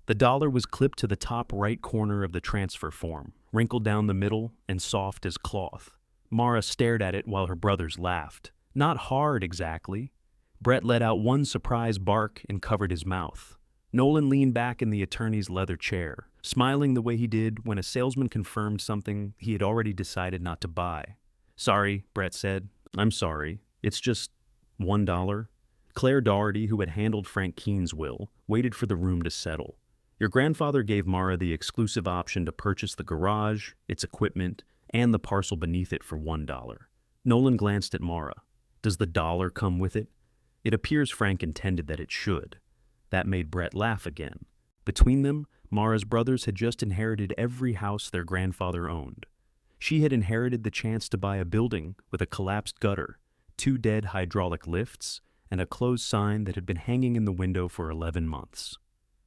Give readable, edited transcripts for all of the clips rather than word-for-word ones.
The dollar was clipped to the top right corner of the transfer form, wrinkled down the middle and soft as cloth. Mara stared at it while her brothers laughed. Not hard, exactly. Brett let out one surprised bark and covered his mouth. Nolan leaned back in the attorney's leather chair, smiling the way he did when a salesman confirmed something he had already decided not to buy. "Sorry," Brett said. "I'm sorry. It's just $1." Claire Doherty, who had handled Frank Keene's will, waited for the room to settle. "Your grandfather gave Mara the exclusive option to purchase the garage, its equipment, and the parcel beneath it for $1. Nolan glanced at Mara. "Does the dollar come with it?" It appears Frank intended that it should. That made Brett laugh again. Between them, Mara's brothers had just inherited every house their grandfather owned. She had inherited the chance to buy a building with a collapsed gutter, 2 dead hydraulic lifts, and a closed sign that had been hanging in the window for 11 months.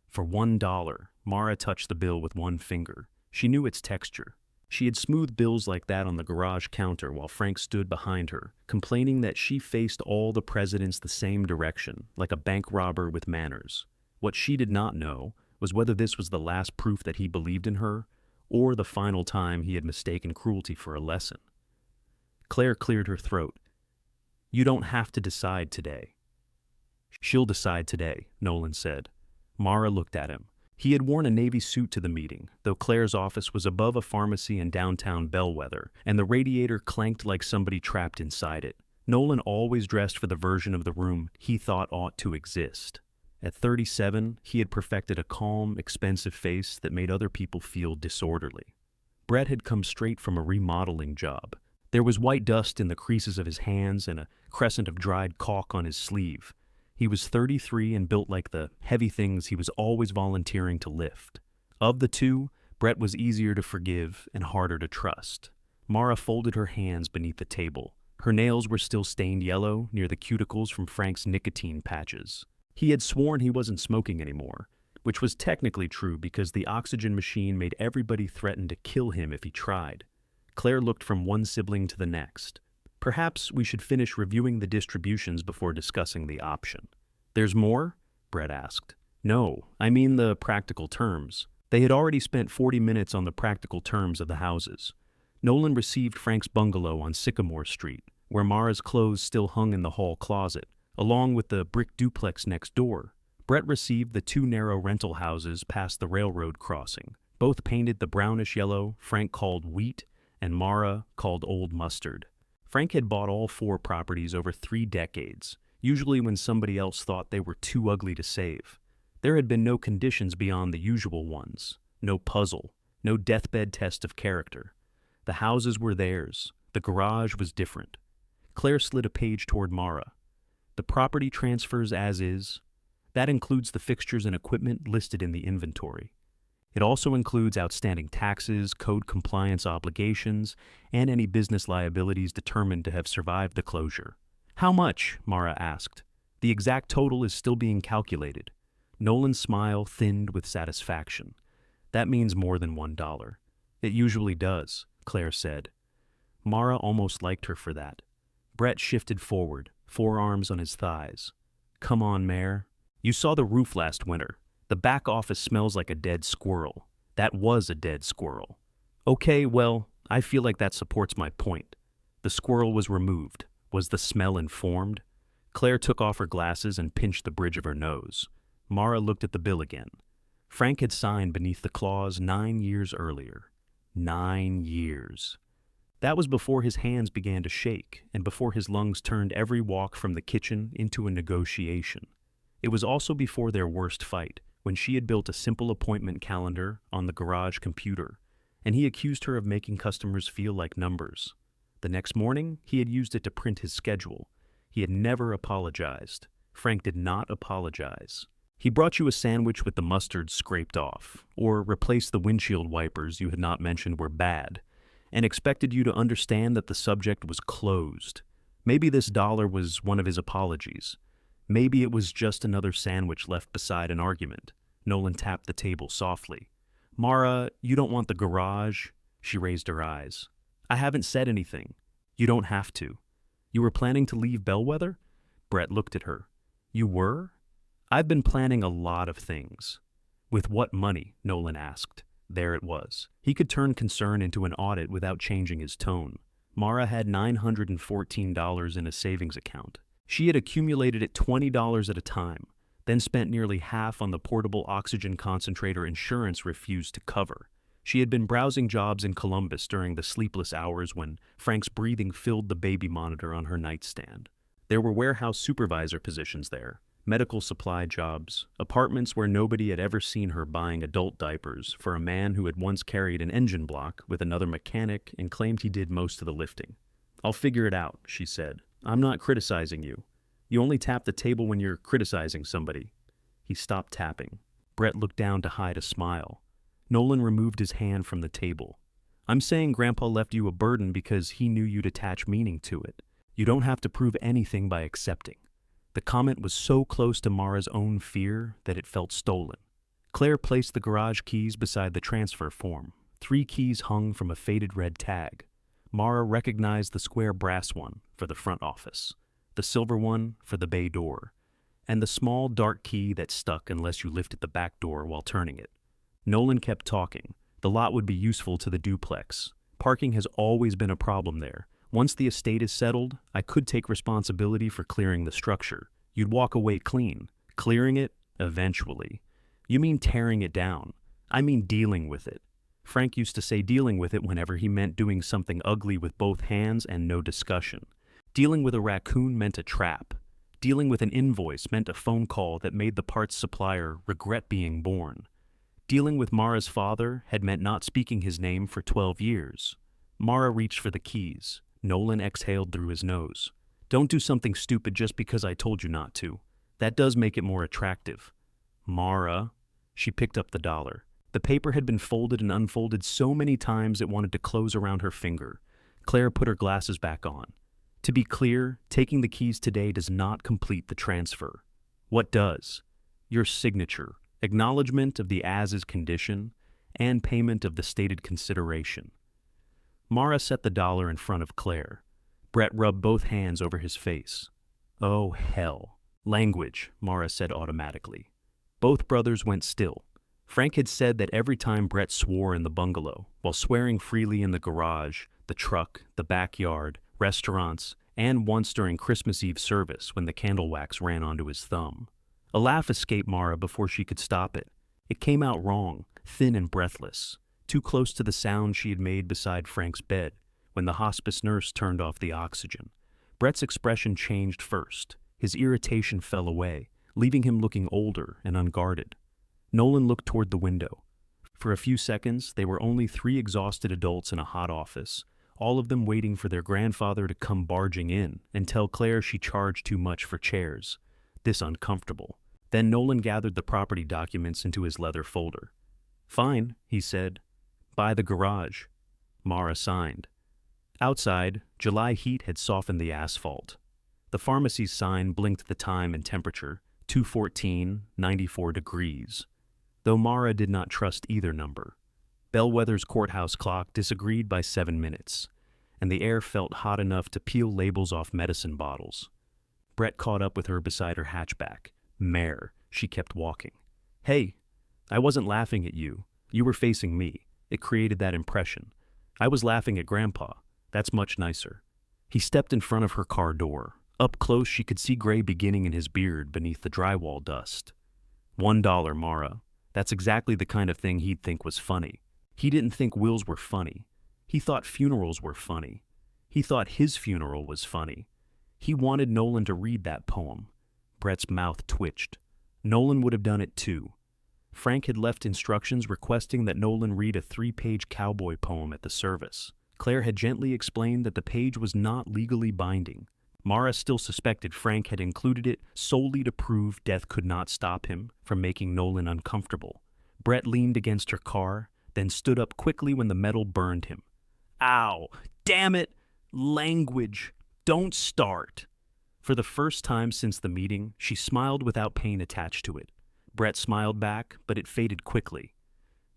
For $1, Mara touched the bill with one finger. She knew its texture. She had smoothed bills like that on the garage counter while Frank stood behind her, complaining that she faced all the presidents the same direction, like a bank robber with manners. What she did not know was whether this was the last proof that he believed in her, or the final time he had mistaken cruelty for a lesson. Claire cleared her throat. "You don't have to decide today." "She'll decide today," Nolan said. Mara looked at him. He had worn a navy suit to the meeting, though Claire's office was above a pharmacy in downtown Bellwether, and the radiator clanked like somebody trapped inside it. Nolan always dressed for the version of the room he thought ought to exist. At 37, he had perfected a calm, expensive face that made other people feel disorderly. Brett had come straight from a remodeling job. There was white dust in the creases of his hands and a crescent of dried caulk on his sleeve. He was 33 and built like the heavy things he was always volunteering to lift. Of the two, Brett was easier to forgive and harder to trust. Mara folded her hands beneath the table. Her nails were still stained yellow near the cuticles from Frank's nicotine patches. He had sworn he wasn't smoking anymore, which was technically true because the oxygen machine made everybody threaten to kill him if he tried. Claire looked from one sibling to the next. "Perhaps we should finish reviewing the distributions before discussing the option." "There's more?" Brett asked. "No, I mean the practical terms." They had already spent 40 minutes on the practical terms of the houses. Nolan received Frank's bungalow on Sycamore Street, where Mara's clothes still hung in the hall closet, along with the brick duplex next door. Brett received the 2 narrow rental houses past the railroad crossing, both painted the brownish yellow Frank called wheat and Mara called old mustard. Frank had bought all 4 properties over 3 decades, usually when somebody else thought they were too ugly to save. There had been no conditions beyond the usual ones, no puzzle, no deathbed test of character. The houses were theirs. The garage was different. Claire slid a page toward Mara. "The property transfers as is. That includes the fixtures and equipment listed in the inventory. It also includes outstanding taxes, code compliance obligations, and any business liabilities determined to have survived the closure." "How much?" Mara asked. "The exact total is still being calculated." Nolan's smile thinned with satisfaction. "That means more than $1. "It usually does," Claire said. Mara almost liked her for that. Brett shifted forward, forearms on his thighs. "Come on, Mayor. You saw the roof last winter. The back office smells like a dead squirrel. That was a dead squirrel." "Okay, well, I feel like that supports my point. The squirrel was removed. Was the smell informed?" Claire took off her glasses and pinched the bridge of her nose. Mara looked at the bill again. Frank had signed beneath the clause 9 years earlier. 9 years. That was before his hands began to shake and before his lungs turned every walk from the kitchen into a negotiation. It was also before their worst fight, when she had built a simple appointment calendar on the garage computer, and he accused her of making customers feel like numbers. The next morning, he had used it to print his schedule. He had never apologized. Frank did not apologize. He brought you a sandwich with the mustard scraped off, or replaced the windshield wipers you had not mentioned were bad, and expected you to understand that the subject was closed. Maybe this $1 was one of his apologies. Maybe it was just another sandwich left beside an argument. Nolan tapped the table softly. "Mara, you don't want the garage?" She raised her eyes. "I haven't said anything. You don't have to." "You were planning to leave Bellwether?" Brett looked at her. "You were?" "I've been planning a lot of things." With what money? Nolan asked. There it was. He could turn concern into an audit without changing his tone. Mara had $914 in a savings account. She had accumulated it $20 at a time, then spent nearly half on the portable oxygen concentrator insurance refused to cover. She had been browsing jobs in Columbus during the sleepless hours when Frank's breathing filled the baby monitor on her nightstand. There were warehouse supervisor positions there, medical supply jobs, apartments where nobody had ever seen her buying adult diapers for a man who had once carried an engine block with another mechanic and claimed he did most of the lifting. "I'll figure it out," she said. "I'm not criticizing you. You only tap the table when you're criticizing somebody." He stopped tapping. Brett looked down to hide a smile. Nolan removed his hand from the table. "I'm saying Grandpa left you a burden because he knew you'd attach meaning to it. You don't have to prove anything by accepting." The comment was so close to Mara's own fear that it felt stolen. Claire placed the garage keys beside the transfer form. 3 keys hung from a faded red tag. Mara recognized the square brass one for the front office, the silver one for the bay door, and the small dark key that stuck unless you lifted the back door while turning it. Nolan kept talking. The lot would be useful to the duplex. Parking has always been a problem there. Once the estate is settled, I could take responsibility for clearing the structure. You'd walk away clean. Clearing it? Eventually. You mean tearing it down. I mean dealing with it. Frank used to say dealing with it whenever he meant doing something ugly with both hands and no discussion. Dealing with a raccoon meant a trap. Dealing with an invoice meant a phone call that made the parts supplier regret being born. Dealing with Mara's father had meant not speaking his name for 12 years. Mara reached for the keys. Nolan exhaled through his nose. "Don't do something stupid just because I told you not to. That does make it more attractive." "Mara." She picked up the dollar. The paper had been folded and unfolded so many times it wanted to close around her finger. Claire put her glasses back on. "To be clear, taking the keys today does not complete the transfer." "What does?" "Your signature, acknowledgement of the as-is condition, and payment of the stated consideration." Mara set the dollar in front of Claire. Brett rubbed both hands over his face. "Oh, hell." "Language," Mara said automatically. Both brothers went still. Frank had said that every time Brett swore in the bungalow, while swearing freely in the garage, the truck, the backyard, restaurants, and once during Christmas Eve service when the candle wax ran onto his thumb. A laugh escaped Mara before she could stop it. It came out wrong, thin and breathless, too close to the sound she had made beside Frank's bed when the hospice nurse turned off the oxygen. Brett's expression changed first. His irritation fell away, leaving him looking older and unguarded. Nolan looked toward the window. For a few seconds, they were only 3 exhausted adults in a hot office, all of them waiting for their grandfather to come barging in and tell Claire she charged too much for chairs. This uncomfortable. Then Nolan gathered the property documents into his leather folder. "Fine," he said. "Buy the garage." Mara signed. Outside, July heat had softened the asphalt. The pharmacy's sign blinked the time and temperature, 2:14, 94 degrees. Though Mara did not trust either number. Bellwether's courthouse clock disagreed by 7 minutes, and the air felt hot enough to peel labels off medicine bottles. Brett caught up with her beside her hatchback. "Mare," she kept walking. "Hey, I wasn't laughing at you. You were facing me. It created that impression. I was laughing at Grandpa. That's much nicer." He stepped in front of her car door. Up close, she could see gray beginning in his beard beneath the drywall dust. $1, Mara. That's exactly the kind of thing he'd think was funny. He didn't think wills were funny. He thought funerals were funny. He thought his funeral was funny. He wanted Nolan to read that poem. Brett's mouth twitched. Nolan would have done it too. Frank had left instructions requesting that Nolan read a 3-page cowboy poem at the service. Claire had gently explained that the page was not legally binding. Mara still suspected Frank had included it solely to prove death could not stop him from making Nolan uncomfortable. Brett leaned against her car, then stood up quickly when the metal burned him. "Ow! Damn it! Language! Don't start!" For the first time since the meeting, she smiled without pain attached to it. Brett smiled back, but it faded quickly.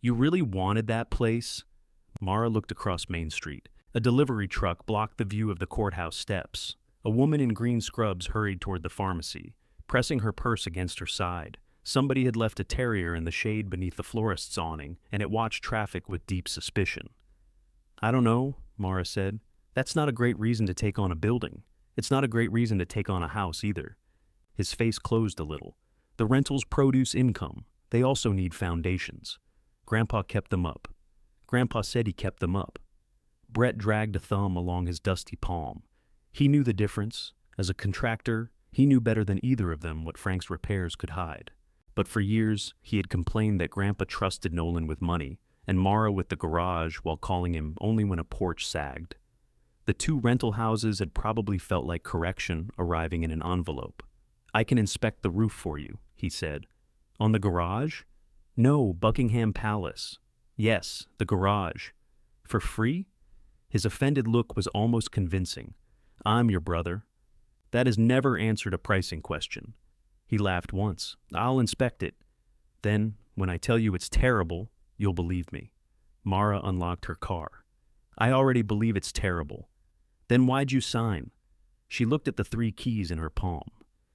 "You really wanted that place?" Mara looked across Main Street. A delivery truck blocked the view of the courthouse steps. A woman in green scrubs hurried toward the pharmacy, pressing her purse against her side. Somebody had left a terrier in the shade beneath the florist's awning, and it watched traffic with deep suspicion. I don't know, Mara said. That's not a great reason to take on a building. It's not a great reason to take on a house either. His face closed a little. The rentals produce income. They also need foundations. Grandpa kept them up. Grandpa said he kept them up. Brett dragged a thumb along his dusty palm. He knew the difference. As a contractor, he knew better than either of them what Frank's repairs could hide. But for years, he had complained that Grandpa trusted Nolan with money, and Mara with the garage while calling him only when a porch sagged. The two rental houses had probably felt like correction arriving in an envelope. I can inspect the roof for you, he said. On the garage? No, Buckingham Palace. Yes, the garage. For free? His offended look was almost convincing. I'm your brother. That has never answered a pricing question. He laughed once. I'll inspect it. Then, when I tell you it's terrible, you'll believe me. Mara unlocked her car. I already believe it's terrible. Then why'd you sign? She looked at the 3 keys in her palm.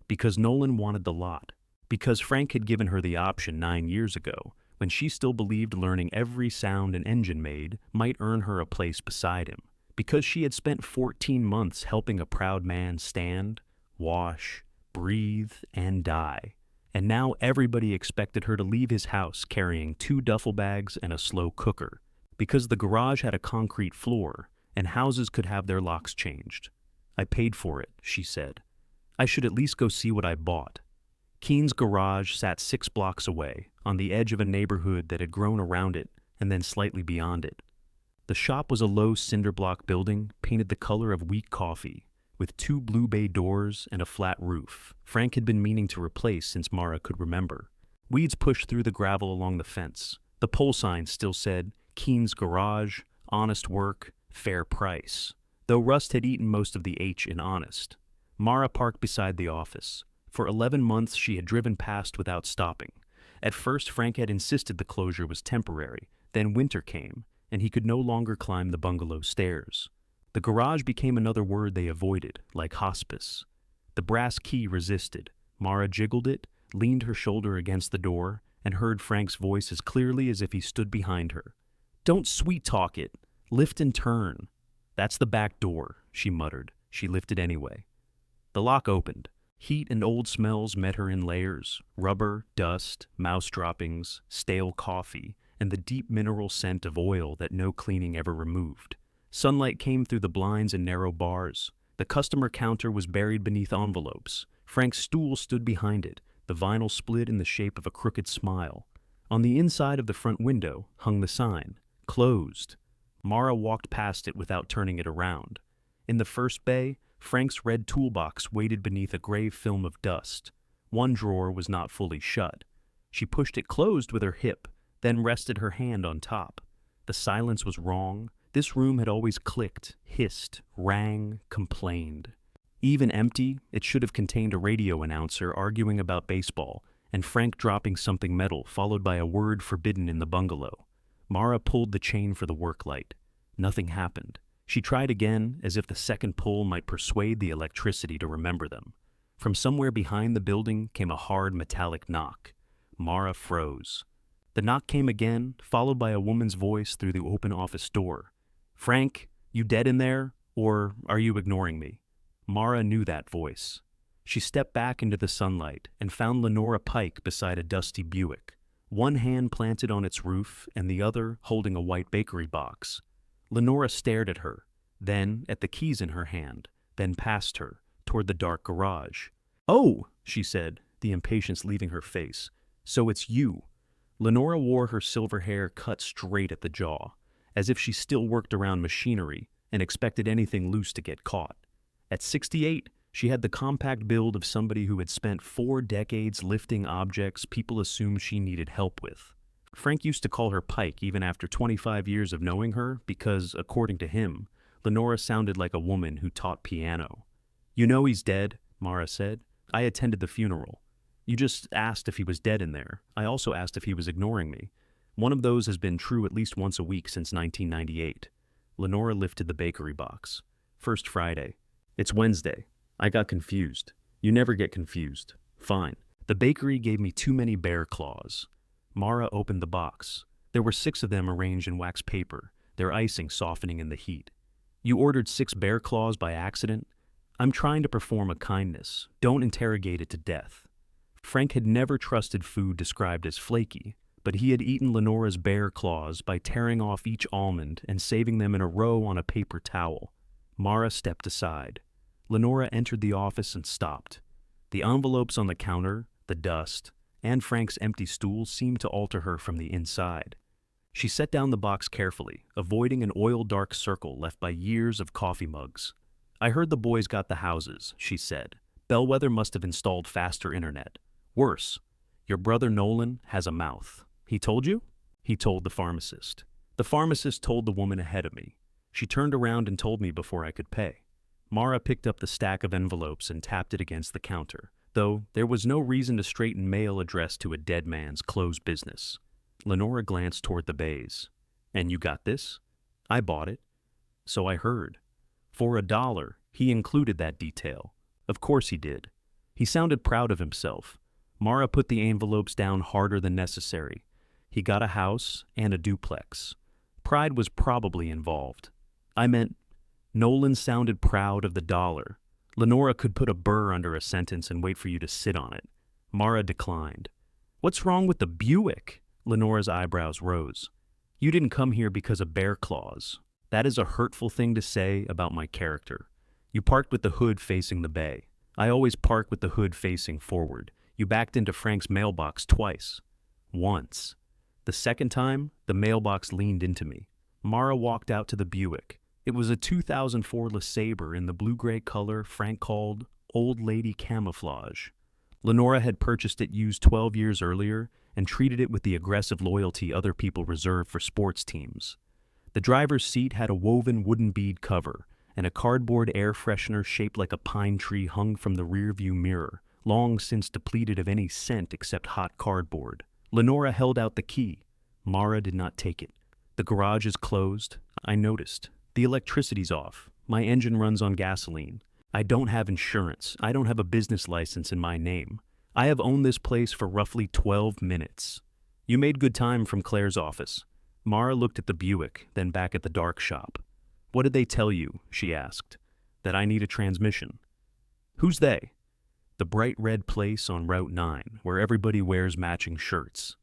Because Nolan wanted the lot. Because Frank had given her the option 9 years ago, when she still believed learning every sound an engine made might earn her a place beside him. Because she had spent 14 months helping a proud man stand, wash, breathe, and die. And now everybody expected her to leave his house carrying 2 duffel bags and a slow cooker. Because the garage had a concrete floor, and houses could have their locks changed. I paid for it, she said. I should at least go see what I bought. Keene's garage sat 6 blocks away, on the edge of a neighborhood that had grown around it and then slightly beyond it. The shop was a low cinder block building painted the color of weak coffee, with 2 blue bay doors and a flat roof Frank had been meaning to replace since Mara could remember. Weeds pushed through the gravel along the fence. The pole sign still said, Keene's Garage, honest work, fair price, though rust had eaten most of the H in honest. Mara parked beside the office. For 11 months she had driven past without stopping. At first Frank had insisted the closure was temporary, then winter came, and he could no longer climb the bungalow stairs. The garage became another word they avoided, like hospice. The brass key resisted. Mara jiggled it, leaned her shoulder against the door, and heard Frank's voice as clearly as if he stood behind her. Don't sweet-talk it. Lift and turn. That's the back door, she muttered. She lifted anyway. The lock opened. Heat and old smells met her in layers. Rubber, dust, mouse droppings, stale coffee, and the deep mineral scent of oil that no cleaning ever removed. Sunlight came through the blinds and narrow bars. The customer counter was buried beneath envelopes. Frank's stool stood behind it, the vinyl split in the shape of a crooked smile. On the inside of the front window hung the sign, closed. Mara walked past it without turning it around. In the first bay, Frank's red toolbox waited beneath a gray film of dust. One drawer was not fully shut. She pushed it closed with her hip, then rested her hand on top. The silence was wrong. This room had always clicked, hissed, rang, complained. Even empty, it should have contained a radio announcer arguing about baseball, and Frank dropping something metal, followed by a word forbidden in the bungalow. Mara pulled the chain for the work light. Nothing happened. She tried again, as if the second pull might persuade the electricity to remember them. From somewhere behind the building came a hard metallic knock. Mara froze. The knock came again, followed by a woman's voice through the open office door. Frank, you dead in there, or are you ignoring me? Mara knew that voice. She stepped back into the sunlight and found Lenora Pike beside a dusty Buick, one hand planted on its roof and the other holding a white bakery box. Lenora stared at her, then at the keys in her hand, then past her, toward the dark garage. Oh, she said, the impatience leaving her face. So it's you. Lenora wore her silver hair cut straight at the jaw, as if she still worked around machinery and expected anything loose to get caught. At 68, she had the compact build of somebody who had spent 4 decades lifting objects people assumed she needed help with. Frank used to call her Pike even after 25 years of knowing her because, according to him, Lenora sounded like a woman who taught piano. You know he's dead, Mara said. I attended the funeral. You just asked if he was dead in there. I also asked if he was ignoring me. One of those has been true at least once a week since 1998. Lenora lifted the bakery box. First Friday. It's Wednesday. I got confused. You never get confused. Fine. The bakery gave me too many bear claws. Mara opened the box. There were 6 of them arranged in wax paper, their icing softening in the heat. You ordered 6 bear claws by accident? I'm trying to perform a kindness. Don't interrogate it to death. Frank had never trusted food described as flaky, but he had eaten Lenora's bear claws by tearing off each almond and saving them in a row on a paper towel. Mara stepped aside. Lenora entered the office and stopped. The envelopes on the counter, the dust, and Frank's empty stool seemed to alter her from the inside. She set down the box carefully, avoiding an oil-dark circle left by years of coffee mugs. I heard the boys got the houses, she said. Bellwether must have installed faster internet. Worse, your brother Nolan has a mouth. He told you? He told the pharmacist. The pharmacist told the woman ahead of me. She turned around and told me before I could pay. Mara picked up the stack of envelopes and tapped it against the counter, though there was no reason to straighten mail addressed to a dead man's closed business. Lenora glanced toward the bays. And you got this? I bought it. So I heard. For $1, he included that detail. Of course he did. He sounded proud of himself. Mara put the envelopes down harder than necessary. He got a house and a duplex. Pride was probably involved. I meant, Nolan sounded proud of the $1. Lenora could put a burr under a sentence and wait for you to sit on it. Mara declined. What's wrong with the Buick? Lenora's eyebrows rose. You didn't come here because of bear claws. That is a hurtful thing to say about my character. You parked with the hood facing the bay. I always park with the hood facing forward. You backed into Frank's mailbox twice. Once. The second time, the mailbox leaned into me. Mara walked out to the Buick. It was a 2004 LeSabre in the blue-gray color Frank called Old Lady Camouflage. Lenora had purchased it used 12 years earlier and treated it with the aggressive loyalty other people reserve for sports teams. The driver's seat had a woven wooden bead cover, and a cardboard air freshener shaped like a pine tree hung from the rearview mirror, long since depleted of any scent except hot cardboard. Lenora held out the key. Mara did not take it. The garage is closed. I noticed. The electricity's off. My engine runs on gasoline. I don't have insurance. I don't have a business license in my name. I have owned this place for roughly 12 minutes. You made good time from Claire's office. Mara looked at the Buick, then back at the dark shop. What did they tell you? She asked. That I need a transmission. Who's they? The bright red place on Route 9, where everybody wears matching shirts.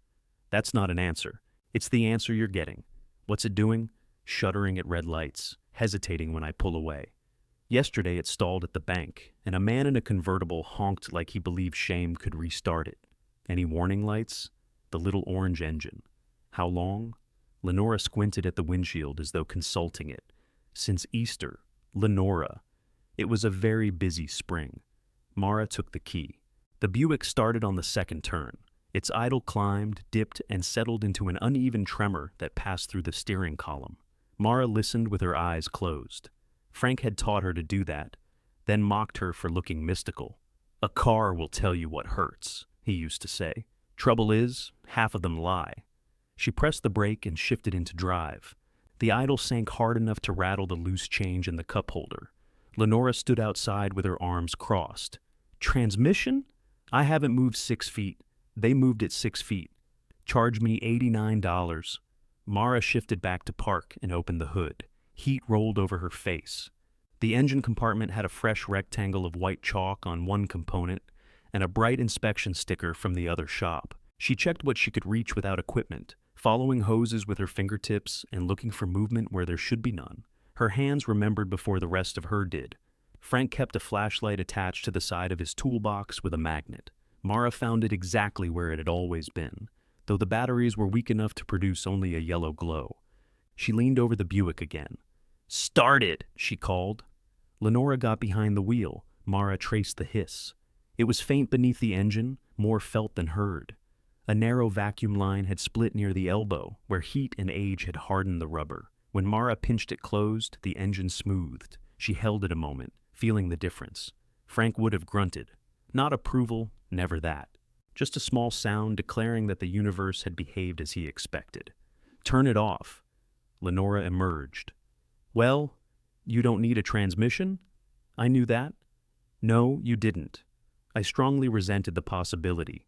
That's not an answer. It's the answer you're getting. What's it doing? Shuddering at red lights, hesitating when I pull away. Yesterday it stalled at the bank, and a man in a convertible honked like he believed shame could restart it. Any warning lights? The little orange engine. How long? Lenora squinted at the windshield as though consulting it. Since Easter. Lenora. It was a very busy spring. Mara took the key. The Buick started on the second turn. Its idle climbed, dipped, and settled into an uneven tremor that passed through the steering column. Mara listened with her eyes closed. Frank had taught her to do that, then mocked her for looking mystical. A car will tell you what hurts, he used to say. Trouble is, half of them lie. She pressed the brake and shifted into drive. The idle sank hard enough to rattle the loose change in the cup holder. Lenora stood outside with her arms crossed. Transmission? I haven't moved 6 feet. They moved it 6 feet. Charge me $89. Mara shifted back to park and opened the hood. Heat rolled over her face. The engine compartment had a fresh rectangle of white chalk on one component and a bright inspection sticker from the other shop. She checked what she could reach without equipment, following hoses with her fingertips and looking for movement where there should be none. Her hands remembered before the rest of her did. Frank kept a flashlight attached to the side of his toolbox with a magnet. Mara found it exactly where it had always been, though the batteries were weak enough to produce only a yellow glow. She leaned over the Buick again. "Start it!" she called. Lenora got behind the wheel. Mara traced the hiss. It was faint beneath the engine, more felt than heard. A narrow vacuum line had split near the elbow, where heat and age had hardened the rubber. When Mara pinched it closed, the engine smoothed. She held it a moment, feeling the difference. Frank would have grunted. Not approval, never that. Just a small sound declaring that the universe had behaved as he expected. Turn it off. Lenora emerged. Well, you don't need a transmission? I knew that. No, you didn't. I strongly resented the possibility.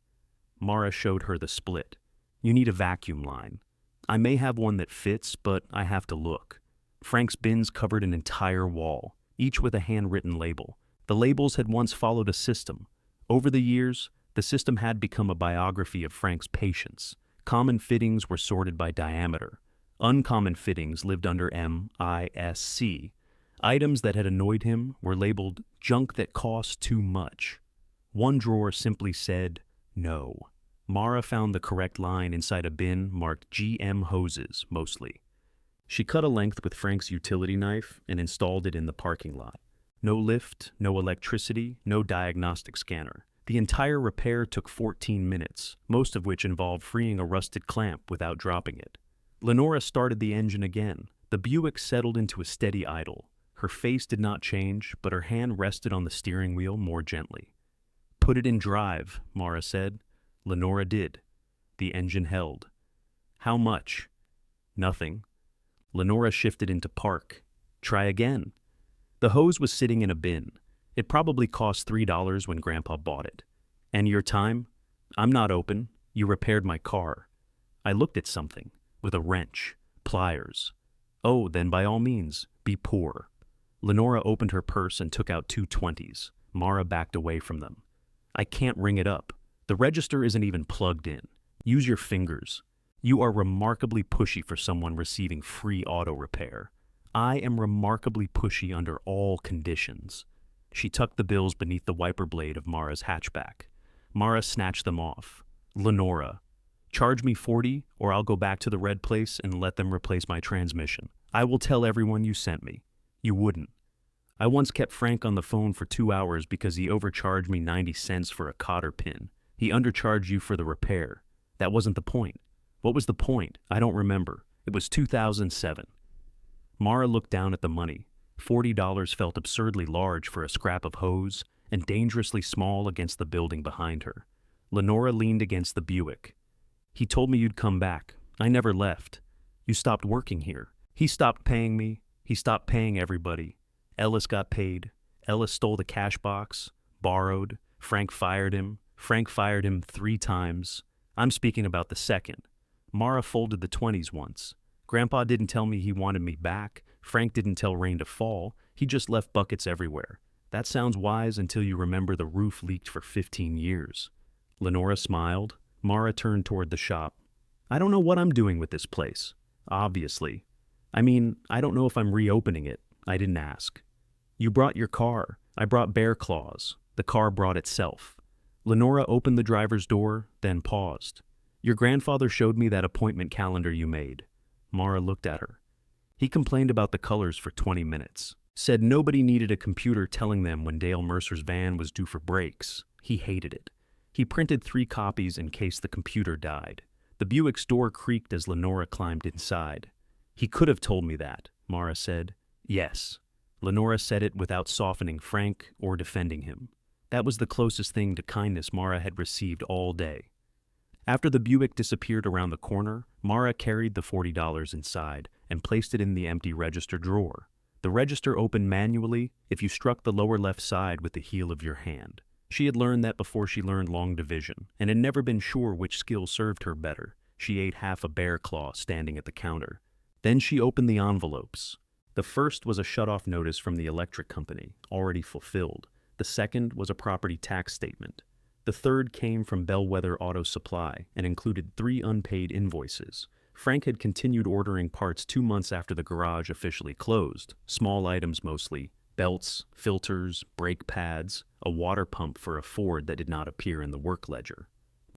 Mara showed her the split. You need a vacuum line. I may have one that fits, but I have to look. Frank's bins covered an entire wall, each with a handwritten label. The labels had once followed a system. Over the years, the system had become a biography of Frank's patients. Common fittings were sorted by diameter. Uncommon fittings lived under MISC. Items that had annoyed him were labeled junk that cost too much. One drawer simply said, no. Mara found the correct line inside a bin marked GM hoses, mostly. She cut a length with Frank's utility knife and installed it in the parking lot. No lift, no electricity, no diagnostic scanner. The entire repair took 14 minutes, most of which involved freeing a rusted clamp without dropping it. Lenora started the engine again. The Buick settled into a steady idle. Her face did not change, but her hand rested on the steering wheel more gently. Put it in drive, Mara said. Lenora did. The engine held. How much? Nothing. Lenora shifted into park. Try again. The hose was sitting in a bin. It probably cost $3 when Grandpa bought it. And your time? I'm not open. You repaired my car. I looked at something. With a wrench. Pliers. Oh, then by all means, be poor. Lenora opened her purse and took out 2 20s. Mara backed away from them. I can't ring it up. The register isn't even plugged in. Use your fingers. You are remarkably pushy for someone receiving free auto repair. I am remarkably pushy under all conditions. She tucked the bills beneath the wiper blade of Mara's hatchback. Mara snatched them off. Lenora. Charge me $40 or I'll go back to the red place and let them replace my transmission. I will tell everyone you sent me. You wouldn't. I once kept Frank on the phone for 2 hours because he overcharged me 90 cents for a cotter pin. He undercharged you for the repair. That wasn't the point. What was the point? I don't remember. It was 2007. Mara looked down at the money. $40 felt absurdly large for a scrap of hose and dangerously small against the building behind her. Lenora leaned against the Buick. He told me you'd come back. I never left. You stopped working here. He stopped paying me. He stopped paying everybody. Ellis got paid. Ellis stole the cash box. Borrowed. Frank fired him. Frank fired him 3 times. I'm speaking about the second. Mara folded the 20s once. Grandpa didn't tell me he wanted me back. Frank didn't tell rain to fall. He just left buckets everywhere. That sounds wise until you remember the roof leaked for 15 years. Lenora smiled. Mara turned toward the shop. I don't know what I'm doing with this place. Obviously. I mean, I don't know if I'm reopening it. I didn't ask. You brought your car. I brought bear claws. The car brought itself. Lenora opened the driver's door, then paused. Your grandfather showed me that appointment calendar you made. Mara looked at her. He complained about the colors for 20 minutes. Said nobody needed a computer telling them when Dale Mercer's van was due for brakes. He hated it. He printed 3 copies in case the computer died. The Buick's door creaked as Lenora climbed inside. He could have told me that, Mara said. Yes. Lenora said it without softening Frank or defending him. That was the closest thing to kindness Mara had received all day. After the Buick disappeared around the corner, Mara carried the $40 inside and placed it in the empty register drawer. The register opened manually if you struck the lower left side with the heel of your hand. She had learned that before she learned long division, and had never been sure which skill served her better. She ate half a bear claw standing at the counter. Then she opened the envelopes. The first was a shut-off notice from the electric company, already fulfilled. The second was a property tax statement. The third came from Bellwether Auto Supply and included 3 unpaid invoices. Frank had continued ordering parts 2 months after the garage officially closed, small items mostly, belts, filters, brake pads, a water pump for a Ford that did not appear in the work ledger.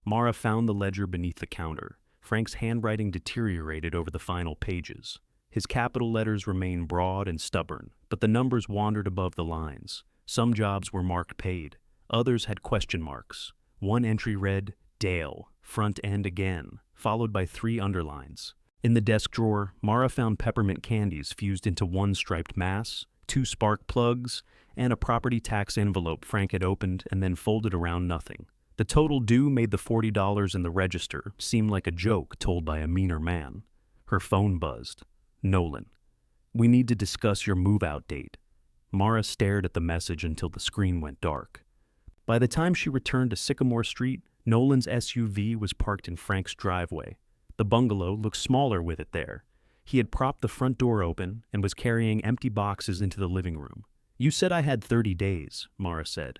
Mara found the ledger beneath the counter. Frank's handwriting deteriorated over the final pages. His capital letters remained broad and stubborn, but the numbers wandered above the lines. Some jobs were marked paid. Others had question marks. One entry read, Dale, front end again, followed by 3 underlines. In the desk drawer, Mara found peppermint candies fused into 1 striped mass, 2 spark plugs, and a property tax envelope Frank had opened and then folded around nothing. The total due made the $40 in the register seem like a joke told by a meaner man. Her phone buzzed. Nolan. We need to discuss your move-out date. Mara stared at the message until the screen went dark. By the time she returned to Sycamore Street, Nolan's SUV was parked in Frank's driveway. The bungalow looked smaller with it there. He had propped the front door open and was carrying empty boxes into the living room. "You said I had 30 days, Mara said.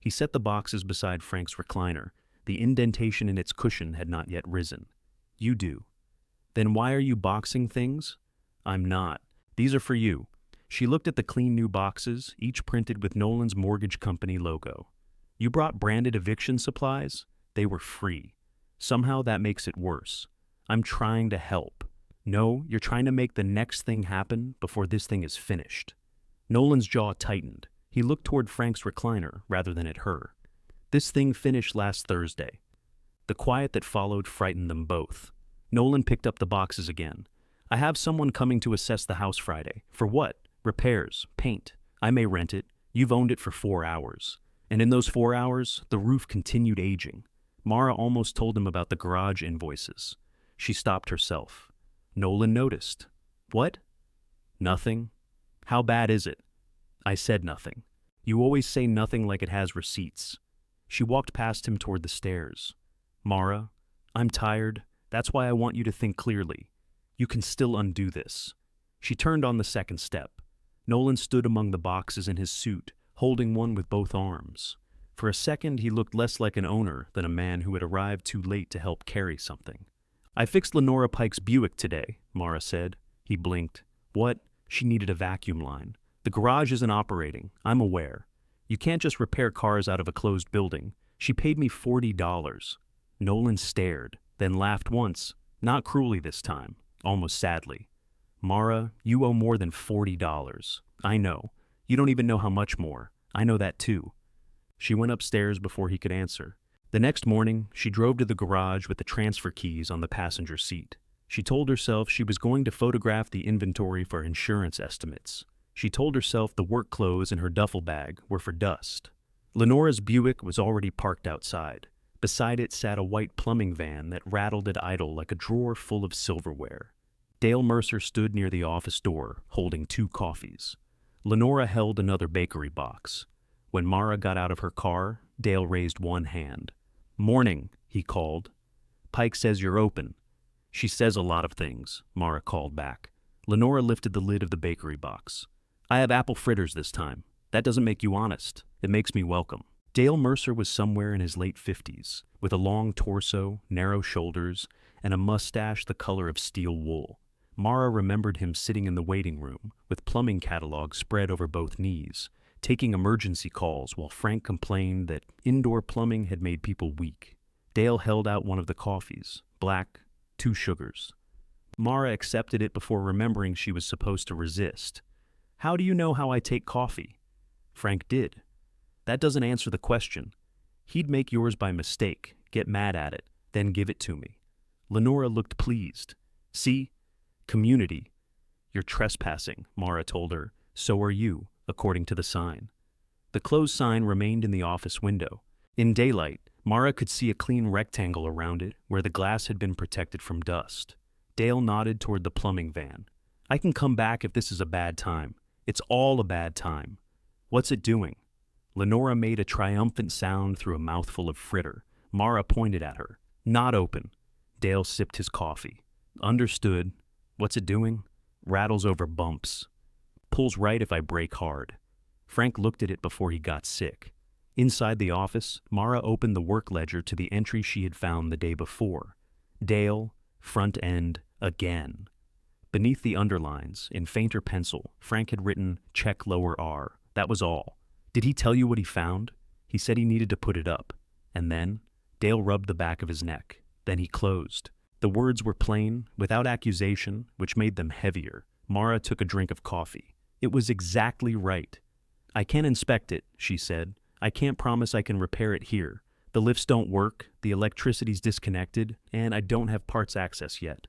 He set the boxes beside Frank's recliner. The indentation in its cushion had not yet risen. "You do." "Then why are you boxing things?" "I'm not. These are for you." She looked at the clean new boxes, each printed with Nolan's mortgage company logo. "You brought branded eviction supplies? They were free. Somehow that makes it worse. I'm trying to help." "No, you're trying to make the next thing happen before this thing is finished." Nolan's jaw tightened. He looked toward Frank's recliner rather than at her. "This thing finished last Thursday." The quiet that followed frightened them both. Nolan picked up the boxes again. "I have someone coming to assess the house Friday." "For what?" "Repairs, paint. I may rent it. You've owned it for 4 hours." And in those 4 hours, the roof continued aging. Mara almost told him about the garage invoices. She stopped herself. Nolan noticed. "What?" "Nothing." "How bad is it?" "I said nothing. You always say nothing like it has receipts." She walked past him toward the stairs. "Mara, I'm tired. That's why I want you to think clearly. You can still undo this." She turned on the second step. Nolan stood among the boxes in his suit, holding one with both arms. For a second, he looked less like an owner than a man who had arrived too late to help carry something. "I fixed Lenora Pike's Buick today," Mara said. He blinked. "What?" She needed a vacuum line. "The garage isn't operating, I'm aware. You can't just repair cars out of a closed building. She paid me $40. Nolan stared, then laughed once, not cruelly this time, almost sadly. "Mara, you owe more than $40. I know. You don't even know how much more. I know that too." She went upstairs before he could answer. The next morning, she drove to the garage with the transfer keys on the passenger seat. She told herself she was going to photograph the inventory for insurance estimates. She told herself the work clothes in her duffel bag were for dust. Lenora's Buick was already parked outside. Beside it sat a white plumbing van that rattled at idle like a drawer full of silverware. Dale Mercer stood near the office door, holding 2 coffees. Lenora held another bakery box. When Mara got out of her car, Dale raised one hand. "Morning," he called. "Pike says you're open." "She says a lot of things," Mara called back. Lenora lifted the lid of the bakery box. "I have apple fritters this time. That doesn't make you honest. It makes me welcome." Dale Mercer was somewhere in his late 50s, with a long torso, narrow shoulders, and a mustache the color of steel wool. Mara remembered him sitting in the waiting room, with plumbing catalogs spread over both knees, taking emergency calls while Frank complained that indoor plumbing had made people weak. Dale held out one of the coffees, black, 2 sugars. Mara accepted it before remembering she was supposed to resist. "How do you know how I take coffee?" Frank did. "That doesn't answer the question. He'd make yours by mistake, get mad at it, then give it to me." Lenora looked pleased. "See? Community." "You're trespassing," Mara told her. "So are you, according to the sign." The closed sign remained in the office window. In daylight, Mara could see a clean rectangle around it where the glass had been protected from dust. Dale nodded toward the plumbing van. "I can come back if this is a bad time. It's all a bad time." "What's it doing?" Lenora made a triumphant sound through a mouthful of fritter. Mara pointed at her. "Not open." Dale sipped his coffee. "Understood. What's it doing?" "Rattles over bumps. Pulls right if I brake hard." Frank looked at it before he got sick. Inside the office, Mara opened the work ledger to the entry she had found the day before. Dale, front end, again. Beneath the underlines, in fainter pencil, Frank had written, "Check lower R." That was all. "Did he tell you what he found?" "He said he needed to put it up." "And then?" Dale rubbed the back of his neck. Then he closed. The words were plain, without accusation, which made them heavier. Mara took a drink of coffee. It was exactly right. "I can't inspect it," she said. "I can't promise I can repair it here. The lifts don't work, the electricity's disconnected, and I don't have parts access yet."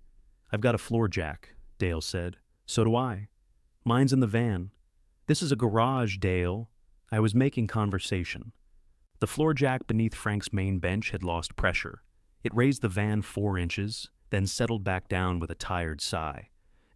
"I've got a floor jack," Dale said. "So do I." "Mine's in the van." "This is a garage, Dale." I was making conversation. The floor jack beneath Frank's main bench had lost pressure. It raised the van 4 inches, then settled back down with a tired sigh.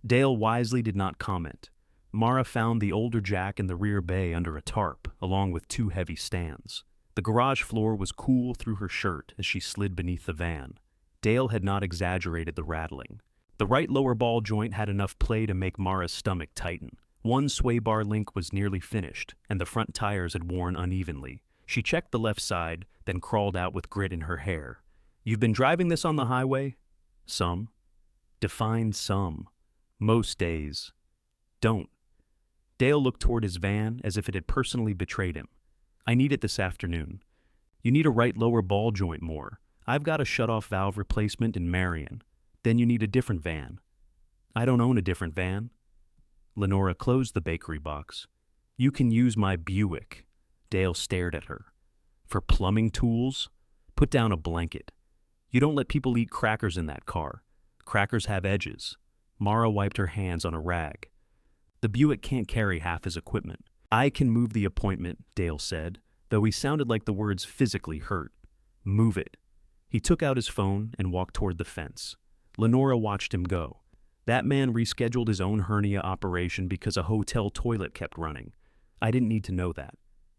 Dale wisely did not comment. Mara found the older jack in the rear bay under a tarp, along with 2 heavy stands. The garage floor was cool through her shirt as she slid beneath the van. Dale had not exaggerated the rattling. The right lower ball joint had enough play to make Mara's stomach tighten. One sway bar link was nearly finished, and the front tires had worn unevenly. She checked the left side, then crawled out with grit in her hair. "You've been driving this on the highway?" "Some." "Define some." "Most days." "Don't." Dale looked toward his van as if it had personally betrayed him. "I need it this afternoon." "You need a right lower ball joint more. I've got a shut-off valve replacement in Marion. Then you need a different van." "I don't own a different van." Lenora closed the bakery box. "You can use my Buick." Dale stared at her. "For plumbing tools? Put down a blanket. You don't let people eat crackers in that car. Crackers have edges." Mara wiped her hands on a rag. "The Buick can't carry half his equipment." "I can move the appointment," Dale said, though he sounded like the words physically hurt. "Move it." He took out his phone and walked toward the fence. Lenora watched him go. That man rescheduled his own hernia operation because a hotel toilet kept running. I didn't need to know that.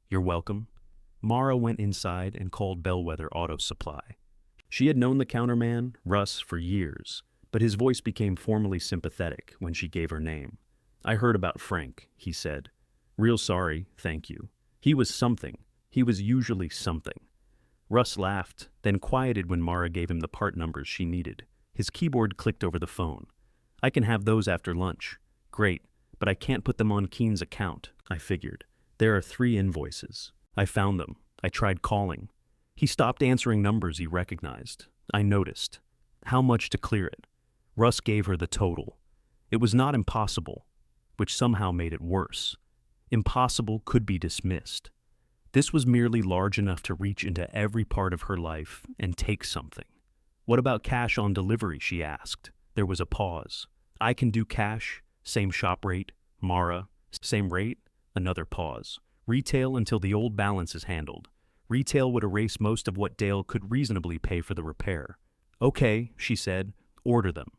"You're welcome." Mara went inside and called Bellwether Auto Supply. She had known the counterman, Russ, for years, but his voice became formally sympathetic when she gave her name. "I heard about Frank," he said. "Real sorry, thank you. He was something. He was usually something." Russ laughed, then quieted when Mara gave him the part numbers she needed. His keyboard clicked over the phone. "I can have those after lunch." "Great, but I can't put them on Keene's account," I figured. "There are 3 invoices. I found them. I tried calling." He stopped answering numbers he recognized. I noticed. "How much to clear it?" Russ gave her the total. It was not impossible, which somehow made it worse. Impossible could be dismissed. This was merely large enough to reach into every part of her life and take something. "What about cash on delivery?" she asked. There was a pause. "I can do cash, same shop rate." "Mara, same rate?" Another pause. "Retail until the old balance is handled." Retail would erase most of what Dale could reasonably pay for the repair. "Okay," she said, "order them."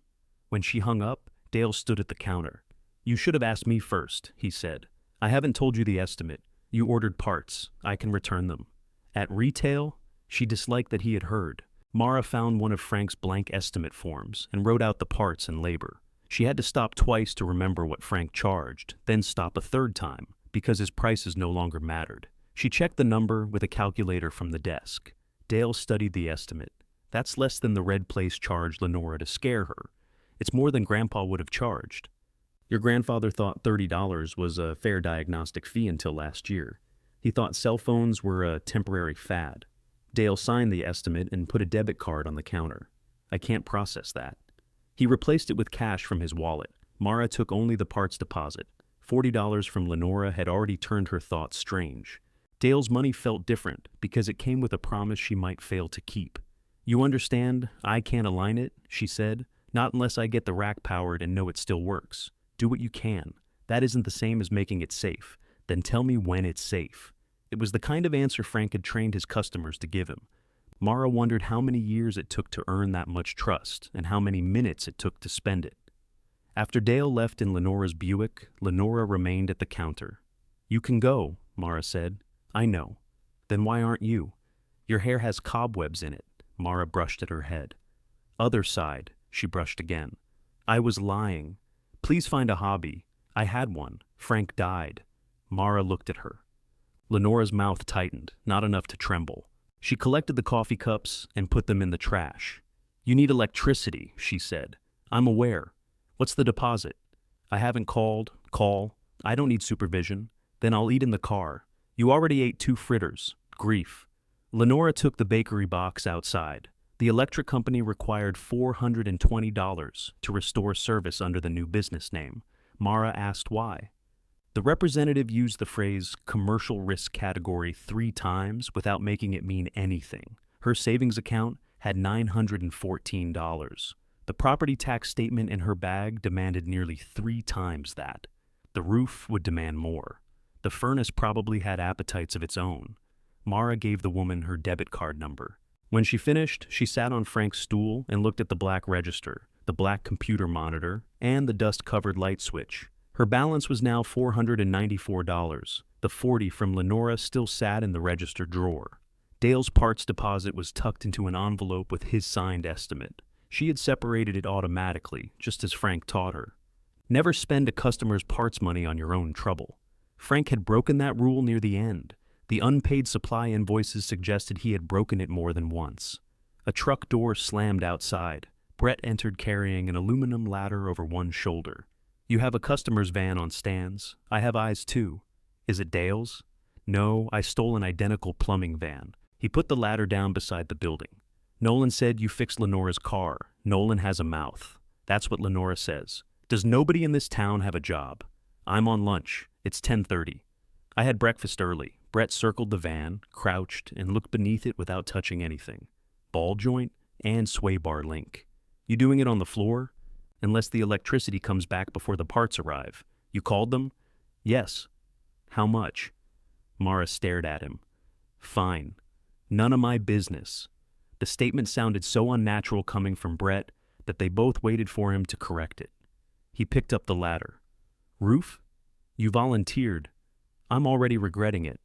When she hung up, Dale stood at the counter. "You should have asked me first," he said. "I haven't told you the estimate. You ordered parts. I can return them." "At retail?" She disliked that he had heard. Mara found one of Frank's blank estimate forms and wrote out the parts and labor. She had to stop twice to remember what Frank charged, then stop a third time, because his prices no longer mattered. She checked the number with a calculator from the desk. Dale studied the estimate. "That's less than the Red Place charged Lenora to scare her. It's more than Grandpa would have charged." "Your grandfather thought $30 was a fair diagnostic fee until last year. He thought cell phones were a temporary fad." Dale signed the estimate and put a debit card on the counter. "I can't process that." He replaced it with cash from his wallet. Mara took only the parts deposit. $40 from Lenora had already turned her thoughts strange. Dale's money felt different because it came with a promise she might fail to keep. "You understand, I can't align it," she said. "Not unless I get the rack powered and know it still works. Do what you can. That isn't the same as making it safe. Then tell me when it's safe." It was the kind of answer Frank had trained his customers to give him. Mara wondered how many years it took to earn that much trust and how many minutes it took to spend it. After Dale left in Lenora's Buick, Lenora remained at the counter. "You can go," Mara said. "I know." "Then why aren't you?" "Your hair has cobwebs in it." Mara brushed at her head. "Other side," she brushed again. "I was lying. Please find a hobby. I had one. Frank died." Mara looked at her. Lenora's mouth tightened, not enough to tremble. She collected the coffee cups and put them in the trash. "You need electricity," she said. "I'm aware. What's the deposit?" "I haven't called." "Call. I don't need supervision. Then I'll eat in the car. You already ate 2 fritters. Grief." Lenora took the bakery box outside. The electric company required $420 to restore service under the new business name. Mara asked why. The representative used the phrase commercial risk category 3 times without making it mean anything. Her savings account had $914. The property tax statement in her bag demanded nearly 3 times that. The roof would demand more. The furnace probably had appetites of its own. Mara gave the woman her debit card number. When she finished, she sat on Frank's stool and looked at the black register, the black computer monitor, and the dust-covered light switch. Her balance was now $494. The $40 from Lenora still sat in the register drawer. Dale's parts deposit was tucked into an envelope with his signed estimate. She had separated it automatically, just as Frank taught her. Never spend a customer's parts money on your own trouble. Frank had broken that rule near the end. The unpaid supply invoices suggested he had broken it more than once. A truck door slammed outside. Brett entered carrying an aluminum ladder over one shoulder. "You have a customer's van on stands. I have eyes too. Is it Dale's?" "No, I stole an identical plumbing van." He put the ladder down beside the building. "Nolan said you fixed Lenora's car. Nolan has a mouth. That's what Lenora says. Does nobody in this town have a job? I'm on lunch. It's 10:30. I had breakfast early." Brett circled the van, crouched, and looked beneath it without touching anything. Ball joint and sway bar link. "You doing it on the floor?" "Unless the electricity comes back before the parts arrive." "You called them?" "Yes." "How much?" Mara stared at him. "Fine. None of my business." The statement sounded so unnatural coming from Brett that they both waited for him to correct it. He picked up the ladder. "Roof? You volunteered. I'm already regretting it."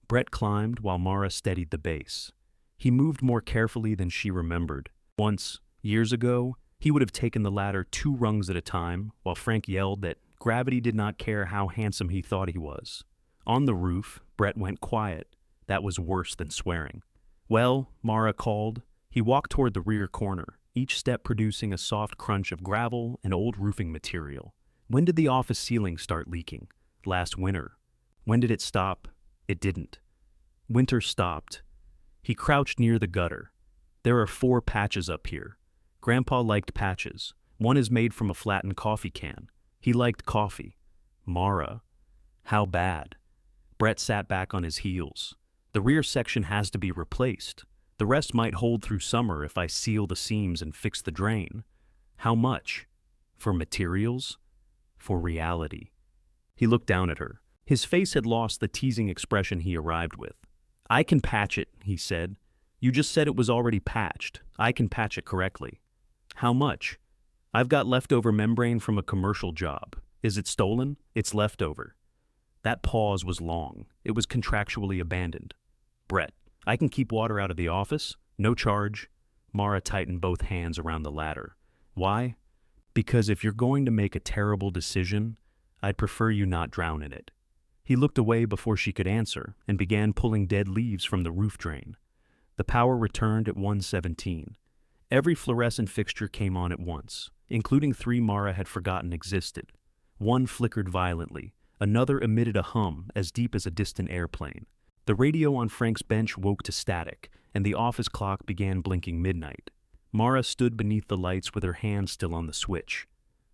Brett climbed while Mara steadied the base. He moved more carefully than she remembered. Once, years ago, he would have taken the ladder 2 rungs at a time while Frank yelled that gravity did not care how handsome he thought he was. On the roof, Brett went quiet. That was worse than swearing. "Well," Mara called. He walked toward the rear corner, each step producing a soft crunch of gravel and old roofing material. "When did the office ceiling start leaking?" "Last winter." "When did it stop?" "It didn't." Winter stopped. He crouched near the gutter. "There are 4 patches up here. Grandpa liked patches. One is made from a flattened coffee can. He liked coffee." "Mara." "How bad?" Brett sat back on his heels. "The rear section has to be replaced. The rest might hold through summer if I seal the seams and fix the drain." "How much?" "For materials?" "For reality." He looked down at her. His face had lost the teasing expression he arrived with. "I can patch it," he said. "You just said it was already patched. I can patch it correctly." "How much?" "I've got leftover membrane from a commercial job. Is it stolen?" "It's leftover." That pause was long. It was contractually abandoned. "Brett, I can keep water out of the office? No charge." Mara tightened both hands around the ladder. "Why?" "Because if you're going to make a terrible decision, I'd prefer you not drown in it." He looked away before she could answer and began pulling dead leaves from the roof drain. The power returned at 1:17. Every fluorescent fixture came on at once, including 3 Mara had forgotten existed. One flickered violently. Another emitted a hum as deep as a distant airplane. The radio on Frank's bench woke to static, and the office clock began blinking midnight. Mara stood beneath the lights with her hand still on the switch.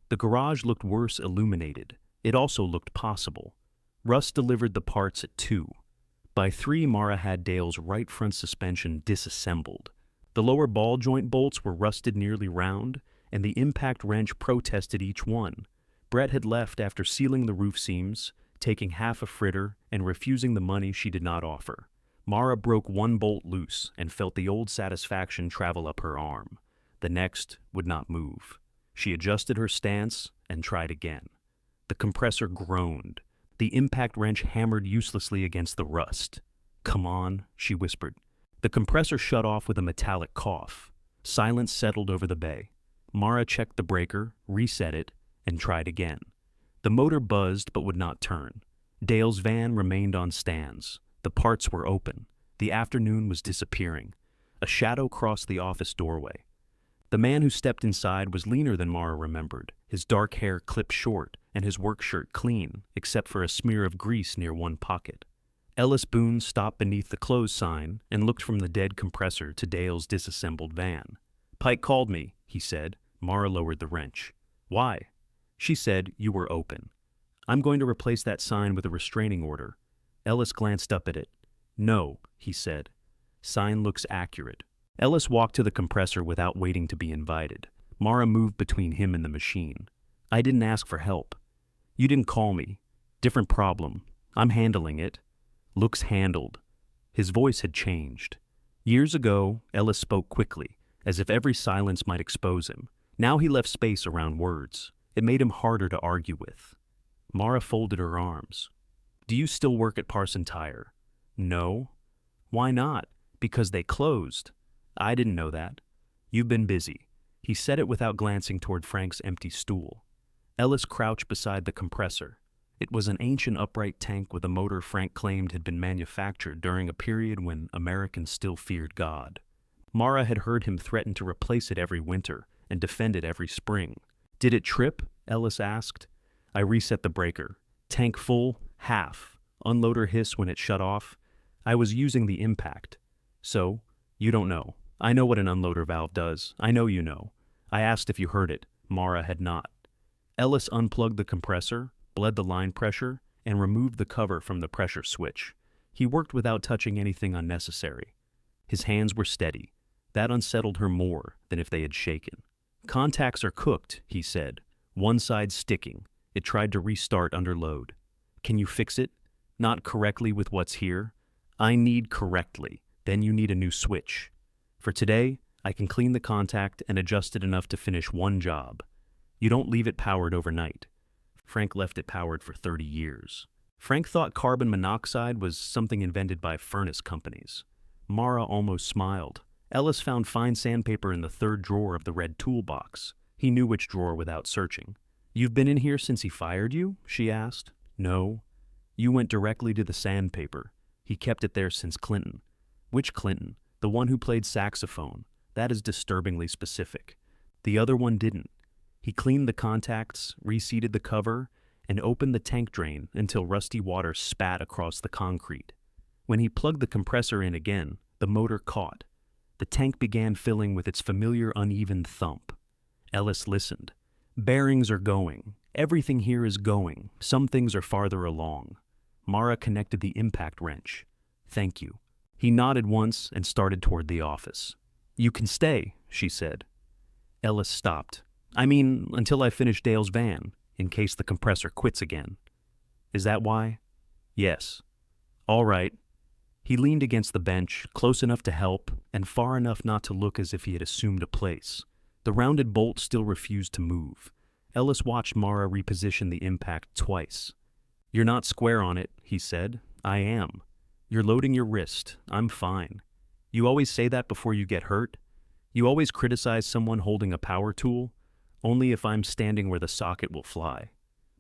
The garage looked worse illuminated. It also looked possible. Russ delivered the parts at 2. By 3, Mara had Dale's right front suspension disassembled. The lower ball joint bolts were rusted nearly round, and the impact wrench protested each one. Brett had left after sealing the roof seams, taking half a fritter, and refusing the money she did not offer. Mara broke one bolt loose and felt the old satisfaction travel up her arm. The next would not move. She adjusted her stance and tried again. The compressor groaned. The impact wrench hammered uselessly against the rust. "Come on," she whispered. The compressor shut off with a metallic cough. Silence settled over the bay. Mara checked the breaker, reset it, and tried again. The motor buzzed but would not turn. Dale's van remained on stands. The parts were open. The afternoon was disappearing. A shadow crossed the office doorway. The man who stepped inside was leaner than Mara remembered, his dark hair clipped short and his work shirt clean, except for a smear of grease near one pocket. Ellis Boone stopped beneath the close sign and looked from the dead compressor to Dale's disassembled van. "Pike called me," he said. Mara lowered the wrench. "Why?" She said, "You were open." "I'm going to replace that sign with a restraining order." Ellis glanced up at it. "No," he said. "Sign looks accurate." Ellis walked to the compressor without waiting to be invited. Mara moved between him and the machine. "I didn't ask for help." "You didn't call me. Different problem. I'm handling it." "Looks handled." His voice had changed. Years ago, Ellis spoke quickly, as if every silence might expose him. Now he left space around words. It made him harder to argue with. Mara folded her arms. "Do you still work at Parson Tire?" "No." "Why not?" Because they closed. I didn't know that. You've been busy. He said it without glancing toward Frank's empty stool. Ellis crouched beside the compressor. It was an ancient upright tank with a motor Frank claimed had been manufactured during a period when Americans still feared God. Mara had heard him threaten to replace it every winter and defend it every spring. Did it trip? Ellis asked. I reset the breaker. Tank full, half. Unloader hiss when it shut off. I was using the impact. So, you don't know. I know what an unloader valve does. I know you know. I asked if you heard it. Mara had not. Ellis unplugged the compressor, bled the line pressure, and removed the cover from the pressure switch. He worked without touching anything unnecessary. His hands were steady. That unsettled her more than if they had shaken. Contacts are cooked, he said. One side sticking. It tried to restart under load. Can you fix it? Not correctly with what's here? I need correctly. Then you need a new switch. For today, I can clean the contact and adjust it enough to finish one job. You don't leave it powered overnight. Frank left it powered for 30 years. Frank thought carbon monoxide was something invented by furnace companies. Mara almost smiled. Ellis found fine sandpaper in the third drawer of the red toolbox. He knew which drawer without searching. You've been in here since he fired you? She asked. No. You went directly to the sandpaper. He kept it there since Clinton. Which Clinton? The one who played saxophone. That is disturbingly specific. The other one didn't. He cleaned the contacts, reseated the cover, and opened the tank drain until rusty water spat across the concrete. When he plugged the compressor in again, the motor caught. The tank began filling with its familiar uneven thump. Ellis listened. Bearings are going. Everything here is going. Some things are farther along. Mara connected the impact wrench. Thank you. He nodded once and started toward the office. You can stay, she said. Ellis stopped. I mean, until I finish Dale's van, in case the compressor quits again. Is that why? Yes. All right. He leaned against the bench, close enough to help, and far enough not to look as if he had assumed a place. The rounded bolt still refused to move. Ellis watched Mara reposition the impact twice. You're not square on it, he said. I am. You're loading your wrist. I'm fine. You always say that before you get hurt? You always criticize someone holding a power tool? Only if I'm standing where the socket will fly.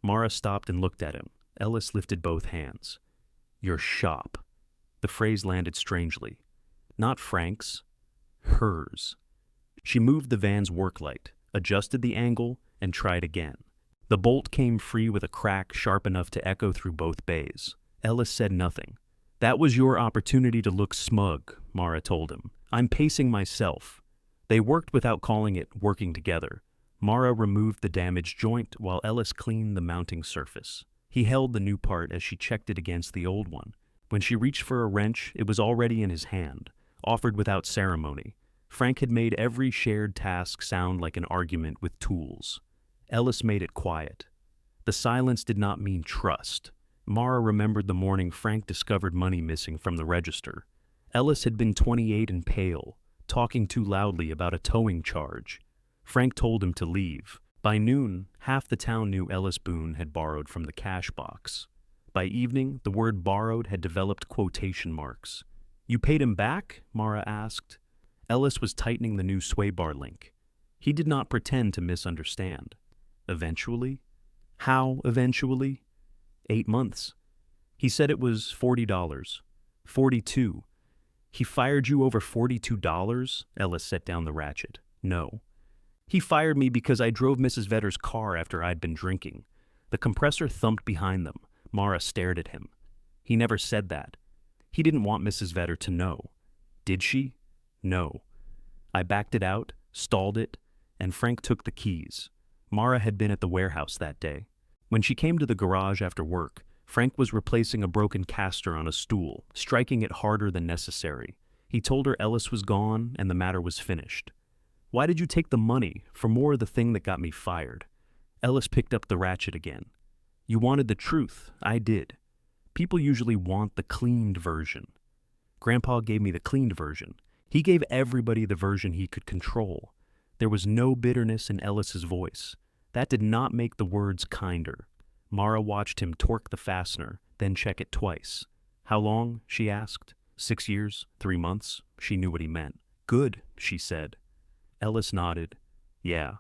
Mara stopped and looked at him. Ellis lifted both hands. Your shop. The phrase landed strangely. Not Frank's. Hers. She moved the van's work light, adjusted the angle, and tried again. The bolt came free with a crack sharp enough to echo through both bays. Ellis said nothing. That was your opportunity to look smug, Mara told him. I'm pacing myself. They worked without calling it working together. Mara removed the damaged joint while Ellis cleaned the mounting surface. He held the new part as she checked it against the old one. When she reached for a wrench, it was already in his hand, offered without ceremony. Frank had made every shared task sound like an argument with tools. Ellis made it quiet. The silence did not mean trust. Mara remembered the morning Frank discovered money missing from the register. Ellis had been 28 and pale, talking too loudly about a towing charge. Frank told him to leave. By noon, half the town knew Ellis Boone had borrowed from the cash box. By evening, the word borrowed had developed quotation marks. You paid him back? Mara asked. Ellis was tightening the new sway bar link. He did not pretend to misunderstand. Eventually? How eventually? 8 months. He said it was $40. 42. He fired you over $42? Ellis set down the ratchet. No. He fired me because I drove Mrs. Vedder's car after I'd been drinking. The compressor thumped behind them. Mara stared at him. He never said that. He didn't want Mrs. Vedder to know. Did she? No. I backed it out, stalled it, and Frank took the keys. Mara had been at the warehouse that day. When she came to the garage after work, Frank was replacing a broken caster on a stool, striking it harder than necessary. He told her Ellis was gone and the matter was finished. Why did you take the money for more of the thing that got me fired? Ellis picked up the ratchet again. You wanted the truth. I did. People usually want the cleaned version. Grandpa gave me the cleaned version. He gave everybody the version he could control. There was no bitterness in Ellis's voice. That did not make the words kinder. Mara watched him torque the fastener, then check it twice. How long? She asked. 6 years, 3 months. She knew what he meant. Good, she said. Ellis nodded. Yeah.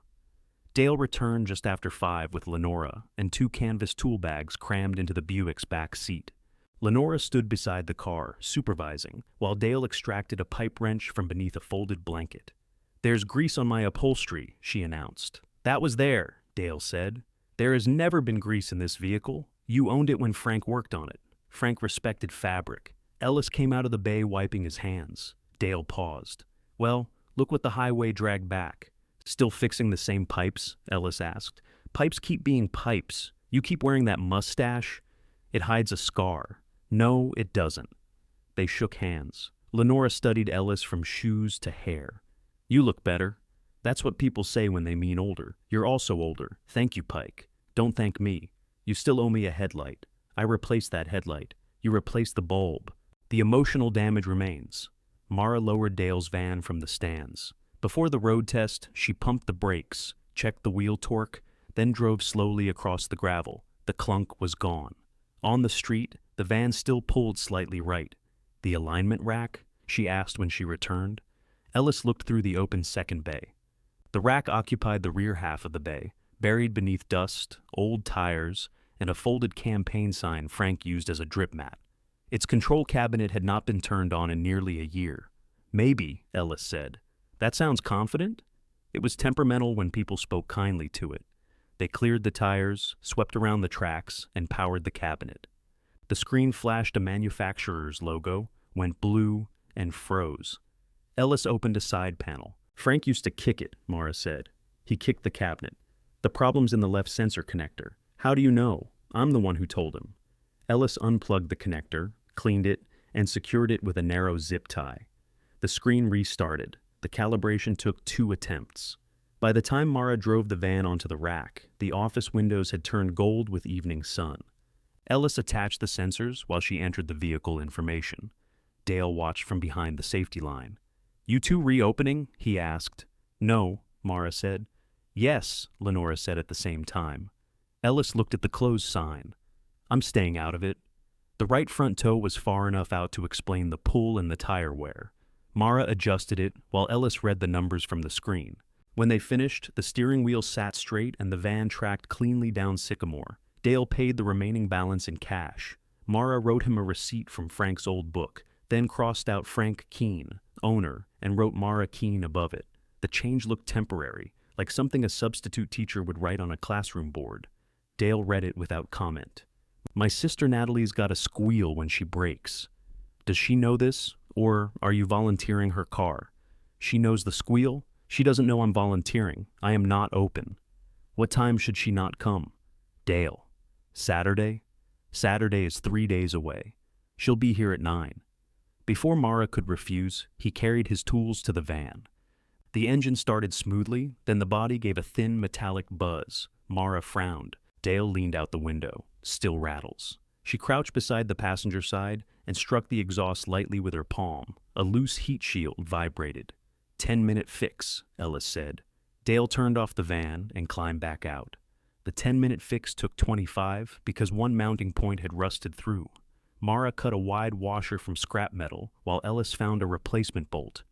Dale returned just after 5 with Lenora and 2 canvas tool bags crammed into the Buick's back seat. Lenora stood beside the car, supervising, while Dale extracted a pipe wrench from beneath a folded blanket. There's grease on my upholstery, she announced. That was there, Dale said. There has never been grease in this vehicle. You owned it when Frank worked on it. Frank respected fabric. Ellis came out of the bay wiping his hands. Dale paused. Well, look what the highway dragged back. Still fixing the same pipes? Ellis asked. Pipes keep being pipes. You keep wearing that mustache. It hides a scar. No, it doesn't. They shook hands. Lenora studied Ellis from shoes to hair. You look better. That's what people say when they mean older. You're also older. Thank you, Pike. Don't thank me. You still owe me a headlight. I replaced that headlight. You replaced the bulb. The emotional damage remains. Mara lowered Dale's van from the stands. Before the road test, she pumped the brakes, checked the wheel torque, then drove slowly across the gravel. The clunk was gone. On the street, the van still pulled slightly right. The alignment rack? She asked when she returned. Ellis looked through the open second bay. The rack occupied the rear half of the bay, buried beneath dust, old tires, and a folded campaign sign Frank used as a drip mat. Its control cabinet had not been turned on in nearly a year. Maybe, Ellis said. That sounds confident? It was temperamental when people spoke kindly to it. They cleared the tires, swept around the tracks, and powered the cabinet. The screen flashed a manufacturer's logo, went blue, and froze. Ellis opened a side panel. Frank used to kick it, Mara said. He kicked the cabinet. The problem's in the left sensor connector. How do you know? I'm the one who told him. Ellis unplugged the connector, cleaned it, and secured it with a narrow zip tie. The screen restarted. The calibration took 2 attempts. By the time Mara drove the van onto the rack, the office windows had turned gold with evening sun. Ellis attached the sensors while she entered the vehicle information. Dale watched from behind the safety line. You two reopening? He asked. No, Mara said. Yes, Lenora said at the same time. Ellis looked at the closed sign. I'm staying out of it. The right front toe was far enough out to explain the pull and the tire wear. Mara adjusted it while Ellis read the numbers from the screen. When they finished, the steering wheel sat straight and the van tracked cleanly down Sycamore. Dale paid the remaining balance in cash. Mara wrote him a receipt from Frank's old book, then crossed out Frank Keene, owner, and wrote Mara Keene above it. The change looked temporary, like something a substitute teacher would write on a classroom board. Dale read it without comment. My sister Natalie's got a squeal when she brakes. Does she know this, or are you volunteering her car? She knows the squeal. She doesn't know I'm volunteering. I am not open. What time should she not come? Dale. Saturday? Saturday is 3 days away. She'll be here at 9. Before Mara could refuse, he carried his tools to the van. The engine started smoothly, then the body gave a thin metallic buzz. Mara frowned. Dale leaned out the window. Still rattles. She crouched beside the passenger side and struck the exhaust lightly with her palm. A loose heat shield vibrated. 10-minute fix, Ellis said. Dale turned off the van and climbed back out. The 10-minute fix took 25 because one mounting point had rusted through. Mara cut a wide washer from scrap metal while Ellis found a replacement bolt.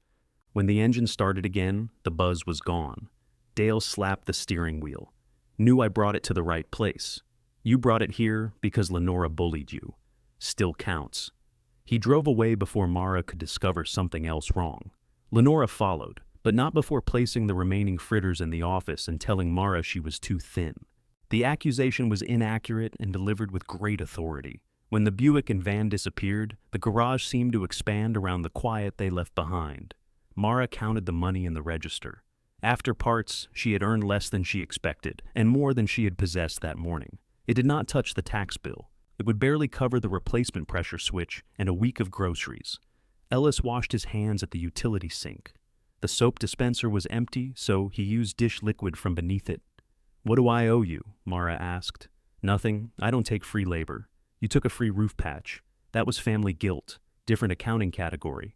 When the engine started again, the buzz was gone. Dale slapped the steering wheel. Knew I brought it to the right place. You brought it here because Lenora bullied you. Still counts. He drove away before Mara could discover something else wrong. Lenora followed, but not before placing the remaining fritters in the office and telling Mara she was too thin. The accusation was inaccurate and delivered with great authority. When the Buick and van disappeared, the garage seemed to expand around the quiet they left behind. Mara counted the money in the register. After parts, she had earned less than she expected, and more than she had possessed that morning. It did not touch the tax bill. It would barely cover the replacement pressure switch and a week of groceries. Ellis washed his hands at the utility sink. The soap dispenser was empty, so he used dish liquid from beneath it. What do I owe you? Mara asked. Nothing. I don't take free labor. You took a free roof patch. That was family guilt. Different accounting category.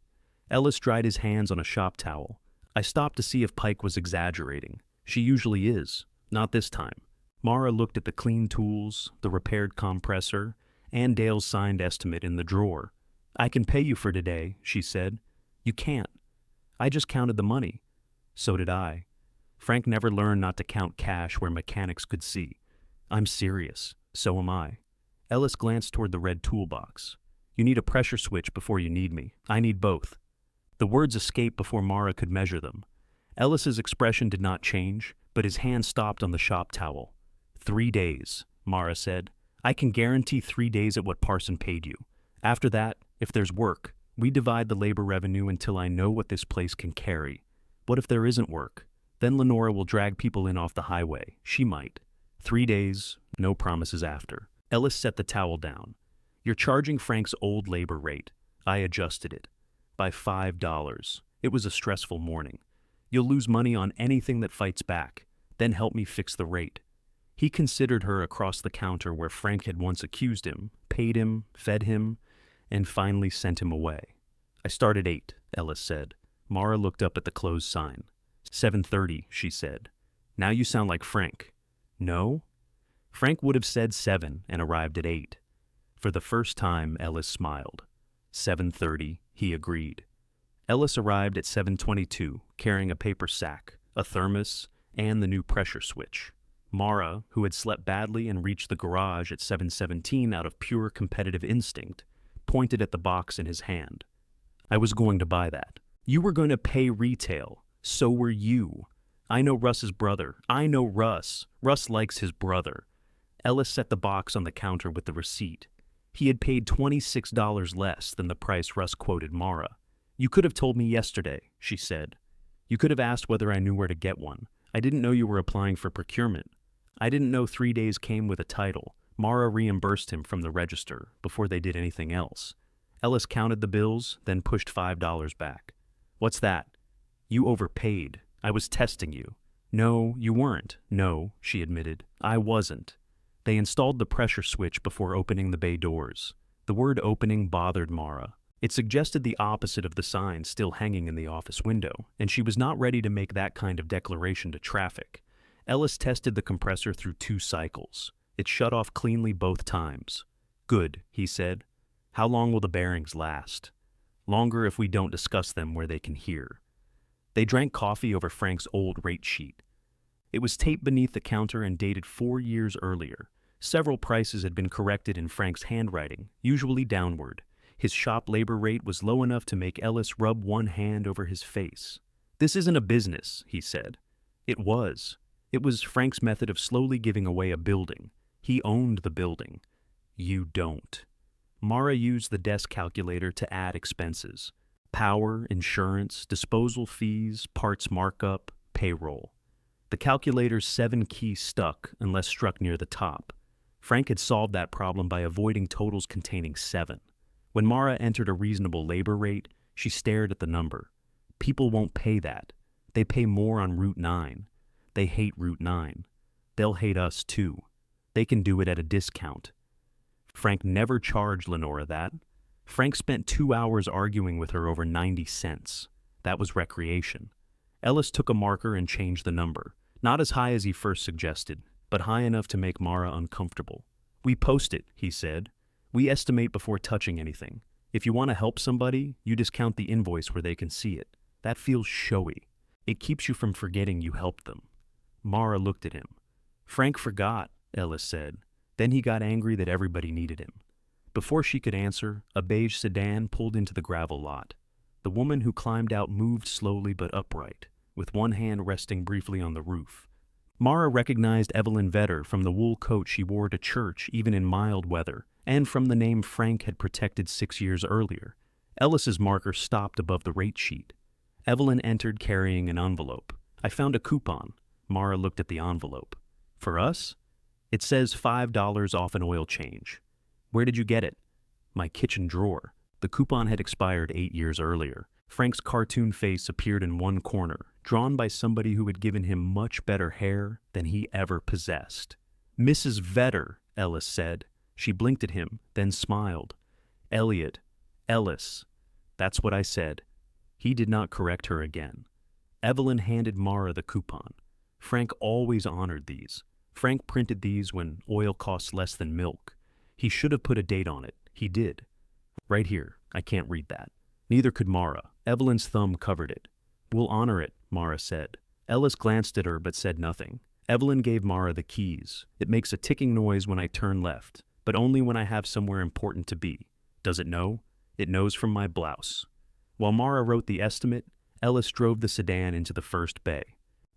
Ellis dried his hands on a shop towel. I stopped to see if Pike was exaggerating. She usually is. Not this time. Mara looked at the clean tools, the repaired compressor, and Dale's signed estimate in the drawer. I can pay you for today, she said. You can't. I just counted the money. So did I. Frank never learned not to count cash where mechanics could see. I'm serious. So am I. Ellis glanced toward the red toolbox. You need a pressure switch before you need me. I need both. The words escaped before Mara could measure them. Ellis's expression did not change, but his hand stopped on the shop towel. 3 days, Mara said. I can guarantee 3 days at what Parson paid you. After that, if there's work, we divide the labor revenue until I know what this place can carry. What if there isn't work? Then Lenora will drag people in off the highway. She might. 3 days, no promises after. Ellis set the towel down. You're charging Frank's old labor rate. I adjusted it. By $5. It was a stressful morning. You'll lose money on anything that fights back. Then help me fix the rate. He considered her across the counter where Frank had once accused him, paid him, fed him, and finally sent him away. I start at 8, Ellis said. Mara looked up at the closed sign. 7:30, she said. Now you sound like Frank. No? Frank would have said 7 and arrived at 8. For the first time, Ellis smiled. 7:30, he agreed. Ellis arrived at 7:22, carrying a paper sack, a thermos, and the new pressure switch. Mara, who had slept badly and reached the garage at 7:17 out of pure competitive instinct, pointed at the box in his hand. I was going to buy that. You were going to pay retail. So were you. I know Russ's brother. I know Russ. Russ likes his brother. Ellis set the box on the counter with the receipt. He had paid $26 less than the price Russ quoted Mara. You could have told me yesterday, she said. You could have asked whether I knew where to get one. I didn't know you were applying for procurement. I didn't know 3 days came with a title. Mara reimbursed him from the register before they did anything else. Ellis counted the bills, then pushed $5 back. What's that? You overpaid. I was testing you. No, you weren't. No, she admitted. I wasn't. They installed the pressure switch before opening the bay doors. The word opening bothered Mara. It suggested the opposite of the sign still hanging in the office window, and she was not ready to make that kind of declaration to traffic. Ellis tested the compressor through 2 cycles. It shut off cleanly both times. Good, he said. How long will the bearings last? Longer if we don't discuss them where they can hear. They drank coffee over Frank's old rate sheet. It was taped beneath the counter and dated 4 years earlier. Several prices had been corrected in Frank's handwriting, usually downward. His shop labor rate was low enough to make Ellis rub one hand over his face. This isn't a business, he said. It was. It was Frank's method of slowly giving away a building. He owned the building. You don't. Mara used the desk calculator to add expenses. Power, insurance, disposal fees, parts markup, payroll. The calculator's 7 keys stuck unless struck near the top. Frank had solved that problem by avoiding totals containing 7. When Mara entered a reasonable labor rate, she stared at the number. People won't pay that. They pay more on Route 9. They hate Route 9. They'll hate us too. They can do it at a discount. Frank never charged Lenora that. Frank spent 2 hours arguing with her over 90 cents. That was recreation. Ellis took a marker and changed the number. Not as high as he first suggested, but high enough to make Mara uncomfortable. We post it, he said. We estimate before touching anything. If you want to help somebody, you discount the invoice where they can see it. That feels showy. It keeps you from forgetting you helped them. Mara looked at him. Frank forgot, Ellis said. Then he got angry that everybody needed him. Before she could answer, a beige sedan pulled into the gravel lot. The woman who climbed out moved slowly but upright, with one hand resting briefly on the roof. Mara recognized Evelyn Vetter from the wool coat she wore to church even in mild weather, and from the name Frank had protected 6 years earlier. Ellis's marker stopped above the rate sheet. Evelyn entered carrying an envelope. I found a coupon. Mara looked at the envelope. For us? It says $5 off an oil change. Where did you get it? My kitchen drawer. The coupon had expired 8 years earlier. Frank's cartoon face appeared in one corner, drawn by somebody who had given him much better hair than he ever possessed. Mrs. Vetter, Ellis said. She blinked at him, then smiled. Elliot. Ellis. That's what I said. He did not correct her again. Evelyn handed Mara the coupon. Frank always honored these. Frank printed these when oil costs less than milk. He should have put a date on it. He did. Right here. I can't read that. Neither could Mara. Evelyn's thumb covered it. We'll honor it, Mara said. Ellis glanced at her but said nothing. Evelyn gave Mara the keys. It makes a ticking noise when I turn left, but only when I have somewhere important to be. Does it know? It knows from my blouse. While Mara wrote the estimate, Ellis drove the sedan into the first bay.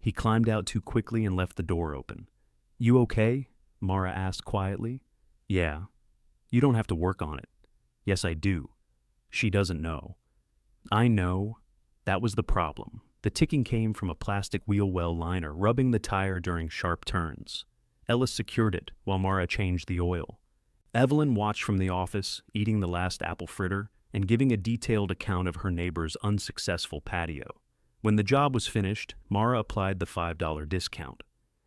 He climbed out too quickly and left the door open. You okay? Mara asked quietly. Yeah. You don't have to work on it. Yes, I do. She doesn't know. I know. That was the problem. The ticking came from a plastic wheel well liner rubbing the tire during sharp turns. Ellis secured it while Mara changed the oil. Evelyn watched from the office, eating the last apple fritter and giving a detailed account of her neighbor's unsuccessful patio. When the job was finished, Mara applied the $5 discount.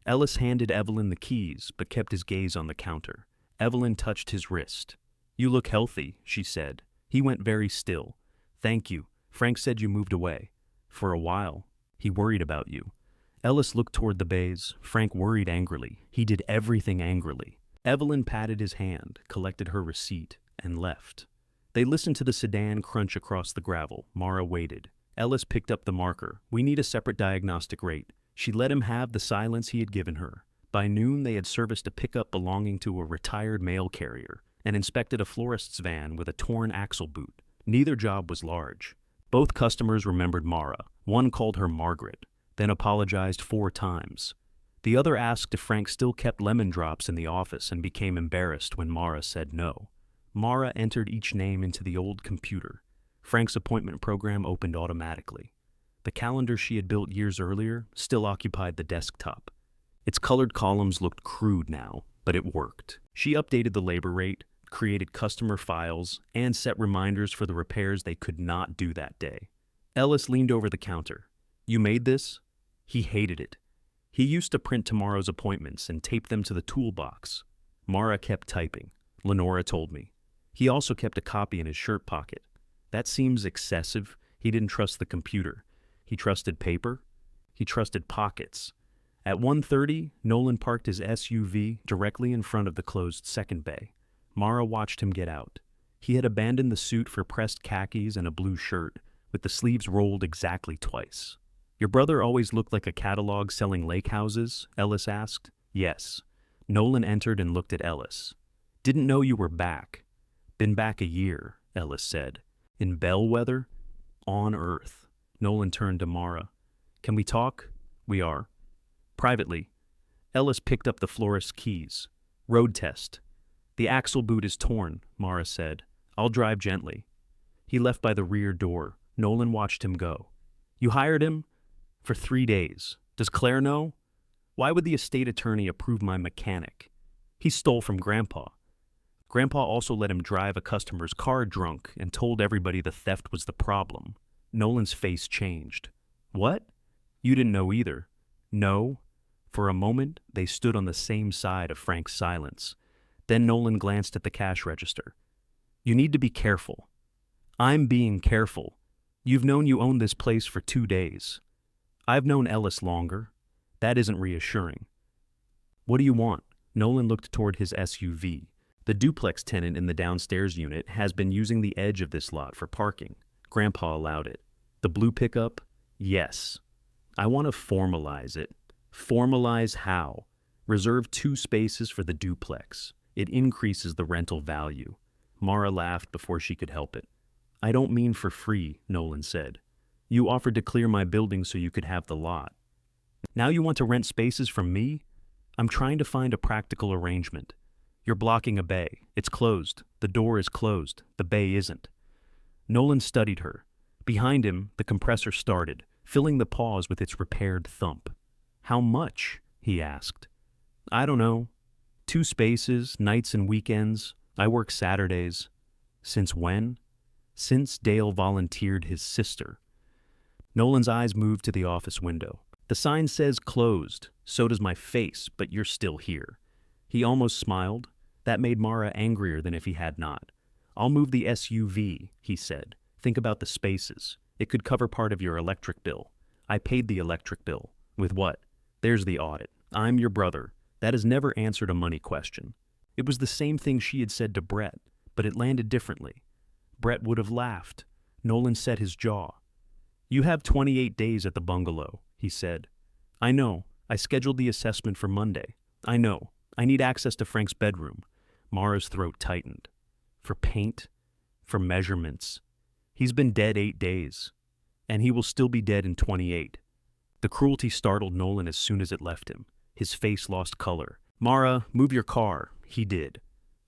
Ellis handed Evelyn the keys but kept his gaze on the counter. Evelyn touched his wrist. You look healthy, she said. He went very still. Thank you. Frank said you moved away. For a while. He worried about you. Ellis looked toward the bays. Frank worried angrily. He did everything angrily. Evelyn patted his hand, collected her receipt, and left. They listened to the sedan crunch across the gravel. Mara waited. Ellis picked up the marker. We need a separate diagnostic rate. She let him have the silence he had given her. By noon, they had serviced a pickup belonging to a retired mail carrier and inspected a florist's van with a torn axle boot. Neither job was large. Both customers remembered Mara. One called her Margaret, then apologized 4 times. The other asked if Frank still kept lemon drops in the office and became embarrassed when Mara said no. Mara entered each name into the old computer. Frank's appointment program opened automatically. The calendar she had built years earlier still occupied the desktop. Its colored columns looked crude now, but it worked. She updated the labor rate, created customer files, and set reminders for the repairs they could not do that day. Ellis leaned over the counter. You made this? He hated it. He used to print tomorrow's appointments and tape them to the toolbox. Mara kept typing. Lenora told me. He also kept a copy in his shirt pocket. That seems excessive. He didn't trust the computer. He trusted paper. He trusted pockets. At 1:30, Nolan parked his SUV directly in front of the closed second bay. Mara watched him get out. He had abandoned the suit for pressed khakis and a blue shirt, with the sleeves rolled exactly twice. Your brother always looked like a catalog selling lake houses? Ellis asked. Yes. Nolan entered and looked at Ellis. Didn't know you were back. Been back a year, Ellis said. In Bellwether? On Earth. Nolan turned to Mara. Can we talk? We are. Privately. Ellis picked up the florist's keys. Road test. The axle boot is torn, Mara said. I'll drive gently. He left by the rear door. Nolan watched him go. You hired him? For 3 days. Does Claire know? Why would the estate attorney approve my mechanic? He stole from Grandpa. Grandpa also let him drive a customer's car drunk and told everybody the theft was the problem. Nolan's face changed. What? You didn't know either. No. For a moment, they stood on the same side of Frank's silence. Then Nolan glanced at the cash register. You need to be careful. I'm being careful. You've known you own this place for 2 days. I've known Ellis longer. That isn't reassuring. What do you want? Nolan looked toward his SUV. The duplex tenant in the downstairs unit has been using the edge of this lot for parking. Grandpa allowed it. The blue pickup? Yes. I want to formalize it. Formalize how? Reserve 2 spaces for the duplex. It increases the rental value. Mara laughed before she could help it. I don't mean for free, Nolan said. You offered to clear my building so you could have the lot. Now you want to rent spaces from me? I'm trying to find a practical arrangement. You're blocking a bay. It's closed. The door is closed. The bay isn't. Nolan studied her. Behind him, the compressor started, filling the pause with its repaired thump. How much? He asked. I don't know. 2 spaces, nights and weekends. I work Saturdays. Since when? Since Dale volunteered his sister. Nolan's eyes moved to the office window. The sign says closed. So does my face, but you're still here. He almost smiled. That made Mara angrier than if he had not. I'll move the SUV, he said. Think about the spaces. It could cover part of your electric bill. I paid the electric bill. With what? There's the audit. I'm your brother. That has never answered a money question. It was the same thing she had said to Brett, but it landed differently. Brett would have laughed. Nolan set his jaw. "You have 28 days at the bungalow," he said. "I know. I scheduled the assessment for Monday. I know. I need access to Frank's bedroom." Mara's throat tightened. "For paint? For measurements? He's been dead 8 days. And he will still be dead in 28. The cruelty startled Nolan as soon as it left him. His face lost color. "Mara, move your car." He did.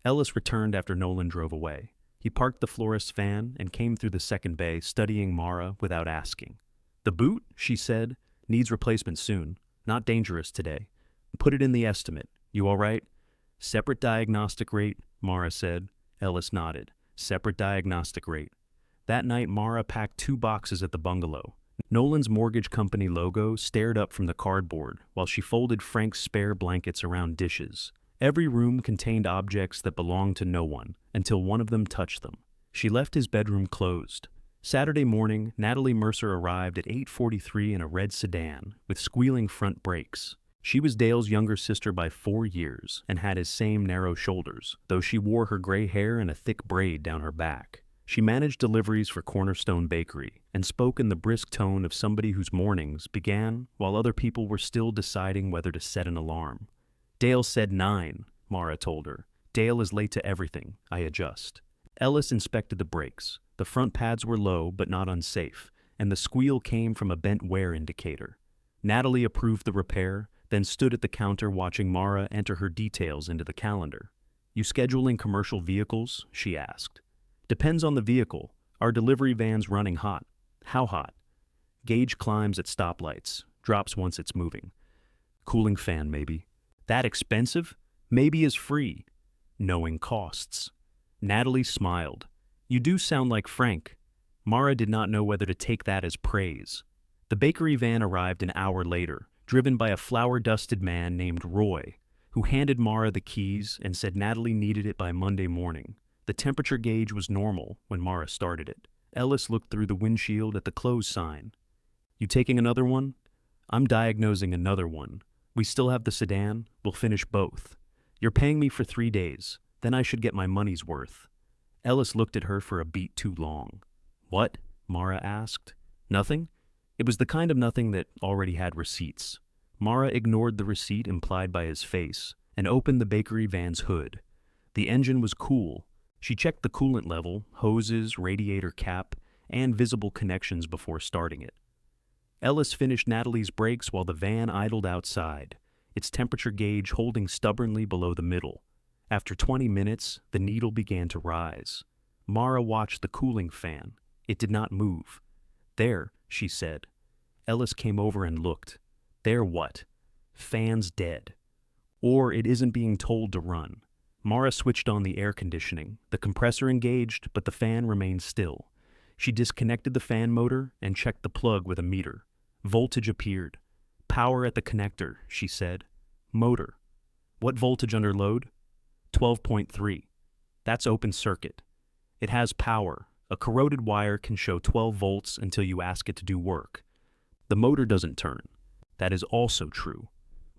Ellis returned after Nolan drove away. He parked the florist's van and came through the second bay, studying Mara without asking. "The boot," she said, "needs replacement soon. Not dangerous today. Put it in the estimate. You all right?" "Separate diagnostic rate," Mara said. Ellis nodded. "Separate diagnostic rate." That night, Mara packed 2 boxes at the bungalow. Nolan's mortgage company logo stared up from the cardboard while she folded Frank's spare blankets around dishes. Every room contained objects that belonged to no one until one of them touched them. She left his bedroom closed. Saturday morning, Natalie Mercer arrived at 8:43 in a red sedan with squealing front brakes. She was Dale's younger sister by 4 years and had his same narrow shoulders, though she wore her gray hair in a thick braid down her back. She managed deliveries for Cornerstone Bakery and spoke in the brisk tone of somebody whose mornings began while other people were still deciding whether to set an alarm. "Dale said 9, Mara told her. "Dale is late to everything. I adjust." Ellis inspected the brakes. The front pads were low but not unsafe, and the squeal came from a bent wear indicator. Natalie approved the repair, then stood at the counter watching Mara enter her details into the calendar. "You scheduling commercial vehicles?" she asked. "Depends on the vehicle. Our delivery van's running hot." "How hot?" "Gauge climbs at stoplights. Drops once it's moving." "Cooling fan, maybe." "That expensive?" "Maybe is free." Knowing costs. Natalie smiled. "You do sound like Frank." Mara did not know whether to take that as praise. The bakery van arrived an hour later, driven by a flour-dusted man named Roy, who handed Mara the keys and said Natalie needed it by Monday morning. The temperature gauge was normal when Mara started it. Ellis looked through the windshield at the close sign. "You taking another one?" "I'm diagnosing another one. We still have the sedan. We'll finish both. You're paying me for 3 days. Then I should get my money's worth." Ellis looked at her for a beat too long. "What?" Mara asked. "Nothing?" It was the kind of nothing that already had receipts. Mara ignored the receipt implied by his face and opened the bakery van's hood. The engine was cool. She checked the coolant level, hoses, radiator cap, and visible connections before starting it. Ellis finished Natalie's brakes while the van idled outside, its temperature gauge holding stubbornly below the middle. After 20 minutes, the needle began to rise. Mara watched the cooling fan. It did not move. "There," she said. Ellis came over and looked. "There what?" "Fan's dead. Or it isn't being told to run." Mara switched on the air conditioning. The compressor engaged, but the fan remained still. She disconnected the fan motor and checked the plug with a meter. Voltage appeared. "Power at the connector," she said. "Motor. What voltage under load?" 12.3. That's open circuit. It has power. A corroded wire can show 12 volts until you ask it to do work. The motor doesn't turn. That is also true.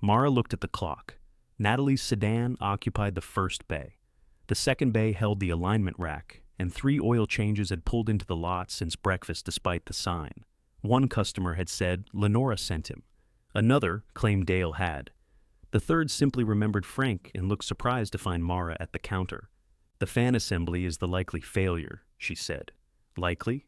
Mara looked at the clock. Natalie's sedan occupied the first bay. The second bay held the alignment rack, and 3 oil changes had pulled into the lot since breakfast despite the sign. One customer had said Lenora sent him. Another claimed Dale had. The third simply remembered Frank and looked surprised to find Mara at the counter. "The fan assembly is the likely failure," she said. "Likely?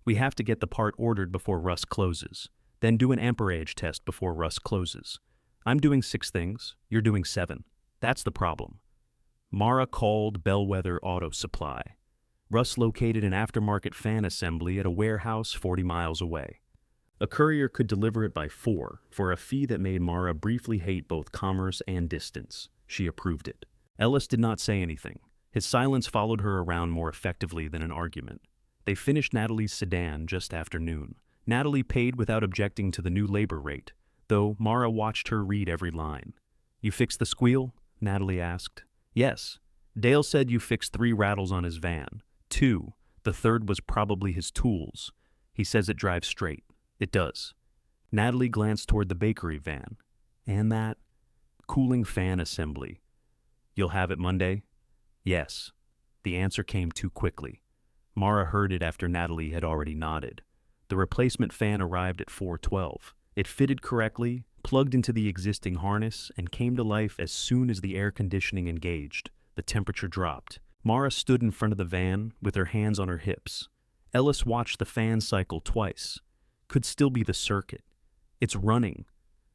We have to get the part ordered before Russ closes, then do an amperage test before Russ closes. I'm doing 6 things, you're doing 7. That's the problem." Mara called Bellwether Auto Supply. Russ located an aftermarket fan assembly at a warehouse 40 miles away. A courier could deliver it by 4 for a fee that made Mara briefly hate both commerce and distance. She approved it. Ellis did not say anything. His silence followed her around more effectively than an argument. They finished Natalie's sedan just after noon. Natalie paid without objecting to the new labor rate, though Mara watched her read every line. "You fixed the squeal?" Natalie asked. "Yes. Dale said you fixed 3 rattles on his van. 2. The third was probably his tools. He says it drives straight. It does." Natalie glanced toward the bakery van. "And that?" "Cooling fan assembly." "You'll have it Monday?" "Yes." The answer came too quickly. Mara heard it after Natalie had already nodded. The replacement fan arrived at 4:12. It fitted correctly, plugged into the existing harness, and came to life as soon as the air conditioning engaged. The temperature dropped. Mara stood in front of the van with her hands on her hips. Ellis watched the fan cycle twice. Could still be the circuit. It's running.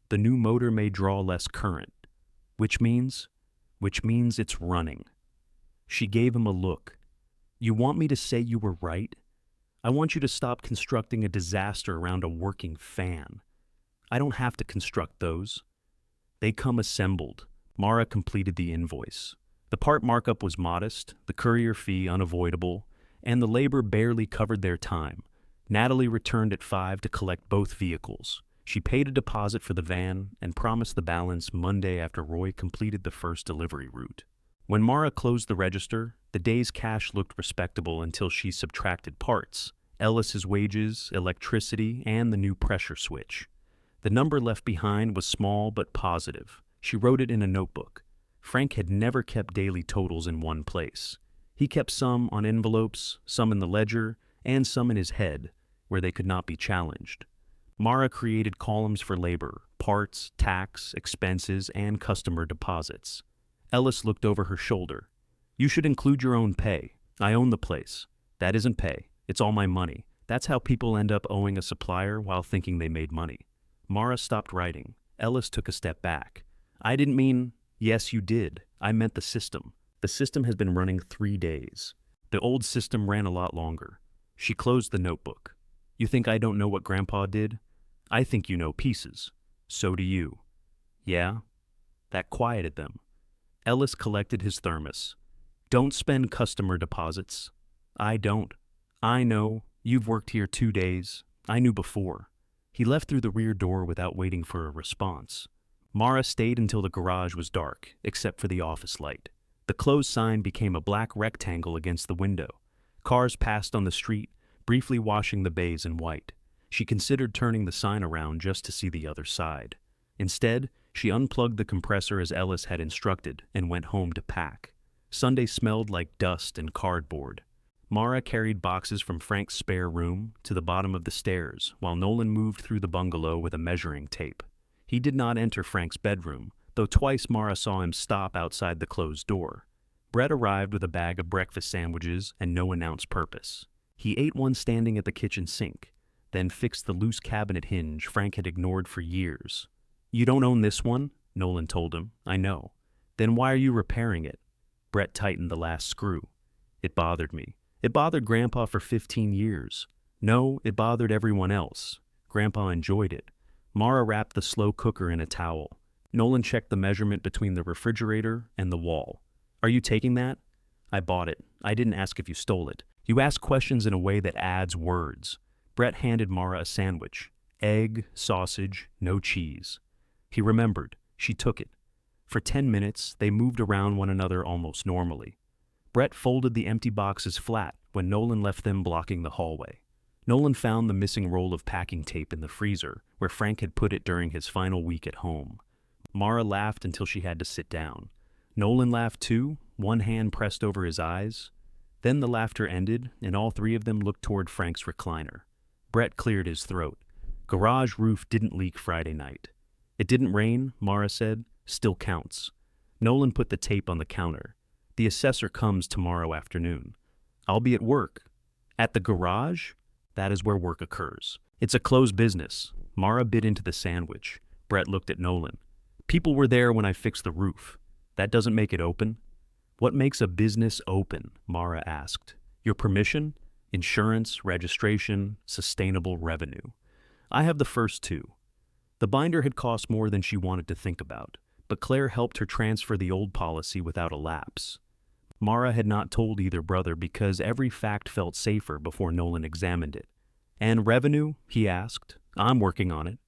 The new motor may draw less current. Which means it's running. She gave him a look. You want me to say you were right? I want you to stop constructing a disaster around a working fan. I don't have to construct those. They come assembled. Mara completed the invoice. The part markup was modest, the courier fee unavoidable, and the labor barely covered their time. Natalie returned at 5 to collect both vehicles. She paid a deposit for the van and promised the balance Monday after Roy completed the first delivery route. When Mara closed the register, the day's cash looked respectable until she subtracted parts, Ellis's wages, electricity, and the new pressure switch. The number left behind was small but positive. She wrote it in a notebook. Frank had never kept daily totals in one place. He kept some on envelopes, some in the ledger, and some in his head, where they could not be challenged. Mara created columns for labor, parts, tax, expenses, and customer deposits. Ellis looked over her shoulder. You should include your own pay. I own the place. That isn't pay. It's all my money. That's how people end up owing a supplier while thinking they made money. Mara stopped writing. Ellis took a step back. I didn't mean, yes, you did. I meant the system. The system has been running 3 days. The old system ran a lot longer. She closed the notebook. You think I don't know what Grandpa did? I think you know pieces. So do you. Yeah? That quieted them. Ellis collected his thermos. Don't spend customer deposits. I don't. I know. You've worked here 2 days. I knew before. He left through the rear door without waiting for a response. Mara stayed until the garage was dark, except for the office light. The closed sign became a black rectangle against the window. Cars passed on the street, briefly washing the bays in white. She considered turning the sign around just to see the other side. Instead, she unplugged the compressor as Ellis had instructed and went home to pack. Sunday smelled like dust and cardboard. Mara carried boxes from Frank's spare room to the bottom of the stairs, while Nolan moved through the bungalow with a measuring tape. He did not enter Frank's bedroom, though twice Mara saw him stop outside the closed door. Brett arrived with a bag of breakfast sandwiches and no announced purpose. He ate one standing at the kitchen sink, then fixed the loose cabinet hinge Frank had ignored for years. You don't own this one? Nolan told him. I know. Then why are you repairing it? Brett tightened the last screw. It bothered me. It bothered Grandpa for 15 years. No, it bothered everyone else. Grandpa enjoyed it. Mara wrapped the slow cooker in a towel. Nolan checked the measurement between the refrigerator and the wall. Are you taking that? I bought it. I didn't ask if you stole it. You ask questions in a way that adds words. Brett handed Mara a sandwich. Egg, sausage, no cheese. He remembered. She took it. For 10 minutes, they moved around one another almost normally. Brett folded the empty boxes flat when Nolan left them blocking the hallway. Nolan found the missing roll of packing tape in the freezer, where Frank had put it during his final week at home. Mara laughed until she had to sit down. Nolan laughed too, one hand pressed over his eyes. Then the laughter ended, and all three of them looked toward Frank's recliner. Brett cleared his throat. Garage roof didn't leak Friday night. It didn't rain, Mara said. Still counts. Nolan put the tape on the counter. The assessor comes tomorrow afternoon. I'll be at work. At the garage? That is where work occurs. It's a closed business. Mara bit into the sandwich. Brett looked at Nolan. People were there when I fixed the roof. That doesn't make it open. What makes a business open? Mara asked. Your permission? Insurance, registration, sustainable revenue. I have the first two. The binder had cost more than she wanted to think about, but Claire helped her transfer the old policy without a lapse. Mara had not told either brother because every fact felt safer before Nolan examined it. And revenue? He asked. I'm working on it.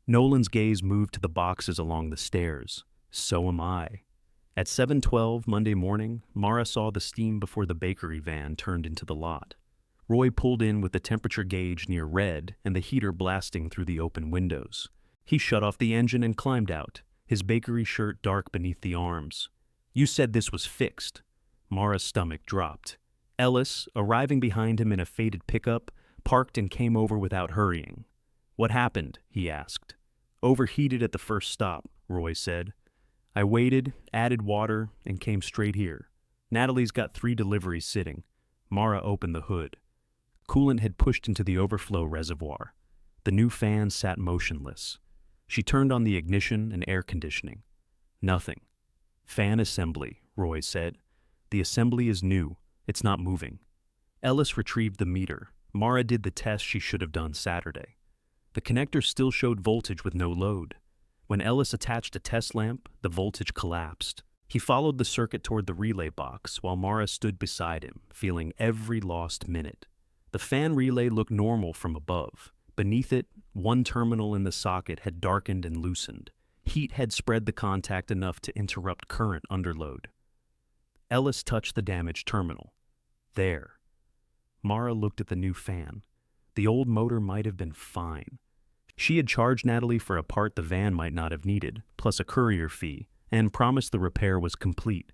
Nolan's gaze moved to the boxes along the stairs. So am I. At 7:12 Monday morning, Mara saw the steam before the bakery van turned into the lot. Roy pulled in with the temperature gauge near red and the heater blasting through the open windows. He shut off the engine and climbed out, his bakery shirt dark beneath the arms. You said this was fixed. Mara's stomach dropped. Ellis, arriving behind him in a faded pickup, parked and came over without hurrying. "What happened?" he asked. "Overheated at the first stop," Roy said. "I waited, added water, and came straight here. Natalie's got 3 deliveries sitting." Mara opened the hood. Coolant had pushed into the overflow reservoir. The new fan sat motionless. She turned on the ignition and air conditioning. Nothing. "Fan assembly," Roy said. "The assembly is new. It's not moving." Ellis retrieved the meter. Mara did the test she should have done Saturday. The connector still showed voltage with no load. When Ellis attached a test lamp, the voltage collapsed. He followed the circuit toward the relay box while Mara stood beside him, feeling every lost minute. The fan relay looked normal from above. Beneath it, one terminal in the socket had darkened and loosened. Heat had spread the contact enough to interrupt current underload. Ellis touched the damaged terminal. There. Mara looked at the new fan. The old motor might have been fine. She had charged Natalie for a part the van might not have needed, plus a courier fee, and promised the repair was complete.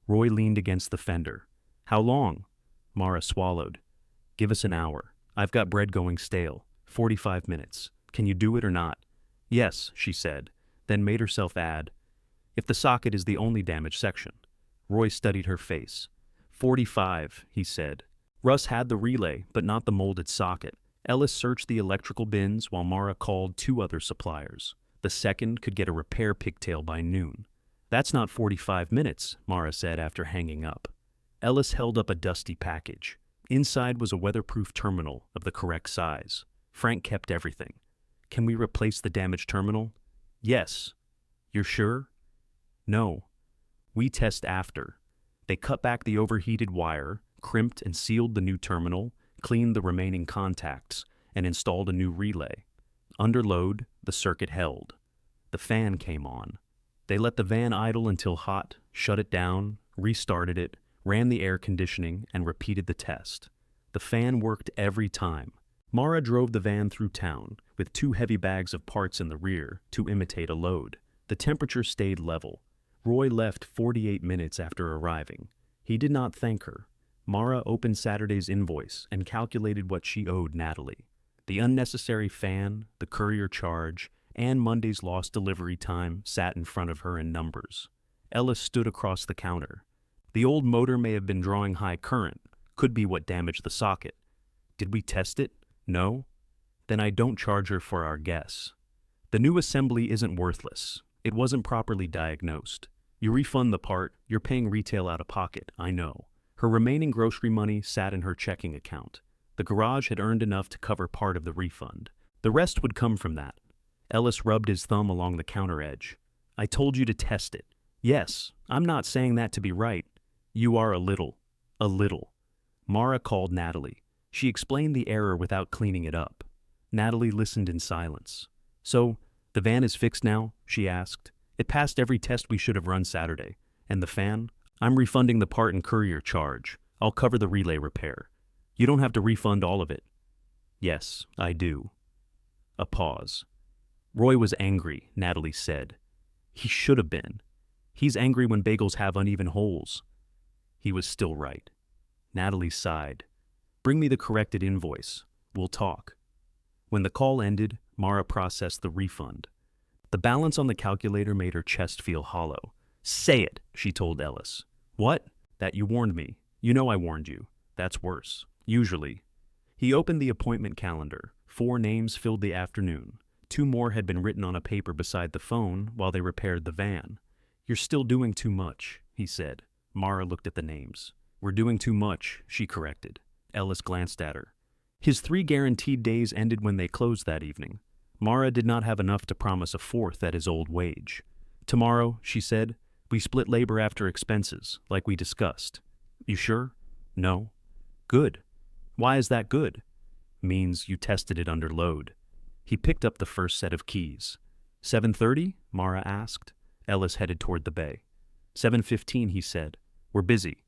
Roy leaned against the fender. "How long?" Mara swallowed. "Give us an hour. I've got bread going stale. 45 minutes. Can you do it or not?" "Yes," she said, then made herself add, "if the socket is the only damaged section." Roy studied her face. 45, he said. Russ had the relay, but not the molded socket. Ellis searched the electrical bins while Mara called 2 other suppliers. The second could get a repair pigtail by noon. "That's not 45 minutes, Mara said after hanging up. Ellis held up a dusty package. Inside was a weatherproof terminal of the correct size. Frank kept everything. "Can we replace the damaged terminal?" "Yes." "You're sure?" "No. We test after." They cut back the overheated wire, crimped and sealed the new terminal, cleaned the remaining contacts, and installed a new relay. Under load, the circuit held. The fan came on. They let the van idle until hot, shut it down, restarted it, ran the air conditioning, and repeated the test. The fan worked every time. Mara drove the van through town, with 2 heavy bags of parts in the rear, to imitate a load. The temperature stayed level. Roy left 48 minutes after arriving. He did not thank her. Mara opened Saturday's invoice and calculated what she owed Natalie. The unnecessary fan, the courier charge, and Monday's lost delivery time sat in front of her in numbers. Ellis stood across the counter. "The old motor may have been drawing high current, could be what damaged the socket. Did we test it? No? Then I don't charge her for our guess. The new assembly isn't worthless. It wasn't properly diagnosed. You refund the part, you're paying retail out of pocket, I know." Her remaining grocery money sat in her checking account. The garage had earned enough to cover part of the refund. The rest would come from that. Ellis rubbed his thumb along the counter edge. "I told you to test it." "Yes, I'm not saying that to be right." "You are a little." "A little." Mara called Natalie. She explained the error without cleaning it up. Natalie listened in silence. "So, the van is fixed now?" she asked. "It passed every test we should have run Saturday. And the fan? I'm refunding the part and courier charge. I'll cover the relay repair. You don't have to refund all of it." "Yes, I do." A pause. "Roy was angry," Natalie said. "He should have been. He's angry when bagels have uneven holes." He was still right. Natalie sighed. "Bring me the corrected invoice. We'll talk." When the call ended, Mara processed the refund. The balance on the calculator made her chest feel hollow. "Say it," she told Ellis. "What?" "That you warned me. You know I warned you. That's worse. Usually." He opened the appointment calendar. 4 names filled the afternoon. 2 more had been written on a paper beside the phone while they repaired the van. "You're still doing too much," he said. Mara looked at the names. "We're doing too much," she corrected. Ellis glanced at her. His 3 guaranteed days ended when they closed that evening. Mara did not have enough to promise a 4th at his old wage. "Tomorrow," she said, "we split labor after expenses, like we discussed." "You sure?" "No." "Good." "Why is that good?" "Means you tested it under load." He picked up the first set of keys. 7:30? Mara asked. Ellis headed toward the bay. 7:15, he said. "We're busy."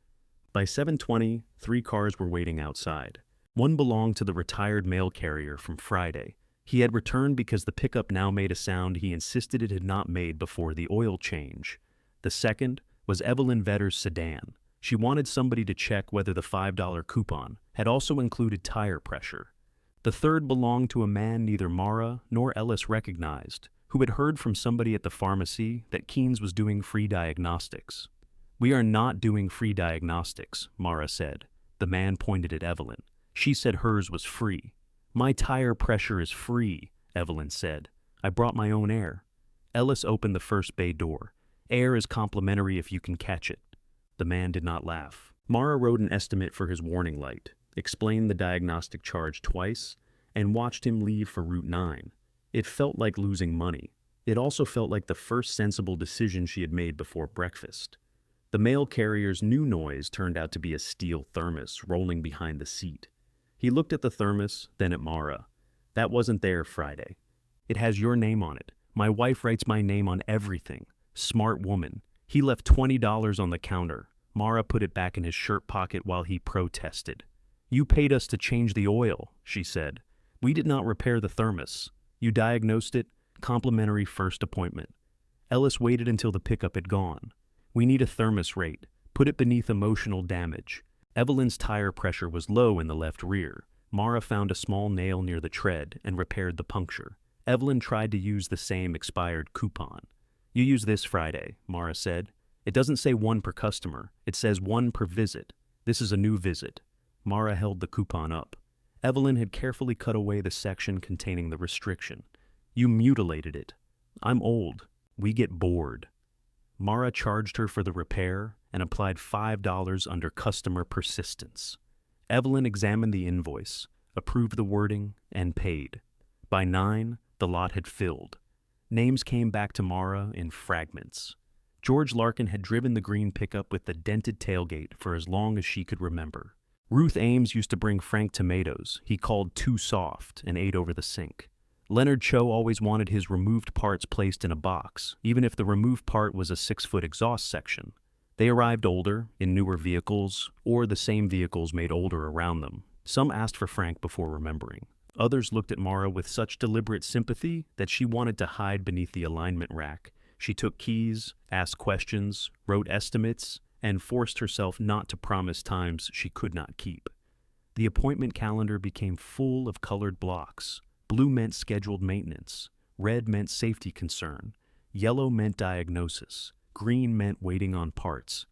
By 7:20, 3 cars were waiting outside. One belonged to the retired mail carrier from Friday. He had returned because the pickup now made a sound he insisted it had not made before the oil change. The second was Evelyn Vedder's sedan. She wanted somebody to check whether the $5 coupon had also included tire pressure. The third belonged to a man neither Mara nor Ellis recognized, who had heard from somebody at the pharmacy that Keen's was doing free diagnostics. "We are not doing free diagnostics," Mara said. The man pointed at Evelyn. She said hers was free. "My tire pressure is free," Evelyn said. "I brought my own air." Ellis opened the first bay door. "Air is complimentary if you can catch it." The man did not laugh. Mara wrote an estimate for his warning light, explained the diagnostic charge twice, and watched him leave for Route 9. It felt like losing money. It also felt like the first sensible decision she had made before breakfast. The mail carrier's new noise turned out to be a steel thermos rolling behind the seat. He looked at the thermos, then at Mara. "That wasn't there Friday. It has your name on it. My wife writes my name on everything. Smart woman." He left $20 on the counter. Mara put it back in his shirt pocket while he protested. "You paid us to change the oil," she said. "We did not repair the thermos. You diagnosed it. Complimentary first appointment." Ellis waited until the pickup had gone. "We need a thermos rate. Put it beneath emotional damage." Evelyn's tire pressure was low in the left rear. Mara found a small nail near the tread and repaired the puncture. Evelyn tried to use the same expired coupon. "You use this Friday," Mara said. "It doesn't say one per customer. It says one per visit. This is a new visit." Mara held the coupon up. Evelyn had carefully cut away the section containing the restriction. "You mutilated it." "I'm old. We get bored." Mara charged her for the repair and applied $5 under customer persistence. Evelyn examined the invoice, approved the wording, and paid. By 9, the lot had filled. Names came back to Mara in fragments. George Larkin had driven the green pickup with the dented tailgate for as long as she could remember. Ruth Ames used to bring Frank tomatoes he called too soft and ate over the sink. Leonard Cho always wanted his removed parts placed in a box, even if the removed part was a 6-foot exhaust section. They arrived older, in newer vehicles, or the same vehicles made older around them. Some asked for Frank before remembering. Others looked at Mara with such deliberate sympathy that she wanted to hide beneath the alignment rack. She took keys, asked questions, wrote estimates, and forced herself not to promise times she could not keep. The appointment calendar became full of colored blocks. Blue meant scheduled maintenance. Red meant safety concern. Yellow meant diagnosis. Green meant waiting on parts.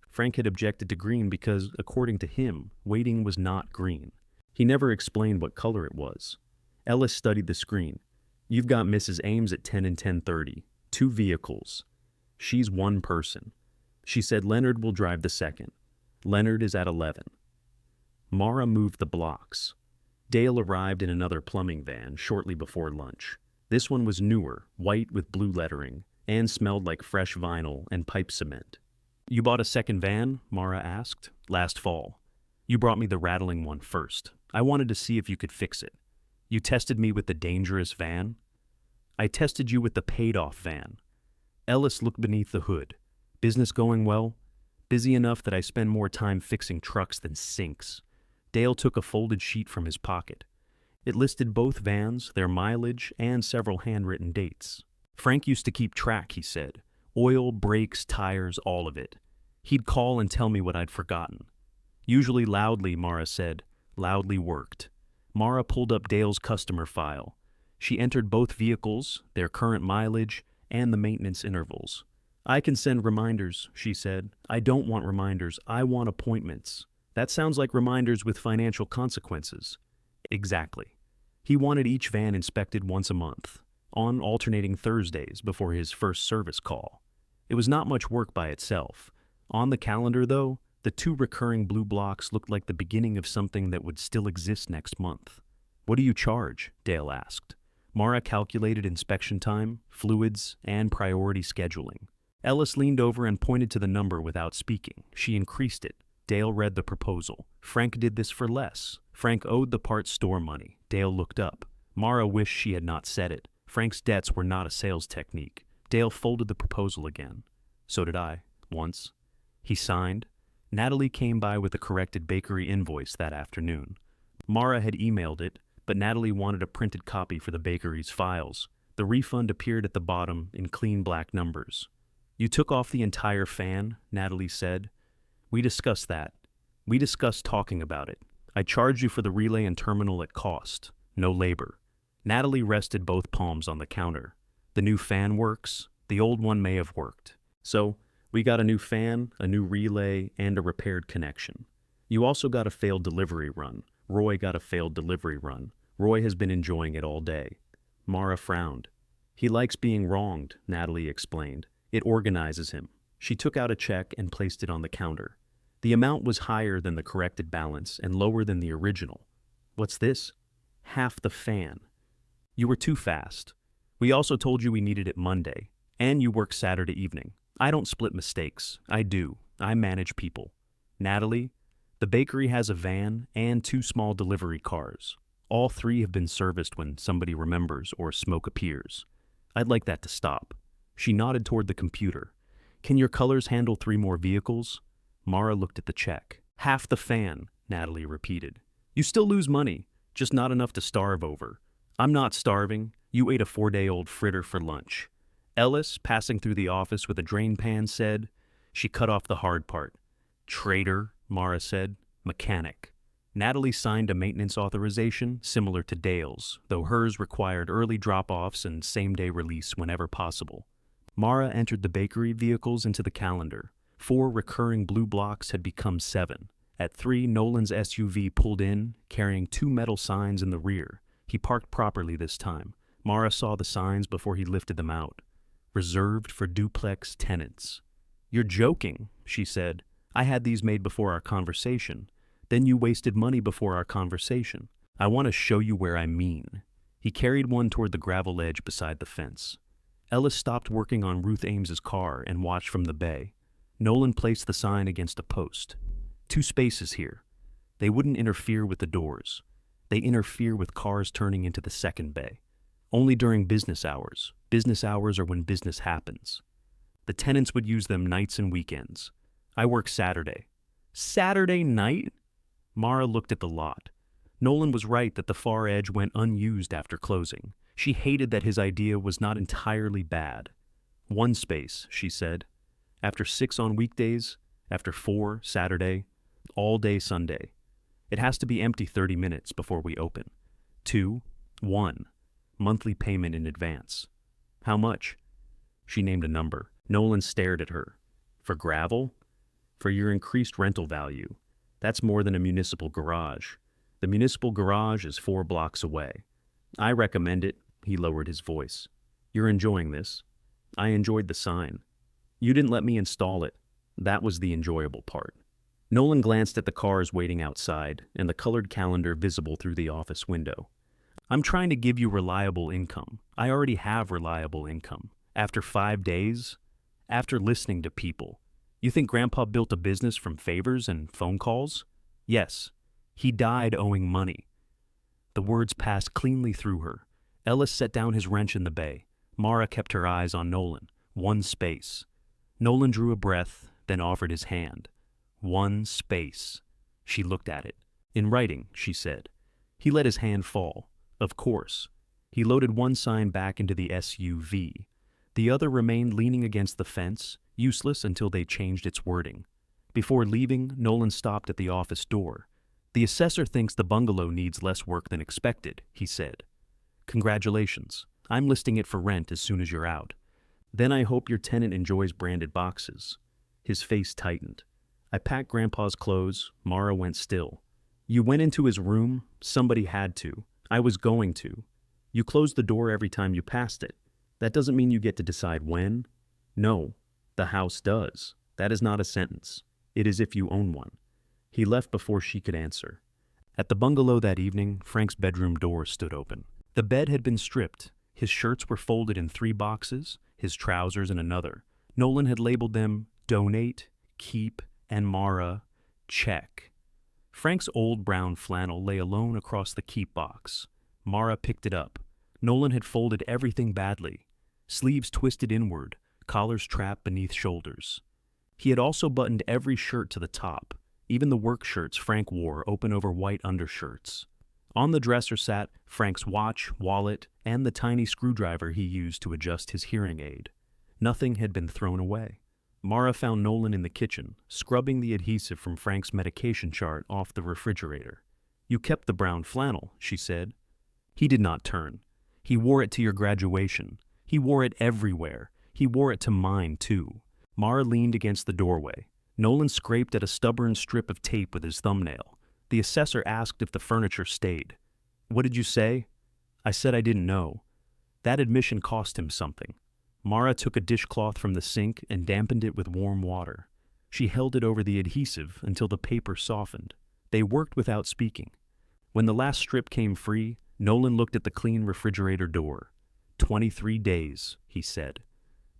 Frank had objected to green because, according to him, waiting was not green. He never explained what color it was. Ellis studied the screen. "You've got Mrs. Ames at 10 and 10:30. 2 vehicles. She's one person." She said Leonard will drive the second. Leonard is at 11. Mara moved the blocks. Dale arrived in another plumbing van shortly before lunch. This one was newer, white with blue lettering, and smelled like fresh vinyl and pipe cement. "You bought a second van?" Mara asked. "Last fall. You brought me the rattling one first. I wanted to see if you could fix it. You tested me with the dangerous van?" "I tested you with the paid-off van." Ellis looked beneath the hood. "Business going well?" "Busy enough that I spend more time fixing trucks than sinks." Dale took a folded sheet from his pocket. It listed both vans, their mileage, and several handwritten dates. "Frank used to keep track," he said. "Oil, brakes, tires, all of it. He'd call and tell me what I'd forgotten." "Usually loudly," Mara said. Loudly worked. Mara pulled up Dale's customer file. She entered both vehicles, their current mileage, and the maintenance intervals. "I can send reminders," she said. "I don't want reminders. I want appointments." "That sounds like reminders with financial consequences." Exactly. He wanted each van inspected once a month, on alternating Thursdays before his first service call. It was not much work by itself. On the calendar, though, the 2 recurring blue blocks looked like the beginning of something that would still exist next month. "What do you charge?" Dale asked. Mara calculated inspection time, fluids, and priority scheduling. Ellis leaned over and pointed to the number without speaking. She increased it. Dale read the proposal. Frank did this for less. Frank owed the parts store money. Dale looked up. Mara wished she had not said it. Frank's debts were not a sales technique. Dale folded the proposal again. "So did I, once." He signed. Natalie came by with a corrected bakery invoice that afternoon. Mara had emailed it, but Natalie wanted a printed copy for the bakery's files. The refund appeared at the bottom in clean black numbers. "You took off the entire fan," Natalie said. We discussed that. We discussed talking about it. I charged you for the relay and terminal at cost. No labor. Natalie rested both palms on the counter. The new fan works. The old one may have worked. So, we got a new fan, a new relay, and a repaired connection. You also got a failed delivery run. Roy got a failed delivery run. Roy has been enjoying it all day. Mara frowned. He likes being wronged, Natalie explained. It organizes him. She took out a check and placed it on the counter. The amount was higher than the corrected balance and lower than the original. What's this? Half the fan. You were too fast. We also told you we needed it Monday, and you work Saturday evening. I don't split mistakes. I do. I manage people. Natalie, the bakery has a van and 2 small delivery cars. All 3 have been serviced when somebody remembers or smoke appears. I'd like that to stop. She nodded toward the computer. Can your colors handle 3 more vehicles? Mara looked at the check. Half the fan, Natalie repeated. You still lose money, just not enough to starve over. I'm not starving. You ate a 4-day-old fritter for lunch. Ellis, passing through the office with a drain pan, said. She cut off the hard part. Traitor, Mara said. Mechanic. Natalie signed a maintenance authorization similar to Dale's, though hers required early drop-offs and same-day release whenever possible. Mara entered the bakery vehicles into the calendar. 4 recurring blue blocks had become 7. At 3, Nolan's SUV pulled in, carrying 2 metal signs in the rear. He parked properly this time. Mara saw the signs before he lifted them out. Reserved for duplex tenants. You're joking, she said. I had these made before our conversation. Then you wasted money before our conversation. I want to show you where I mean. He carried one toward the gravel edge beside the fence. Ellis stopped working on Ruth Ames's car and watched from the bay. Nolan placed the sign against a post. 2 spaces here. They wouldn't interfere with the doors. They interfere with cars turning into the second bay. Only during business hours. Business hours are when business happens. The tenants would use them nights and weekends. I work Saturday. Saturday night? Mara looked at the lot. Nolan was right that the far edge went unused after closing. She hated that his idea was not entirely bad. 1 space, she said. After 6 on weekdays, after 4 Saturday, all day Sunday. It has to be empty 30 minutes before we open. 2, 1, monthly payment in advance. How much? She named a number. Nolan stared at her. For gravel? For your increased rental value. That's more than a municipal garage. The municipal garage is 4 blocks away. I recommend it, he lowered his voice. You're enjoying this. I enjoyed the sign. You didn't let me install it. That was the enjoyable part. Nolan glanced at the cars waiting outside and the colored calendar visible through the office window. I'm trying to give you reliable income. I already have reliable income. After 5 days? After listening to people. You think Grandpa built a business from favors and phone calls? Yes. He died owing money. The words passed cleanly through her. Ellis set down his wrench in the bay. Mara kept her eyes on Nolan. 1 space. Nolan drew a breath, then offered his hand. 1 space. She looked at it. In writing, she said. He let his hand fall. Of course. He loaded 1 sign back into the SUV. The other remained leaning against the fence, useless until they changed its wording. Before leaving, Nolan stopped at the office door. The assessor thinks the bungalow needs less work than expected, he said. Congratulations. I'm listing it for rent as soon as you're out. Then I hope your tenant enjoys branded boxes. His face tightened. I packed Grandpa's clothes. Mara went still. You went into his room. Somebody had to. I was going to. You closed the door every time you passed it. That doesn't mean you get to decide when. No, the house does. That is not a sentence. It is if you own one. He left before she could answer. At the bungalow that evening, Frank's bedroom door stood open. The bed had been stripped. His shirts were folded in 3 boxes, his trousers in another. Nolan had labeled them Donate, Keep, and Mara, Check. Frank's old brown flannel lay alone across the Keep box. Mara picked it up. Nolan had folded everything badly. Sleeves twisted inward, collars trapped beneath shoulders. He had also buttoned every shirt to the top, even the work shirts Frank wore open over white undershirts. On the dresser sat Frank's watch, wallet, and the tiny screwdriver he used to adjust his hearing aid. Nothing had been thrown away. Mara found Nolan in the kitchen, scrubbing the adhesive from Frank's medication chart off the refrigerator. "You kept the brown flannel," she said. He did not turn. "He wore it to your graduation. He wore it everywhere. He wore it to mine, too." Mara leaned against the doorway. Nolan scraped at a stubborn strip of tape with his thumbnail. The assessor asked if the furniture stayed. "What did you say?" "I said I didn't know." That admission cost him something. Mara took a dishcloth from the sink and dampened it with warm water. She held it over the adhesive until the paper softened. They worked without speaking. When the last strip came free, Nolan looked at the clean refrigerator door. 23 days, he said.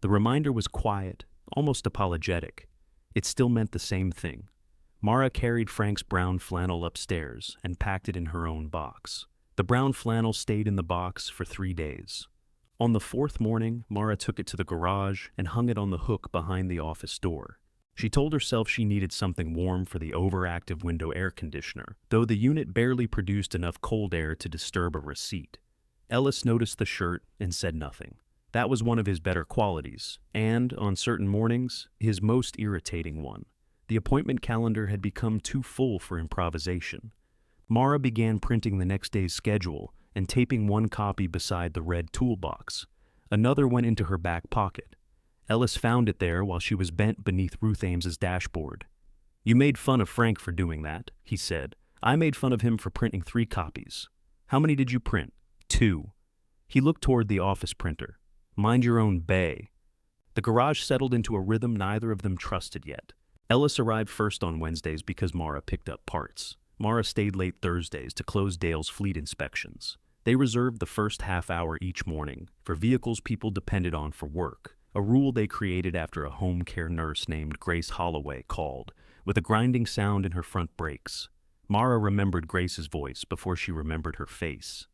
The reminder was quiet, almost apologetic. It still meant the same thing. Mara carried Frank's brown flannel upstairs and packed it in her own box. The brown flannel stayed in the box for 3 days. On the 4th morning, Mara took it to the garage and hung it on the hook behind the office door. She told herself she needed something warm for the overactive window air conditioner, though the unit barely produced enough cold air to disturb a receipt. Ellis noticed the shirt and said nothing. That was one of his better qualities, and, on certain mornings, his most irritating one. The appointment calendar had become too full for improvisation. Mara began printing the next day's schedule and taping one copy beside the red toolbox. Another went into her back pocket. Ellis found it there while she was bent beneath Ruth Ames's dashboard. "You made fun of Frank for doing that," he said. "I made fun of him for printing 3 copies. How many did you print?" 2. He looked toward the office printer. "Mind your own bay." The garage settled into a rhythm neither of them trusted yet. Ellis arrived first on Wednesdays because Mara picked up parts. Mara stayed late Thursdays to close Dale's fleet inspections. They reserved the first half hour each morning for vehicles people depended on for work, a rule they created after a home care nurse named Grace Holloway called, with a grinding sound in her front brakes. Mara remembered Grace's voice before she remembered her face.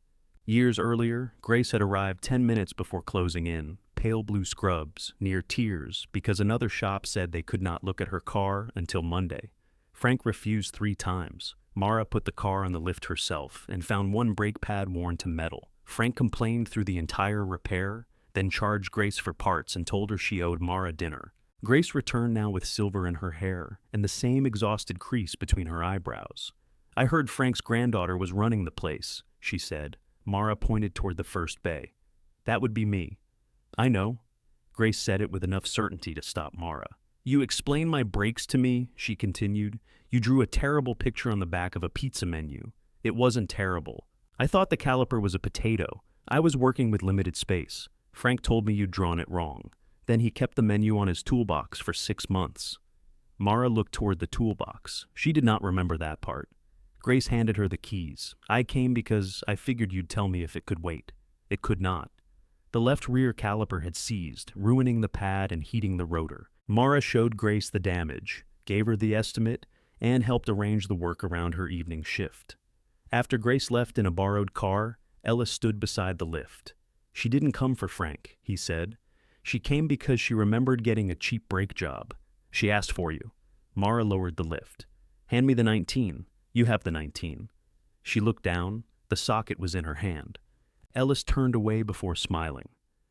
Years earlier, Grace had arrived 10 minutes before closing in, pale blue scrubs, near tears, because another shop said they could not look at her car until Monday. Frank refused 3 times. Mara put the car on the lift herself and found one brake pad worn to metal. Frank complained through the entire repair, then charged Grace for parts and told her she owed Mara dinner. Grace returned now with silver in her hair and the same exhausted crease between her eyebrows. "I heard Frank's granddaughter was running the place," she said. Mara pointed toward the first bay. "That would be me." "I know." Grace said it with enough certainty to stop Mara. "You explained my brakes to me," she continued. "You drew a terrible picture on the back of a pizza menu. It wasn't terrible. I thought the caliper was a potato. I was working with limited space. Frank told me you'd drawn it wrong. Then he kept the menu on his toolbox for 6 months. Mara looked toward the toolbox. She did not remember that part. Grace handed her the keys. "I came because I figured you'd tell me if it could wait." It could not. The left rear caliper had seized, ruining the pad and heating the rotor. Mara showed Grace the damage, gave her the estimate, and helped arrange the work around her evening shift. After Grace left in a borrowed car, Ellis stood beside the lift. "She didn't come for Frank," he said. "She came because she remembered getting a cheap brake job. She asked for you." Mara lowered the lift. "Hand me the 19. You have the 19. She looked down. The socket was in her hand. Ellis turned away before smiling.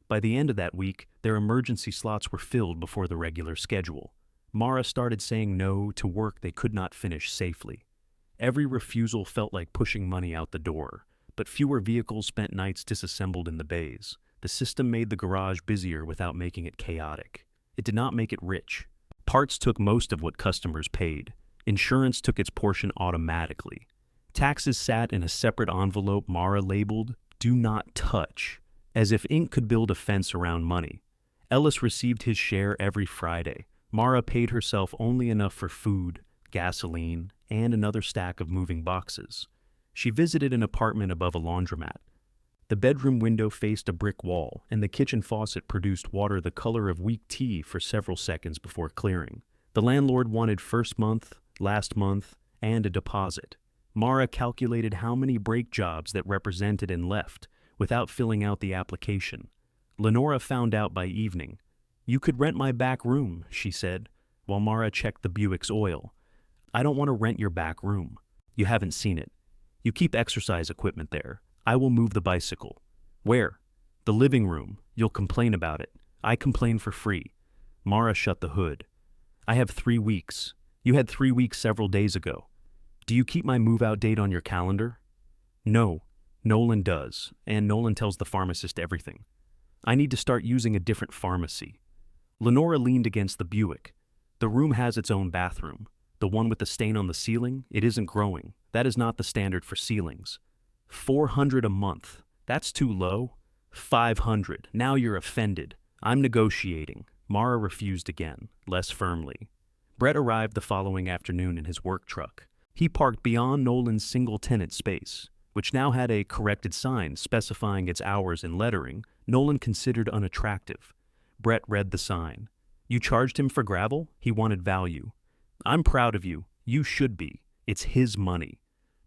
By the end of that week, their emergency slots were filled before the regular schedule. Mara started saying no to work they could not finish safely. Every refusal felt like pushing money out the door, but fewer vehicles spent nights disassembled in the bays. The system made the garage busier without making it chaotic. It did not make it rich. Parts took most of what customers paid. Insurance took its portion automatically. Taxes sat in a separate envelope Mara labeled, "Do not touch," as if ink could build a fence around money. Ellis received his share every Friday. Mara paid herself only enough for food, gasoline, and another stack of moving boxes. She visited an apartment above a laundromat. The bedroom window faced a brick wall, and the kitchen faucet produced water the color of weak tea for several seconds before clearing. The landlord wanted first month, last month, and a deposit. Mara calculated how many brake jobs that represented and left, without filling out the application. Lenora found out by evening. "You could rent my back room," she said, while Mara checked the Buick's oil. "I don't want to rent your back room. You haven't seen it. You keep exercise equipment there. I will move the bicycle." "Where?" "The living room. You'll complain about it. I complain for free." Mara shut the hood. I have 3 weeks. You had 3 weeks several days ago. Do you keep my move-out date on your calendar? No, Nolan does, and Nolan tells the pharmacist everything. I need to start using a different pharmacy. Lenora leaned against the Buick. The room has its own bathroom. The one with the stain on the ceiling, it isn't growing. That is not the standard for ceilings. $400 a month. That's too low. $500. Now you're offended. I'm negotiating. Mara refused again, less firmly. Brett arrived the following afternoon in his work truck. He parked beyond Nolan's single-tenant space, which now had a corrected sign specifying its hours in lettering Nolan considered unattractive. Brett read the sign. You charged him for gravel? He wanted value. I'm proud of you. You should be. It's his money.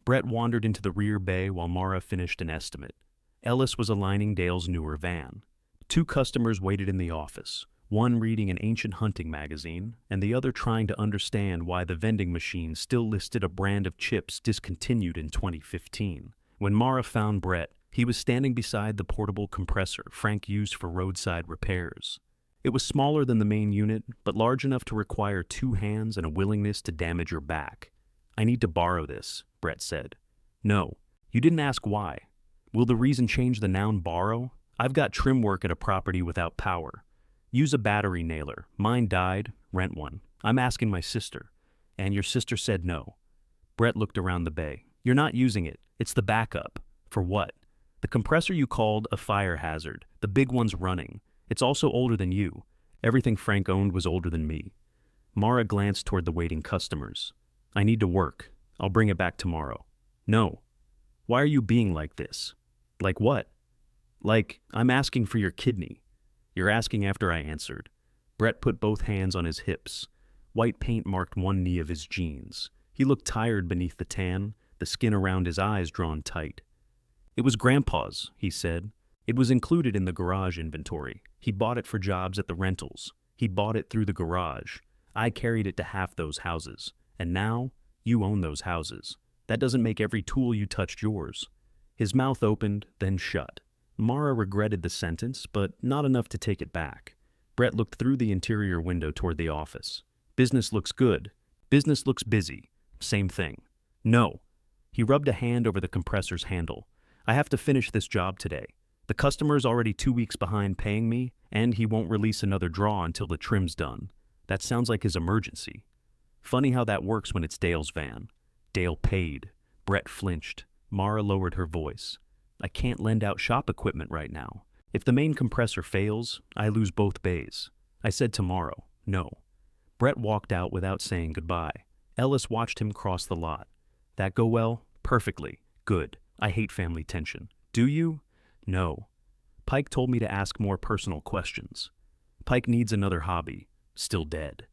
Brett wandered into the rear bay while Mara finished an estimate. Ellis was aligning Dale's newer van. 2 customers waited in the office, one reading an ancient hunting magazine, and the other trying to understand why the vending machine still listed a brand of chips discontinued in 2015. When Mara found Brett, he was standing beside the portable compressor Frank used for roadside repairs. It was smaller than the main unit, but large enough to require 2 hands and a willingness to damage your back. I need to borrow this, Brett said. No, you didn't ask why. Will the reason change the noun borrow? I've got trim work at a property without power. Use a battery nailer. Mine died, rent one. I'm asking my sister. And your sister said no. Brett looked around the bay. You're not using it. It's the backup. For what? The compressor you called a fire hazard. The big one's running. It's also older than you. Everything Frank owned was older than me. Mara glanced toward the waiting customers. I need to work. I'll bring it back tomorrow. No. Why are you being like this? Like what? Like, I'm asking for your kidney. You're asking after I answered. Brett put both hands on his hips. White paint marked one knee of his jeans. He looked tired beneath the tan, the skin around his eyes drawn tight. It was Grandpa's, he said. It was included in the garage inventory. He bought it for jobs at the rentals. He bought it through the garage. I carried it to half those houses. And now, you own those houses. That doesn't make every tool you touched yours. His mouth opened, then shut. Mara regretted the sentence, but not enough to take it back. Brett looked through the interior window toward the office. Business looks good. Business looks busy. Same thing. No. He rubbed a hand over the compressor's handle. I have to finish this job today. The customer's already 2 weeks behind paying me, and he won't release another draw until the trim's done. That sounds like his emergency. Funny how that works when it's Dale's van. Dale paid. Brett flinched. Mara lowered her voice. I can't lend out shop equipment right now. If the main compressor fails, I lose both bays. I said tomorrow. No. Brett walked out without saying goodbye. Ellis watched him cross the lot. That go well? Perfectly. Good. I hate family tension. Do you? No. Pike told me to ask more personal questions. Pike needs another hobby. Still dead.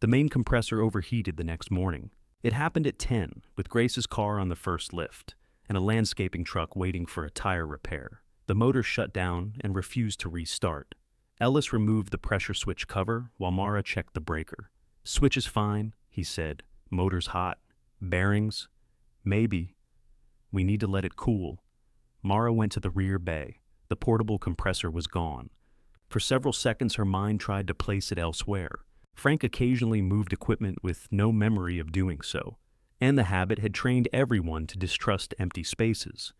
The main compressor overheated the next morning. It happened at 10, with Grace's car on the first lift, and a landscaping truck waiting for a tire repair. The motor shut down and refused to restart. Ellis removed the pressure switch cover while Mara checked the breaker. Switch is fine, he said. Motor's hot. Bearings? Maybe. We need to let it cool. Mara went to the rear bay. The portable compressor was gone. For several seconds her mind tried to place it elsewhere. Frank occasionally moved equipment with no memory of doing so, and the habit had trained everyone to distrust empty spaces.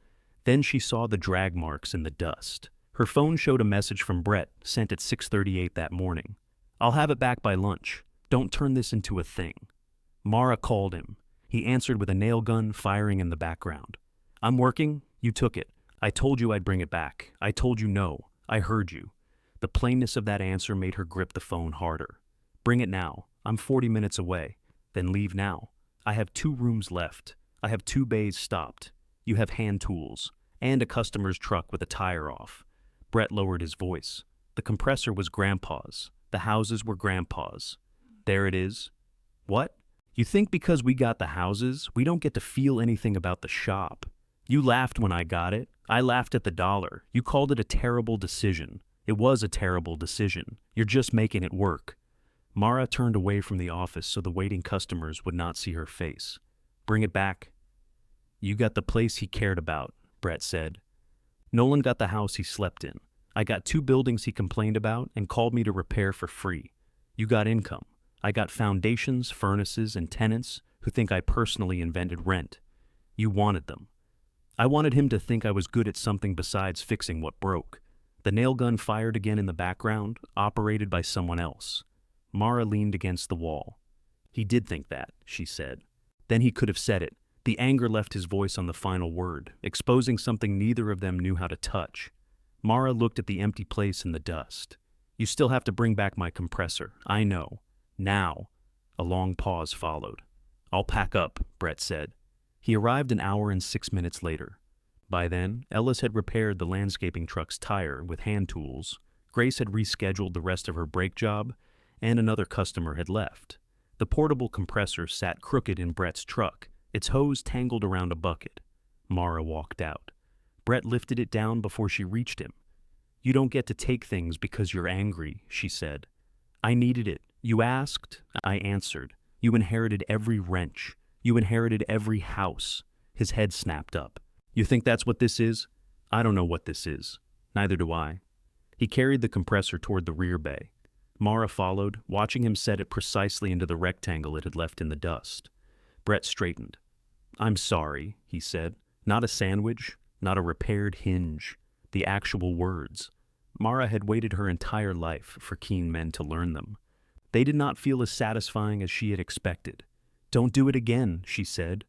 Then she saw the drag marks in the dust. Her phone showed a message from Brett, sent at 6:38 that morning. I'll have it back by lunch. Don't turn this into a thing. Mara called him. He answered with a nail gun firing in the background. I'm working. You took it. I told you I'd bring it back. I told you no. I heard you. The plainness of that answer made her grip the phone harder. Bring it now. I'm 40 minutes away. Then leave now. I have 2 rooms left. I have 2 bays stopped. You have hand tools. And a customer's truck with a tire off. Brett lowered his voice. The compressor was Grandpa's. The houses were Grandpa's. There it is. What? You think because we got the houses, we don't get to feel anything about the shop? You laughed when I got it. I laughed at the dollar. You called it a terrible decision. It was a terrible decision. You're just making it work. Mara turned away from the office so the waiting customers would not see her face. Bring it back. You got the place he cared about, Brett said. Nolan got the house he slept in. I got 2 buildings he complained about and called me to repair for free. You got income. I got foundations, furnaces, and tenants who think I personally invented rent. You wanted them. I wanted him to think I was good at something besides fixing what broke. The nail gun fired again in the background, operated by someone else. Mara leaned against the wall. He did think that, she said. Then he could have said it. The anger left his voice on the final word, exposing something neither of them knew how to touch. Mara looked at the empty place in the dust. You still have to bring back my compressor. I know. Now. A long pause followed. I'll pack up, Brett said. He arrived an hour and 6 minutes later. By then, Ellis had repaired the landscaping truck's tire with hand tools, Grace had rescheduled the rest of her brake job, and another customer had left. The portable compressor sat crooked in Brett's truck, its hose tangled around a bucket. Mara walked out. Brett lifted it down before she reached him. You don't get to take things because you're angry, she said. I needed it. You asked, I answered. You inherited every wrench. You inherited every house. His head snapped up. You think that's what this is? I don't know what this is. Neither do I. He carried the compressor toward the rear bay. Mara followed, watching him set it precisely into the rectangle it had left in the dust. Brett straightened. I'm sorry, he said. Not a sandwich, not a repaired hinge. The actual words. Mara had waited her entire life for keen men to learn them. They did not feel as satisfying as she had expected. Don't do it again, she said.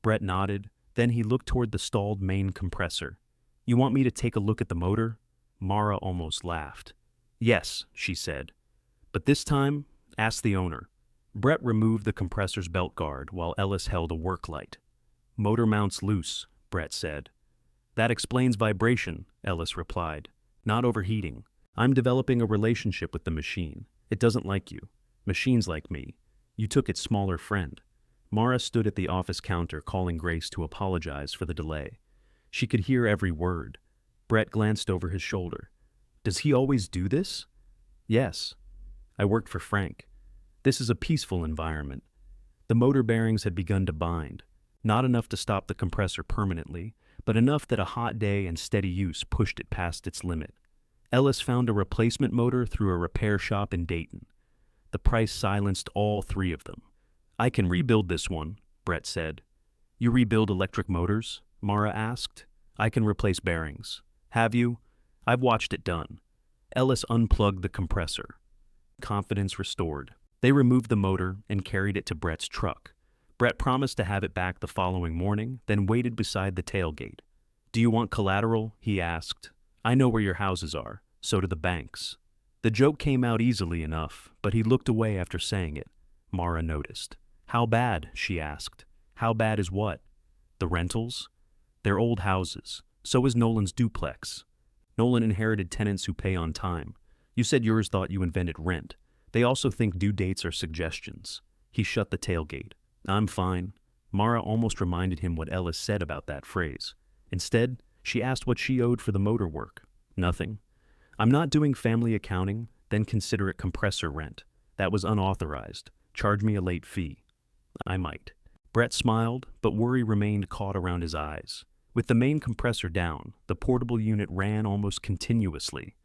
Brett nodded. Then he looked toward the stalled main compressor. You want me to take a look at the motor? Mara almost laughed. Yes, she said. But this time, ask the owner. Brett removed the compressor's belt guard while Ellis held a work light. Motor mounts loose, Brett said. That explains vibration, Ellis replied. Not overheating. I'm developing a relationship with the machine. It doesn't like you. Machines like me. You took its smaller friend. Mara stood at the office counter calling Grace to apologize for the delay. She could hear every word. Brett glanced over his shoulder. Does he always do this? Yes. I worked for Frank. This is a peaceful environment. The motor bearings had begun to bind. Not enough to stop the compressor permanently, but enough that a hot day and steady use pushed it past its limit. Ellis found a replacement motor through a repair shop in Dayton. The price silenced all three of them. I can rebuild this one, Brett said. You rebuild electric motors? Mara asked. I can replace bearings. Have you? I've watched it done. Ellis unplugged the compressor. Confidence restored. They removed the motor and carried it to Brett's truck. Brett promised to have it back the following morning, then waited beside the tailgate. Do you want collateral? He asked. I know where your houses are. So do the banks. The joke came out easily enough, but he looked away after saying it. Mara noticed. How bad? She asked. How bad is what? The rentals? They're old houses. So is Nolan's duplex. Nolan inherited tenants who pay on time. You said yours thought you invented rent. They also think due dates are suggestions. He shut the tailgate. I'm fine. Mara almost reminded him what Ellis said about that phrase. Instead, she asked what she owed for the motor work. Nothing. I'm not doing family accounting, then consider it compressor rent. That was unauthorized. Charge me a late fee. I might. Brett smiled, but worry remained caught around his eyes. With the main compressor down, the portable unit ran almost continuously.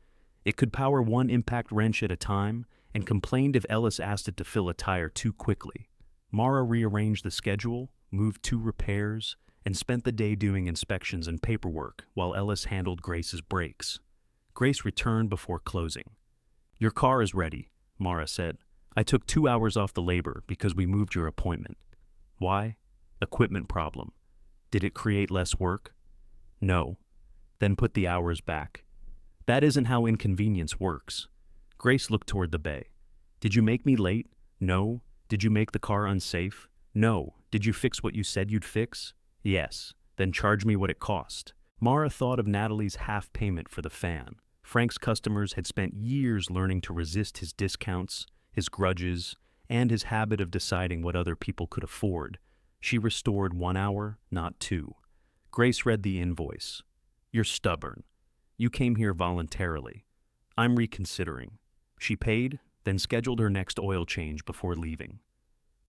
It could power one impact wrench at a time and complained if Ellis asked it to fill a tire too quickly. Mara rearranged the schedule, moved 2 repairs, and spent the day doing inspections and paperwork while Ellis handled Grace's brakes. Grace returned before closing. Your car is ready, Mara said. I took 2 hours off the labor because we moved your appointment. Why? Equipment problem. Did it create less work? No. Then put the hours back. That isn't how inconvenience works. Grace looked toward the bay. Did you make me late? No. Did you make the car unsafe? No. Did you fix what you said you'd fix? Yes. Then charge me what it cost. Mara thought of Natalie's half payment for the fan. Frank's customers had spent years learning to resist his discounts, his grudges, and his habit of deciding what other people could afford. She restored 1 hour, not 2. Grace read the invoice. You're stubborn. You came here voluntarily. I'm reconsidering. She paid, then scheduled her next oil change before leaving.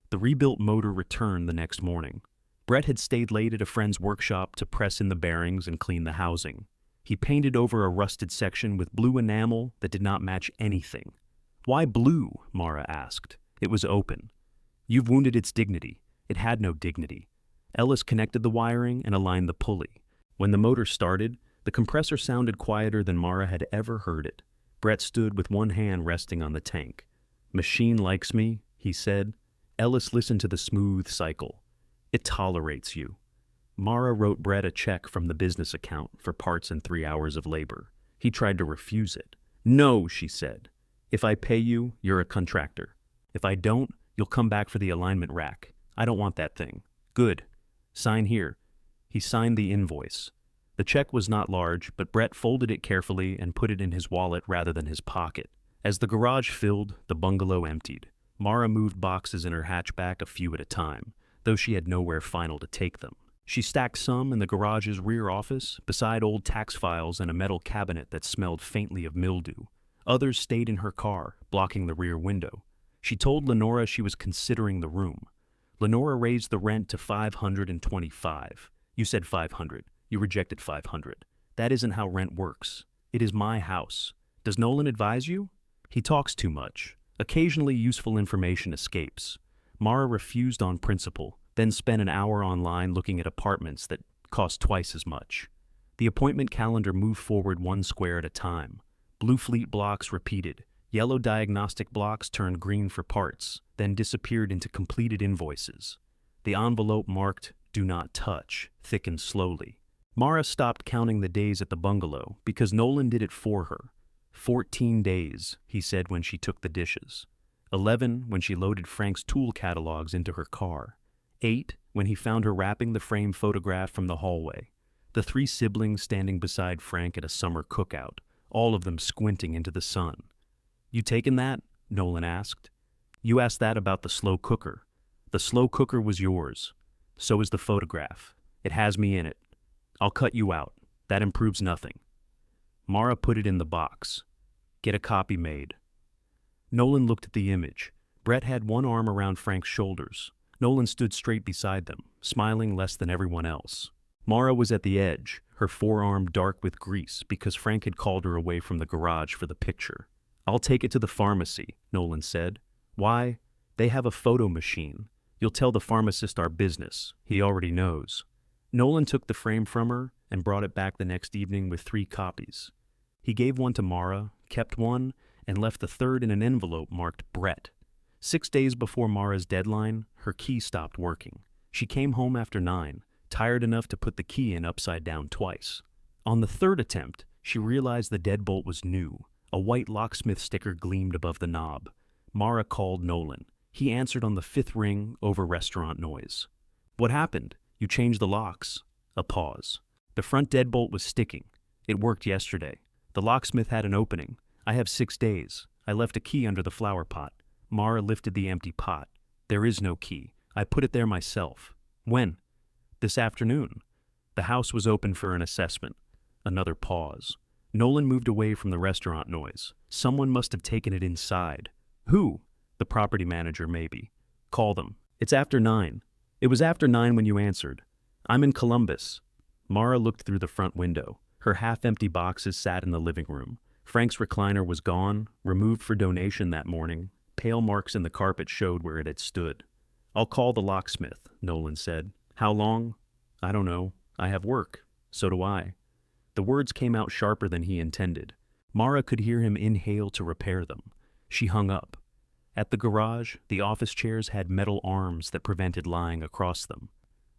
The rebuilt motor returned the next morning. Brett had stayed late at a friend's workshop to press in the bearings and clean the housing. He painted over a rusted section with blue enamel that did not match anything. Why blue? Mara asked. It was open. You've wounded its dignity. It had no dignity. Ellis connected the wiring and aligned the pulley. When the motor started, the compressor sounded quieter than Mara had ever heard it. Brett stood with one hand resting on the tank. Machine likes me, he said. Ellis listened to the smooth cycle. It tolerates you. Mara wrote Brett a check from the business account for parts and 3 hours of labor. He tried to refuse it. No, she said. If I pay you, you're a contractor. If I don't, you'll come back for the alignment rack. I don't want that thing. Good. Sign here. He signed the invoice. The check was not large, but Brett folded it carefully and put it in his wallet rather than his pocket. As the garage filled, the bungalow emptied. Mara moved boxes in her hatchback a few at a time, though she had nowhere final to take them. She stacked some in the garage's rear office, beside old tax files and a metal cabinet that smelled faintly of mildew. Others stayed in her car, blocking the rear window. She told Lenora she was considering the room. Lenora raised the rent to $525. You said $500. You rejected $500. That isn't how rent works. It is my house. Does Nolan advise you? He talks too much. Occasionally useful information escapes. Mara refused on principle, then spent an hour online looking at apartments that cost twice as much. The appointment calendar moved forward one square at a time. Blue fleet blocks repeated. Yellow diagnostic blocks turned green for parts, then disappeared into completed invoices. The envelope marked, "Do not touch," thickened slowly. Mara stopped counting the days at the bungalow because Nolan did it for her. 14 days, he said when she took the dishes. 11 when she loaded Frank's tool catalogs into her car. 8 when he found her wrapping the framed photograph from the hallway. The 3 siblings standing beside Frank at a summer cookout, all of them squinting into the sun. You taken that? Nolan asked. You asked that about the slow cooker. The slow cooker was yours. So is the photograph. It has me in it. I'll cut you out. That improves nothing. Mara put it in the box. Get a copy made. Nolan looked at the image. Brett had one arm around Frank's shoulders. Nolan stood straight beside them, smiling less than everyone else. Mara was at the edge, her forearm dark with grease because Frank had called her away from the garage for the picture. I'll take it to the pharmacy, Nolan said. Why? They have a photo machine. You'll tell the pharmacist our business. He already knows. Nolan took the frame from her and brought it back the next evening with 3 copies. He gave one to Mara, kept one, and left the third in an envelope marked Brett. 6 days before Mara's deadline, her key stopped working. She came home after 9, tired enough to put the key in upside down twice. On the 3rd attempt, she realized the deadbolt was new. A white locksmith sticker gleamed above the knob. Mara called Nolan. He answered on the 5th ring over restaurant noise. What happened? You changed the locks. A pause. The front deadbolt was sticking. It worked yesterday. The locksmith had an opening. I have 6 days. I left a key under the flower pot. Mara lifted the empty pot. There is no key. I put it there myself. When? This afternoon. The house was open for an assessment. Another pause. Nolan moved away from the restaurant noise. Someone must have taken it inside. Who? The property manager, maybe. Call them. It's after 9. It was after 9 when you answered. I'm in Columbus. Mara looked through the front window. Her half-empty boxes sat in the living room. Frank's recliner was gone, removed for donation that morning. Pale marks in the carpet showed where it had stood. I'll call the locksmith, Nolan said. How long? I don't know. I have work. So do I. The words came out sharper than he intended. Mara could hear him inhale to repair them. She hung up. At the garage, the office chairs had metal arms that prevented lying across them.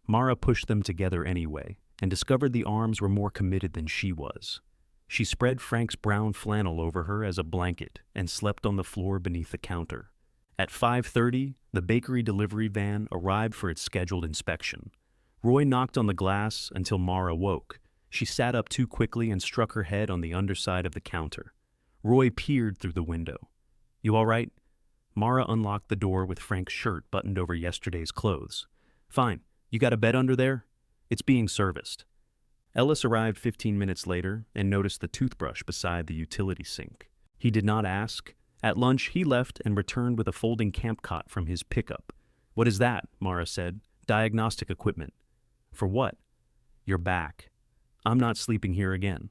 Mara pushed them together anyway, and discovered the arms were more committed than she was. She spread Frank's brown flannel over her as a blanket and slept on the floor beneath the counter. At 5:30, the bakery delivery van arrived for its scheduled inspection. Roy knocked on the glass until Mara woke. She sat up too quickly and struck her head on the underside of the counter. Roy peered through the window. You all right? Mara unlocked the door with Frank's shirt buttoned over yesterday's clothes. Fine. You got a bed under there? It's being serviced. Ellis arrived 15 minutes later and noticed the toothbrush beside the utility sink. He did not ask. At lunch, he left and returned with a folding camp cot from his pickup. What is that? Mara said. Diagnostic equipment. For what? Your back. I'm not sleeping here again.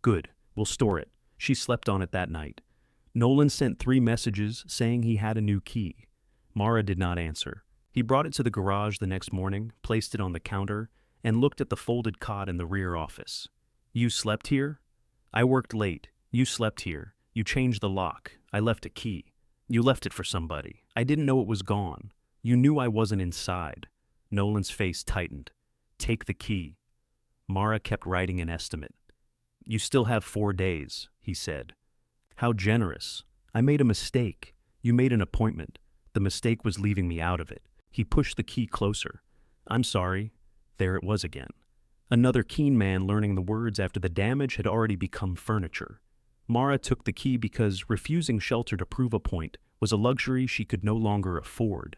Good. We'll store it. She slept on it that night. Nolan sent 3 messages saying he had a new key. Mara did not answer. He brought it to the garage the next morning, placed it on the counter, and looked at the folded cot in the rear office. You slept here? I worked late. You slept here. You changed the lock. I left a key. You left it for somebody. I didn't know it was gone. You knew I wasn't inside. Nolan's face tightened. Take the key. Mara kept writing an estimate. You still have 4 days, he said. How generous. I made a mistake. You made an appointment. The mistake was leaving me out of it. He pushed the key closer. I'm sorry. There it was again. Another keen man learning the words after the damage had already become furniture. Mara took the key because refusing shelter to prove a point was a luxury she could no longer afford.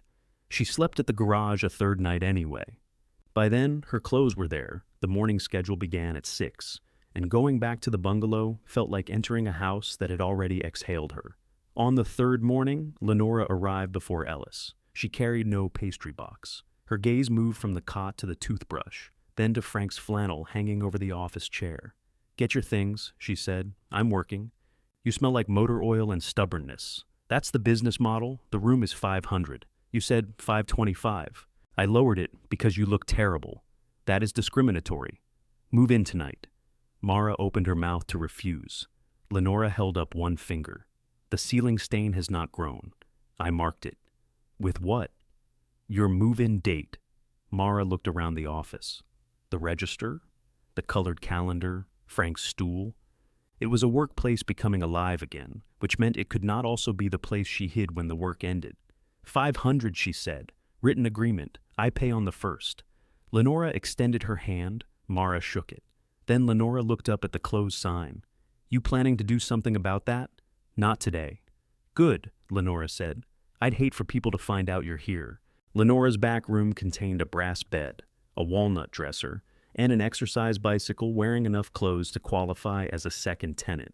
She slept at the garage a 3rd night anyway. By then, her clothes were there. The morning schedule began at 6, and going back to the bungalow felt like entering a house that had already exhaled her. On the 3rd morning, Lenora arrived before Ellis. She carried no pastry box. Her gaze moved from the cot to the toothbrush, then to Frank's flannel hanging over the office chair. Get your things, she said. I'm working. You smell like motor oil and stubbornness. That's the business model. The room is 500. You said 525. I lowered it because you look terrible. That is discriminatory. Move in tonight. Mara opened her mouth to refuse. Lenora held up one finger. The ceiling stain has not grown. I marked it. With what? Your move-in date. Mara looked around the office. The register? The colored calendar? Frank's stool? It was a workplace becoming alive again, which meant it could not also be the place she hid when the work ended. 500, she said. Written agreement. I pay on the 1st. Lenora extended her hand. Mara shook it. Then Lenora looked up at the closed sign. You planning to do something about that? Not today. Good, Lenora said. I'd hate for people to find out you're here. Lenora's back room contained a brass bed, a walnut dresser, and an exercise bicycle wearing enough clothes to qualify as a second tenant.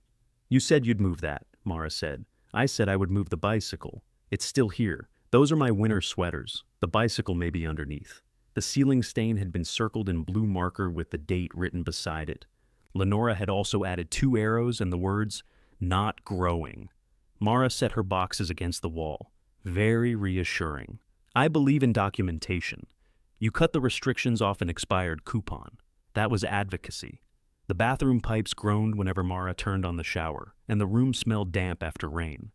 You said you'd move that, Mara said. I said I would move the bicycle. It's still here. Those are my winter sweaters. The bicycle may be underneath. The ceiling stain had been circled in blue marker with the date written beside it. Lenora had also added 2 arrows and the words, not growing. Mara set her boxes against the wall. Very reassuring. I believe in documentation. You cut the restrictions off an expired coupon. That was advocacy. The bathroom pipes groaned whenever Mara turned on the shower, and the room smelled damp after rain.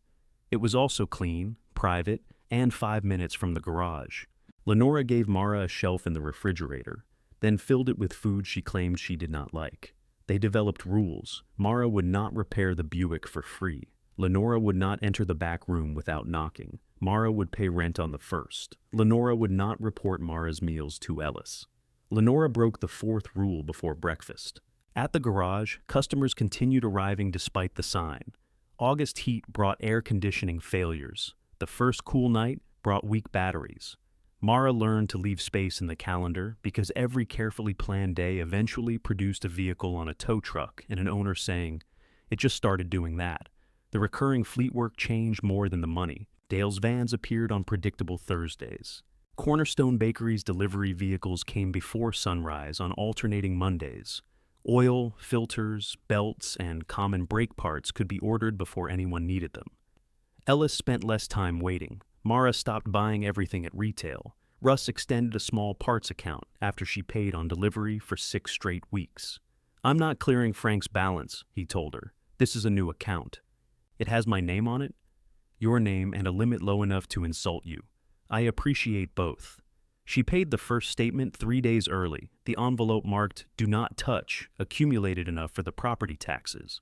It was also clean, private, and 5 minutes from the garage. Lenora gave Mara a shelf in the refrigerator, then filled it with food she claimed she did not like. They developed rules. Mara would not repair the Buick for free. Lenora would not enter the back room without knocking. Mara would pay rent on the 1st. Lenora would not report Mara's meals to Ellis. Lenora broke the 4th rule before breakfast. At the garage, customers continued arriving despite the sign. August heat brought air conditioning failures. The first cool night brought weak batteries. Mara learned to leave space in the calendar because every carefully planned day eventually produced a vehicle on a tow truck and an owner saying, "It just started doing that." The recurring fleet work changed more than the money. Dale's vans appeared on predictable Thursdays. Cornerstone Bakery's delivery vehicles came before sunrise on alternating Mondays. Oil, filters, belts, and common brake parts could be ordered before anyone needed them. Ellis spent less time waiting. Mara stopped buying everything at retail. Russ extended a small parts account after she paid on delivery for 6 straight weeks. I'm not clearing Frank's balance, he told her. This is a new account. It has my name on it? Your name and a limit low enough to insult you. I appreciate both. She paid the first statement 3 days early. The envelope marked, "Do not touch," accumulated enough for the property taxes.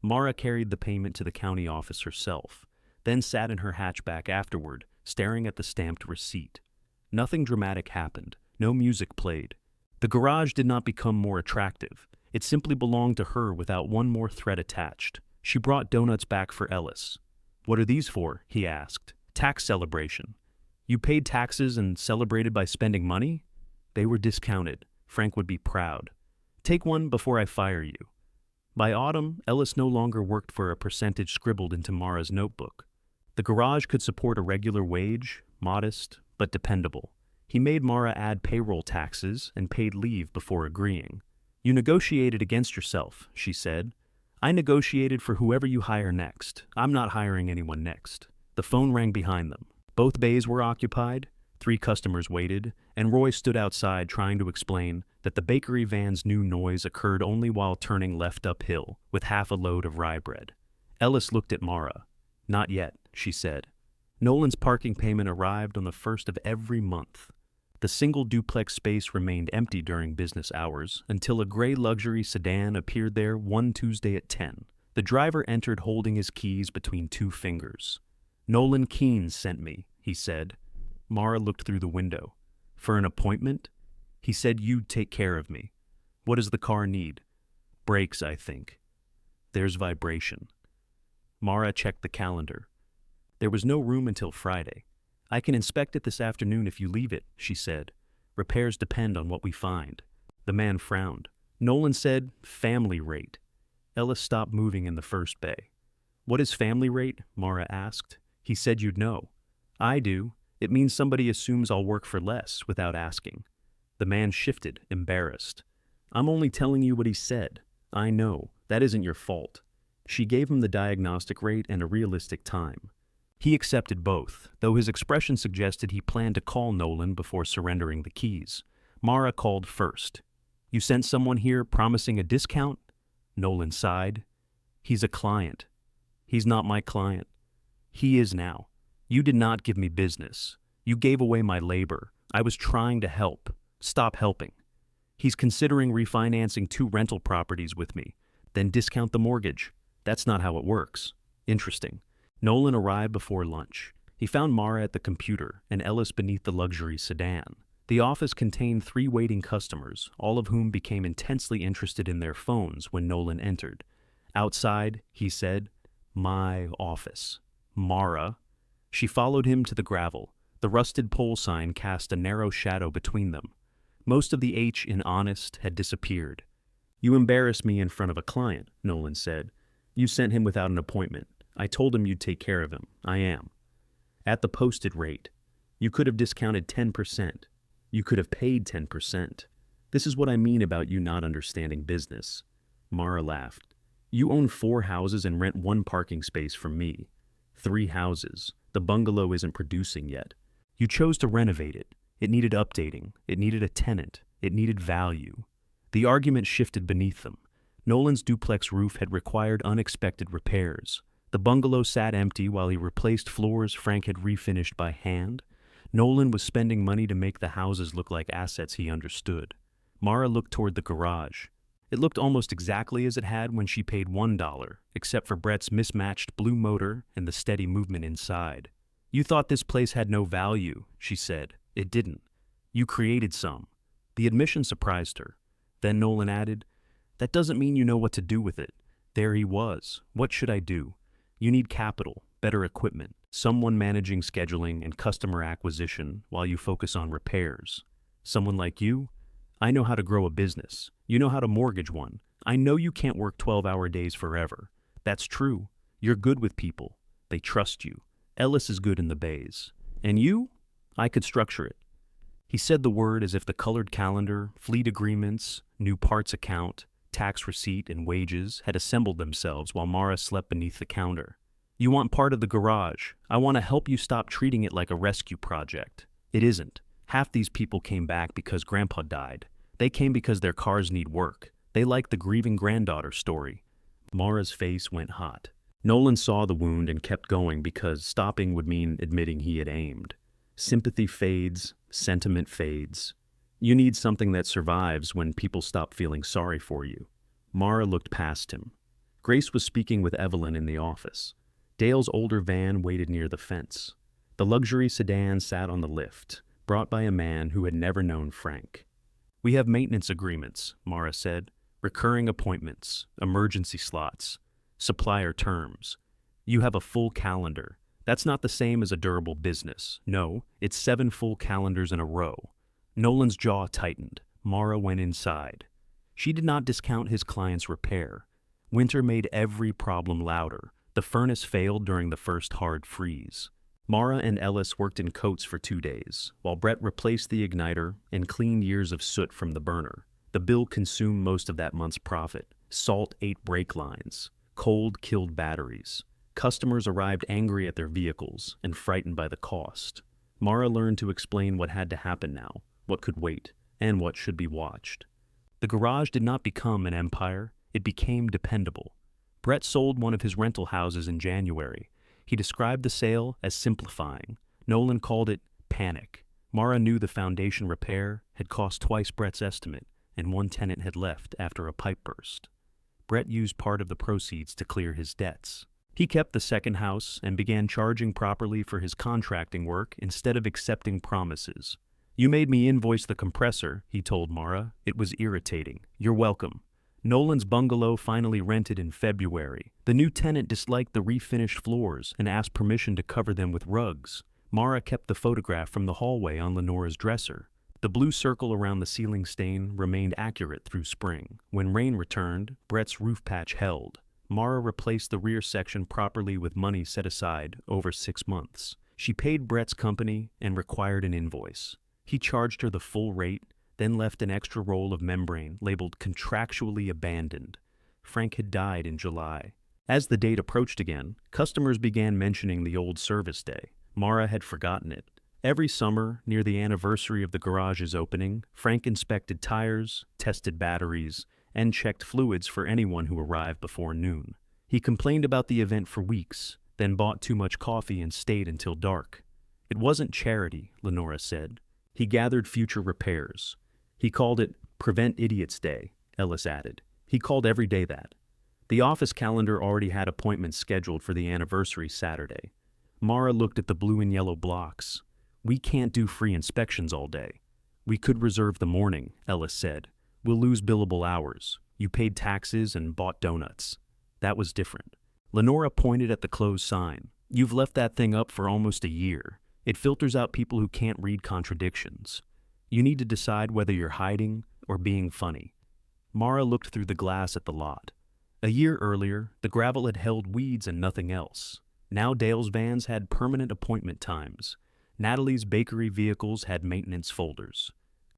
Mara carried the payment to the county office herself, then sat in her hatchback afterward, staring at the stamped receipt. Nothing dramatic happened. No music played. The garage did not become more attractive. It simply belonged to her without one more thread attached. She brought donuts back for Ellis. What are these for? He asked. Tax celebration. You paid taxes and celebrated by spending money? They were discounted. Frank would be proud. Take one before I fire you. By autumn, Ellis no longer worked for a percentage scribbled into Mara's notebook. The garage could support a regular wage, modest, but dependable. He made Mara add payroll taxes and paid leave before agreeing. You negotiated against yourself, she said. I negotiated for whoever you hire next. I'm not hiring anyone next. The phone rang behind them. Both bays were occupied. 3 customers waited, and Roy stood outside trying to explain that the bakery van's new noise occurred only while turning left uphill with half a load of rye bread. Ellis looked at Mara. "Not yet," she said. Nolan's parking payment arrived on the first of every month. The single duplex space remained empty during business hours until a gray luxury sedan appeared there one Tuesday at 10. The driver entered holding his keys between 2 fingers. "Nolan Keynes sent me," he said. Mara looked through the window. "For an appointment?" "He said you'd take care of me." "What does the car need?" "Brakes, I think." "There's vibration." Mara checked the calendar. There was no room until Friday. "I can inspect it this afternoon if you leave it," she said. "Repairs depend on what we find." The man frowned. Nolan said, "Family rate." Ellis stopped moving in the first bay. "What is family rate?" Mara asked. "He said you'd know." "I do. It means somebody assumes I'll work for less without asking." The man shifted, embarrassed. "I'm only telling you what he said. I know. That isn't your fault." She gave him the diagnostic rate and a realistic time. He accepted both, though his expression suggested he planned to call Nolan before surrendering the keys. Mara called first. "You sent someone here promising a discount?" Nolan sighed. "He's a client." "He's not my client." "He is now. You did not give me business. You gave away my labor. I was trying to help. Stop helping." "He's considering refinancing 2 rental properties with me. Then discount the mortgage." "That's not how it works." "Interesting." Nolan arrived before lunch. He found Mara at the computer and Ellis beneath the luxury sedan. The office contained 3 waiting customers, all of whom became intensely interested in their phones when Nolan entered. "Outside," he said, "my office." "Mara." She followed him to the gravel. The rusted pole sign cast a narrow shadow between them. Most of the H in honest had disappeared. "You embarrass me in front of a client," Nolan said. "You sent him without an appointment. I told him you'd take care of him. I am." "At the posted rate. You could have discounted 10%. You could have paid 10%. This is what I mean about you not understanding business." Mara laughed. "You own 4 houses and rent 1 parking space from me. 3 houses. The bungalow isn't producing yet. You chose to renovate it. It needed updating. It needed a tenant. It needed value." The argument shifted beneath them. Nolan's duplex roof had required unexpected repairs. The bungalow sat empty while he replaced floors Frank had refinished by hand. Nolan was spending money to make the houses look like assets he understood. Mara looked toward the garage. It looked almost exactly as it had when she paid $1, except for Brett's mismatched blue motor and the steady movement inside. "You thought this place had no value," she said. "It didn't. You created some." The admission surprised her. Then Nolan added, "That doesn't mean you know what to do with it." There he was. "What should I do?" "You need capital, better equipment, someone managing scheduling and customer acquisition while you focus on repairs." "Someone like you?" "I know how to grow a business. You know how to mortgage one. I know you can't work 12-hour days forever." "That's true. You're good with people. They trust you. Ellis is good in the bays. And you?" "I could structure it." He said the word as if the colored calendar, fleet agreements, new parts account, tax receipt, and wages had assembled themselves while Mara slept beneath the counter. "You want part of the garage. I want to help you stop treating it like a rescue project. It isn't. Half these people came back because Grandpa died. They came because their cars need work. They like the grieving granddaughter story." Mara's face went hot. Nolan saw the wound and kept going because stopping would mean admitting he had aimed. Sympathy fades, sentiment fades. You need something that survives when people stop feeling sorry for you. Mara looked past him. Grace was speaking with Evelyn in the office. Dale's older van waited near the fence. The luxury sedan sat on the lift, brought by a man who had never known Frank. "We have maintenance agreements," Mara said. "Recurring appointments, emergency slots, supplier terms. You have a full calendar. That's not the same as a durable business. No, it's 7 full calendars in a row." Nolan's jaw tightened. Mara went inside. She did not discount his client's repair. Winter made every problem louder. The furnace failed during the first hard freeze. Mara and Ellis worked in coats for 2 days, while Brett replaced the igniter and cleaned years of soot from the burner. The bill consumed most of that month's profit. Salt ate brake lines. Cold killed batteries. Customers arrived angry at their vehicles and frightened by the cost. Mara learned to explain what had to happen now, what could wait, and what should be watched. The garage did not become an empire, it became dependable. Brett sold one of his rental houses in January. He described the sale as simplifying. Nolan called it panic. Mara knew the foundation repair had cost twice Brett's estimate, and one tenant had left after a pipe burst. Brett used part of the proceeds to clear his debts. He kept the second house and began charging properly for his contracting work instead of accepting promises. "You made me invoice the compressor," he told Mara. "It was irritating. You're welcome." Nolan's bungalow finally rented in February. The new tenant disliked the refinished floors and asked permission to cover them with rugs. Mara kept the photograph from the hallway on Lenora's dresser. The blue circle around the ceiling stain remained accurate through spring. When rain returned, Brett's roof patch held. Mara replaced the rear section properly with money set aside over 6 months. She paid Brett's company and required an invoice. He charged her the full rate, then left an extra roll of membrane labeled contractually abandoned. Frank had died in July. As the date approached again, customers began mentioning the old service day. Mara had forgotten it. Every summer, near the anniversary of the garage's opening, Frank inspected tires, tested batteries, and checked fluids for anyone who arrived before noon. He complained about the event for weeks, then bought too much coffee and stayed until dark. It wasn't charity, Lenora said. He gathered future repairs. He called it Prevent Idiots Day, Ellis added. He called every day that. The office calendar already had appointments scheduled for the anniversary Saturday. Mara looked at the blue and yellow blocks. "We can't do free inspections all day." "We could reserve the morning," Ellis said. "We'll lose billable hours. You paid taxes and bought donuts." That was different. Lenora pointed at the closed sign. "You've left that thing up for almost a year. It filters out people who can't read contradictions. You need to decide whether you're hiding or being funny." Mara looked through the glass at the lot. A year earlier, the gravel had held weeds and nothing else. Now Dale's vans had permanent appointment times. Natalie's bakery vehicles had maintenance folders.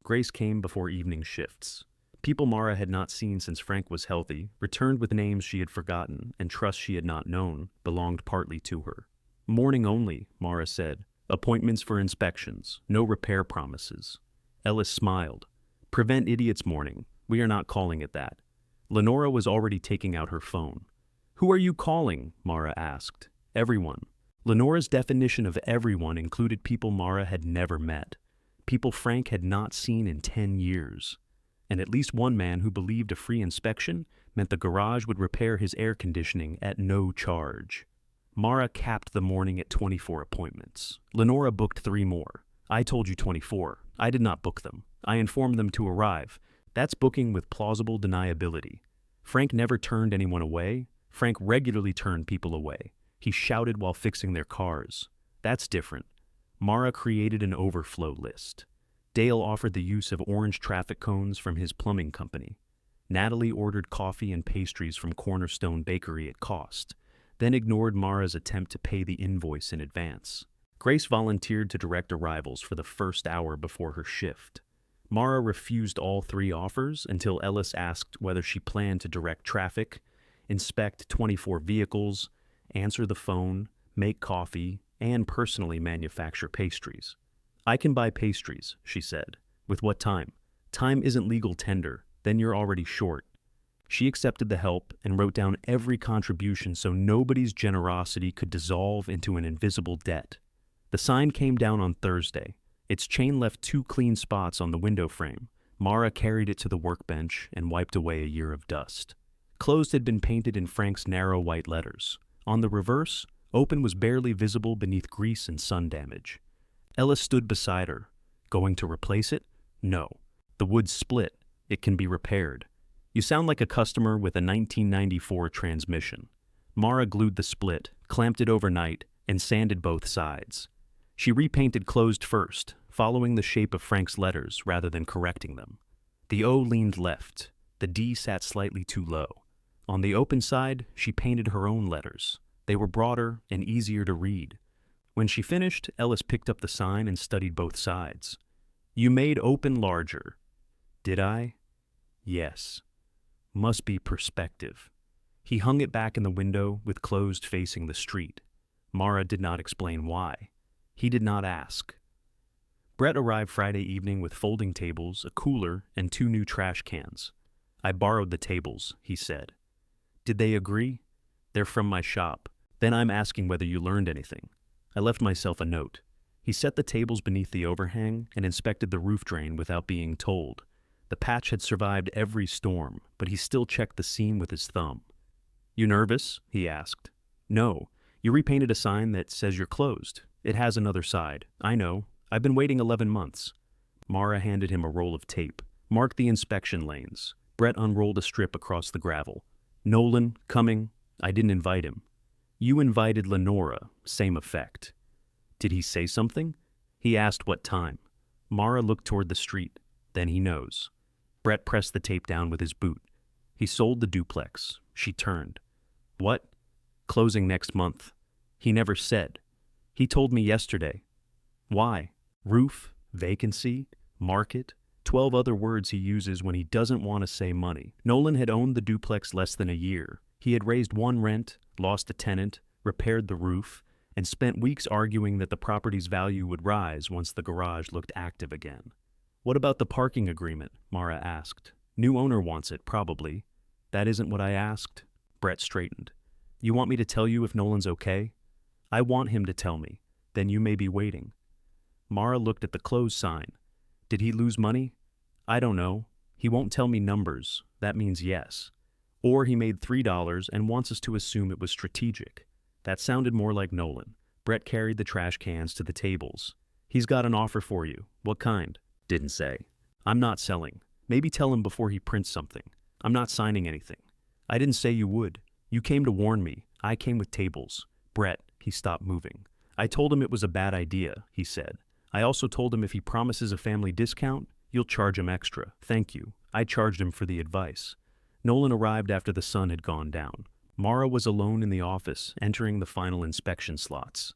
Grace came before evening shifts. People Mara had not seen since Frank was healthy returned with names she had forgotten and trusts she had not known belonged partly to her. "Morning only," Mara said. "Appointments for inspections, no repair promises." Ellis smiled. "Prevent Idiots Morning. We are not calling it that." Lenora was already taking out her phone. "Who are you calling?" Mara asked. "Everyone." Lenora's definition of everyone included people Mara had never met, people Frank had not seen in 10 years, and at least one man who believed a free inspection meant the garage would repair his air conditioning at no charge. Mara capped the morning at 24 appointments. Lenora booked 3 more. "I told you 24. I did not book them. I informed them to arrive. That's booking with plausible deniability." Frank never turned anyone away. Frank regularly turned people away. He shouted while fixing their cars. That's different. Mara created an overflow list. Dale offered the use of orange traffic cones from his plumbing company. Natalie ordered coffee and pastries from Cornerstone Bakery at cost, then ignored Mara's attempt to pay the invoice in advance. Grace volunteered to direct arrivals for the first hour before her shift. Mara refused all 3 offers until Ellis asked whether she planned to direct traffic, inspect 24 vehicles, answer the phone, make coffee, and personally manufacture pastries. "I can buy pastries," she said. "With what time?" "Time isn't legal tender, then you're already short." She accepted the help and wrote down every contribution so nobody's generosity could dissolve into an invisible debt. The sign came down on Thursday. Its chain left 2 clean spots on the window frame. Mara carried it to the workbench and wiped away a year of dust. Closed had been painted in Frank's narrow white letters. On the reverse, open was barely visible beneath grease and sun damage. Ellis stood beside her. "Going to replace it?" "No. The wood's split. It can be repaired." "You sound like a customer with a 1994 transmission." Mara glued the split, clamped it overnight, and sanded both sides. She repainted closed first, following the shape of Frank's letters rather than correcting them. The O leaned left. The D sat slightly too low. On the open side, she painted her own letters. They were broader and easier to read. When she finished, Ellis picked up the sign and studied both sides. "You made open larger." "Did I?" "Yes. Must be perspective." He hung it back in the window with closed facing the street. Mara did not explain why. He did not ask. Brett arrived Friday evening with folding tables, a cooler, and 2 new trash cans. I borrowed the tables, he said. Did they agree? They're from my shop. Then I'm asking whether you learned anything. I left myself a note. He set the tables beneath the overhang and inspected the roof drain without being told. The patch had survived every storm, but he still checked the seam with his thumb. You nervous? He asked. No. You repainted a sign that says you're closed. It has another side. I know. I've been waiting 11 months. Mara handed him a roll of tape. Mark the inspection lanes. Brett unrolled a strip across the gravel. Nolan, coming. I didn't invite him. You invited Lenora. Same effect. Did he say something? He asked what time. Mara looked toward the street. Then he knows. Brett pressed the tape down with his boot. He sold the duplex. She turned. What? Closing next month. He never said. He told me yesterday. Why? Roof, vacancy, market, 12 other words he uses when he doesn't want to say money. Nolan had owned the duplex less than a year. He had raised 1 rent, lost a tenant, repaired the roof, and spent weeks arguing that the property's value would rise once the garage looked active again. What about the parking agreement? Mara asked. New owner wants it, probably. That isn't what I asked. Brett straightened. You want me to tell you if Nolan's okay? I want him to tell me. Then you may be waiting. Mara looked at the close sign. Did he lose money? I don't know. He won't tell me numbers. That means yes. Or he made $3 and wants us to assume it was strategic. That sounded more like Nolan. Brett carried the trash cans to the tables. He's got an offer for you. What kind? Didn't say. I'm not selling. Maybe tell him before he prints something. I'm not signing anything. I didn't say you would. You came to warn me. I came with tables. Brett, he stopped moving. I told him it was a bad idea, he said. I also told him if he promises a family discount, you'll charge him extra. Thank you. I charged him for the advice. Nolan arrived after the sun had gone down. Mara was alone in the office, entering the final inspection slots.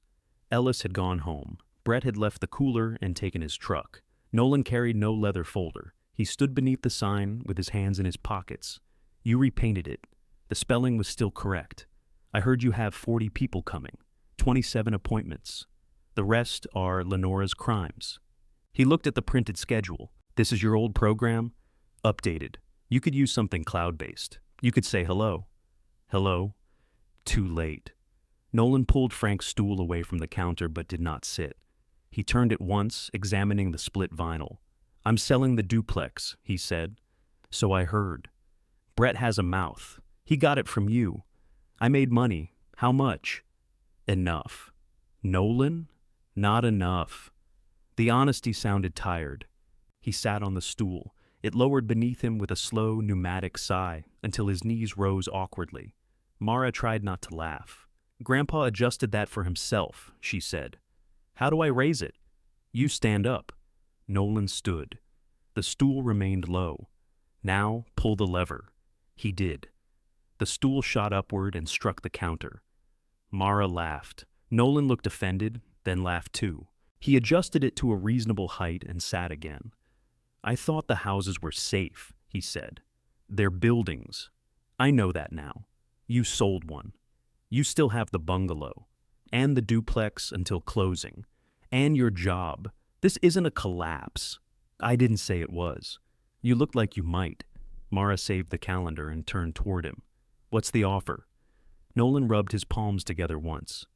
Ellis had gone home. Brett had left the cooler and taken his truck. Nolan carried no leather folder. He stood beneath the sign with his hands in his pockets. You repainted it. The spelling was still correct. I heard you have 40 people coming. 27 appointments. The rest are Lenora's crimes. He looked at the printed schedule. This is your old program? Updated. You could use something cloud-based. You could say hello. Hello? Too late. Nolan pulled Frank's stool away from the counter but did not sit. He turned it once, examining the split vinyl. I'm selling the duplex, he said. So I heard. Brett has a mouth. He got it from you. I made money. How much? Enough. Nolan? Not enough. The honesty sounded tired. He sat on the stool. It lowered beneath him with a slow, pneumatic sigh until his knees rose awkwardly. Mara tried not to laugh. Grandpa adjusted that for himself, she said. How do I raise it? You stand up. Nolan stood. The stool remained low. Now pull the lever. He did. The stool shot upward and struck the counter. Mara laughed. Nolan looked offended, then laughed too. He adjusted it to a reasonable height and sat again. I thought the houses were safe, he said. They're buildings. I know that now. You sold one. You still have the bungalow, and the duplex until closing, and your job. This isn't a collapse. I didn't say it was. You looked like you might. Mara saved the calendar and turned toward him. What's the offer? Nolan rubbed his palms together once.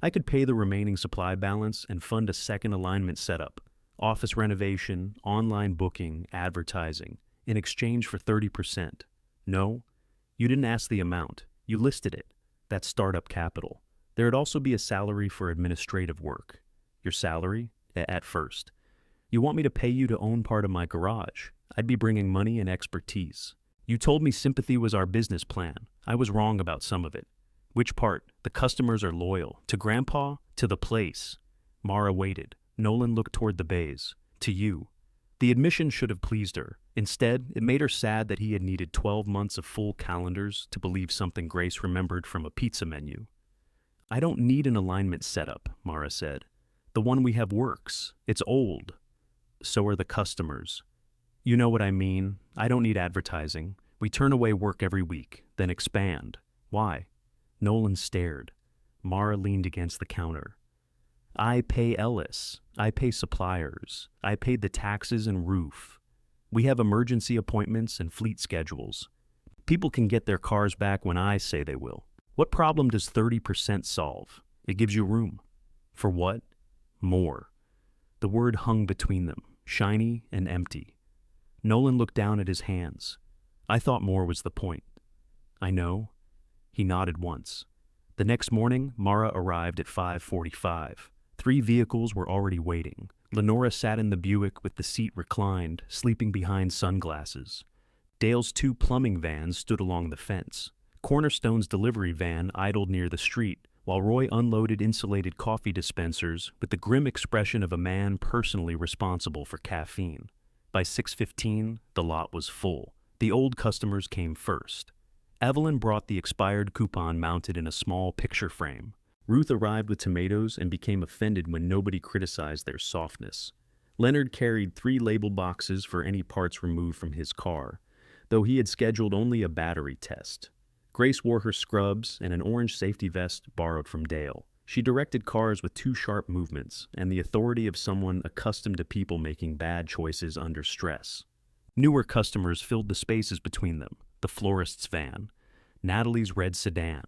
I could pay the remaining supply balance and fund a second alignment setup, office renovation, online booking, advertising, in exchange for 30%. No, you didn't ask the amount. You listed it. That's startup capital. There'd also be a salary for administrative work. Your salary? At first. You want me to pay you to own part of my garage? I'd be bringing money and expertise. You told me sympathy was our business plan. I was wrong about some of it. Which part? The customers are loyal. To Grandpa? To the place. Mara waited. Nolan looked toward the bays. To you. The admission should have pleased her. Instead, it made her sad that he had needed 12 months of full calendars to believe something Grace remembered from a pizza menu. I don't need an alignment setup, Mara said. The one we have works. It's old. So are the customers. You know what I mean. I don't need advertising. We turn away work every week, then expand. Why? Nolan stared. Mara leaned against the counter. I pay Ellis. I pay suppliers. I paid the taxes and roof. We have emergency appointments and fleet schedules. People can get their cars back when I say they will. What problem does 30% solve? It gives you room. For what? More. The word hung between them, shiny and empty. Nolan looked down at his hands. I thought more was the point. I know. He nodded once. The next morning, Mara arrived at 5:45. 3 vehicles were already waiting. Lenora sat in the Buick with the seat reclined, sleeping behind sunglasses. Dale's 2 plumbing vans stood along the fence. Cornerstone's delivery van idled near the street, while Roy unloaded insulated coffee dispensers with the grim expression of a man personally responsible for caffeine. By 6:15, the lot was full. The old customers came first. Evelyn brought the expired coupon mounted in a small picture frame. Ruth arrived with tomatoes and became offended when nobody criticized their softness. Leonard carried 3 label boxes for any parts removed from his car, though he had scheduled only a battery test. Grace wore her scrubs and an orange safety vest borrowed from Dale. She directed cars with 2 sharp movements and the authority of someone accustomed to people making bad choices under stress. Newer customers filled the spaces between them, the florist's van, Natalie's red sedan.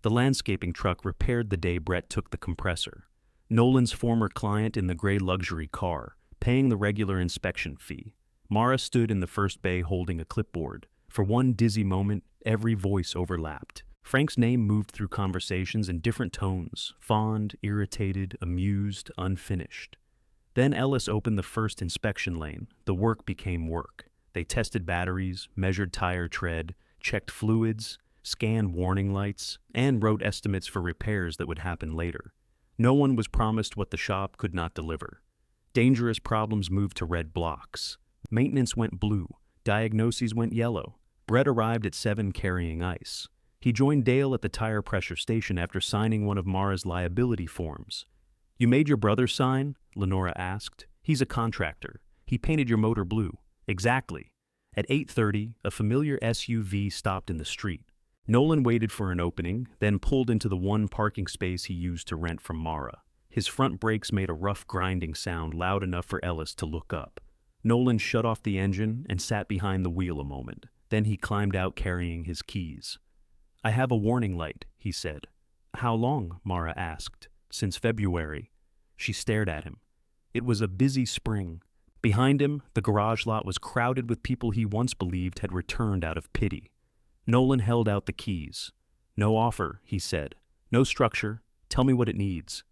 The landscaping truck repaired the day Brett took the compressor. Nolan's former client in the gray luxury car, paying the regular inspection fee. Mara stood in the first bay holding a clipboard. For one dizzy moment, every voice overlapped. Frank's name moved through conversations in different tones, fond, irritated, amused, unfinished. Then Ellis opened the first inspection lane. The work became work. They tested batteries, measured tire tread, checked fluids, scanned warning lights, and wrote estimates for repairs that would happen later. No one was promised what the shop could not deliver. Dangerous problems moved to red blocks. Maintenance went blue. Diagnoses went yellow. Brett arrived at 7 carrying ice. He joined Dale at the tire pressure station after signing one of Mara's liability forms. You made your brother sign? Lenora asked. He's a contractor. He painted your motor blue. Exactly. At 8:30, a familiar SUV stopped in the street. Nolan waited for an opening, then pulled into the one parking space he used to rent from Mara. His front brakes made a rough grinding sound loud enough for Ellis to look up. Nolan shut off the engine and sat behind the wheel a moment. Then he climbed out carrying his keys. I have a warning light, he said. How long? Mara asked. Since February. She stared at him. It was a busy spring. Behind him, the garage lot was crowded with people he once believed had returned out of pity. Nolan held out the keys. No offer, he said. No structure. Tell me what it needs.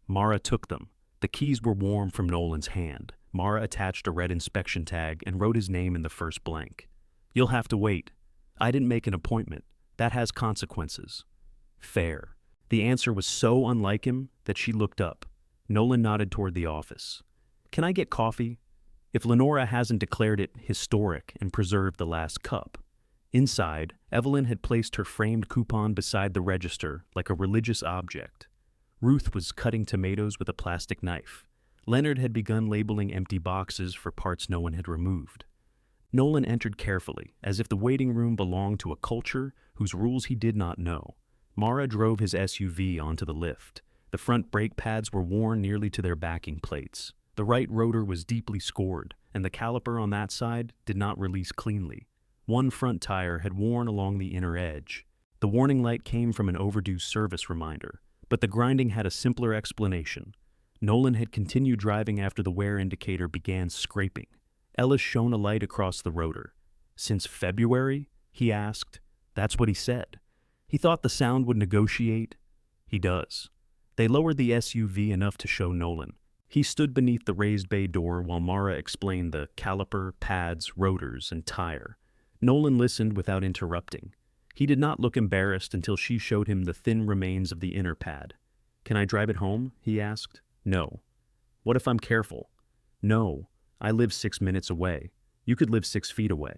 Mara took them. The keys were warm from Nolan's hand. Mara attached a red inspection tag and wrote his name in the first blank. You'll have to wait. I didn't make an appointment. That has consequences. Fair. The answer was so unlike him that she looked up. Nolan nodded toward the office. Can I get coffee? If Lenora hasn't declared it historic and preserved the last cup. Inside, Evelyn had placed her framed coupon beside the register like a religious object. Ruth was cutting tomatoes with a plastic knife. Leonard had begun labeling empty boxes for parts no one had removed. Nolan entered carefully, as if the waiting room belonged to a culture whose rules he did not know. Mara drove his SUV onto the lift. The front brake pads were worn nearly to their backing plates. The right rotor was deeply scored, and the caliper on that side did not release cleanly. One front tire had worn along the inner edge. The warning light came from an overdue service reminder, but the grinding had a simpler explanation. Nolan had continued driving after the wear indicator began scraping. Ellis shone a light across the rotor. Since February? He asked. That's what he said. He thought the sound would negotiate. He does. They lowered the SUV enough to show Nolan. He stood beneath the raised bay door while Mara explained the caliper, pads, rotors, and tire. Nolan listened without interrupting. He did not look embarrassed until she showed him the thin remains of the inner pad. Can I drive it home? He asked. No. What if I'm careful? No. I live 6 minutes away. You could live 6 feet away.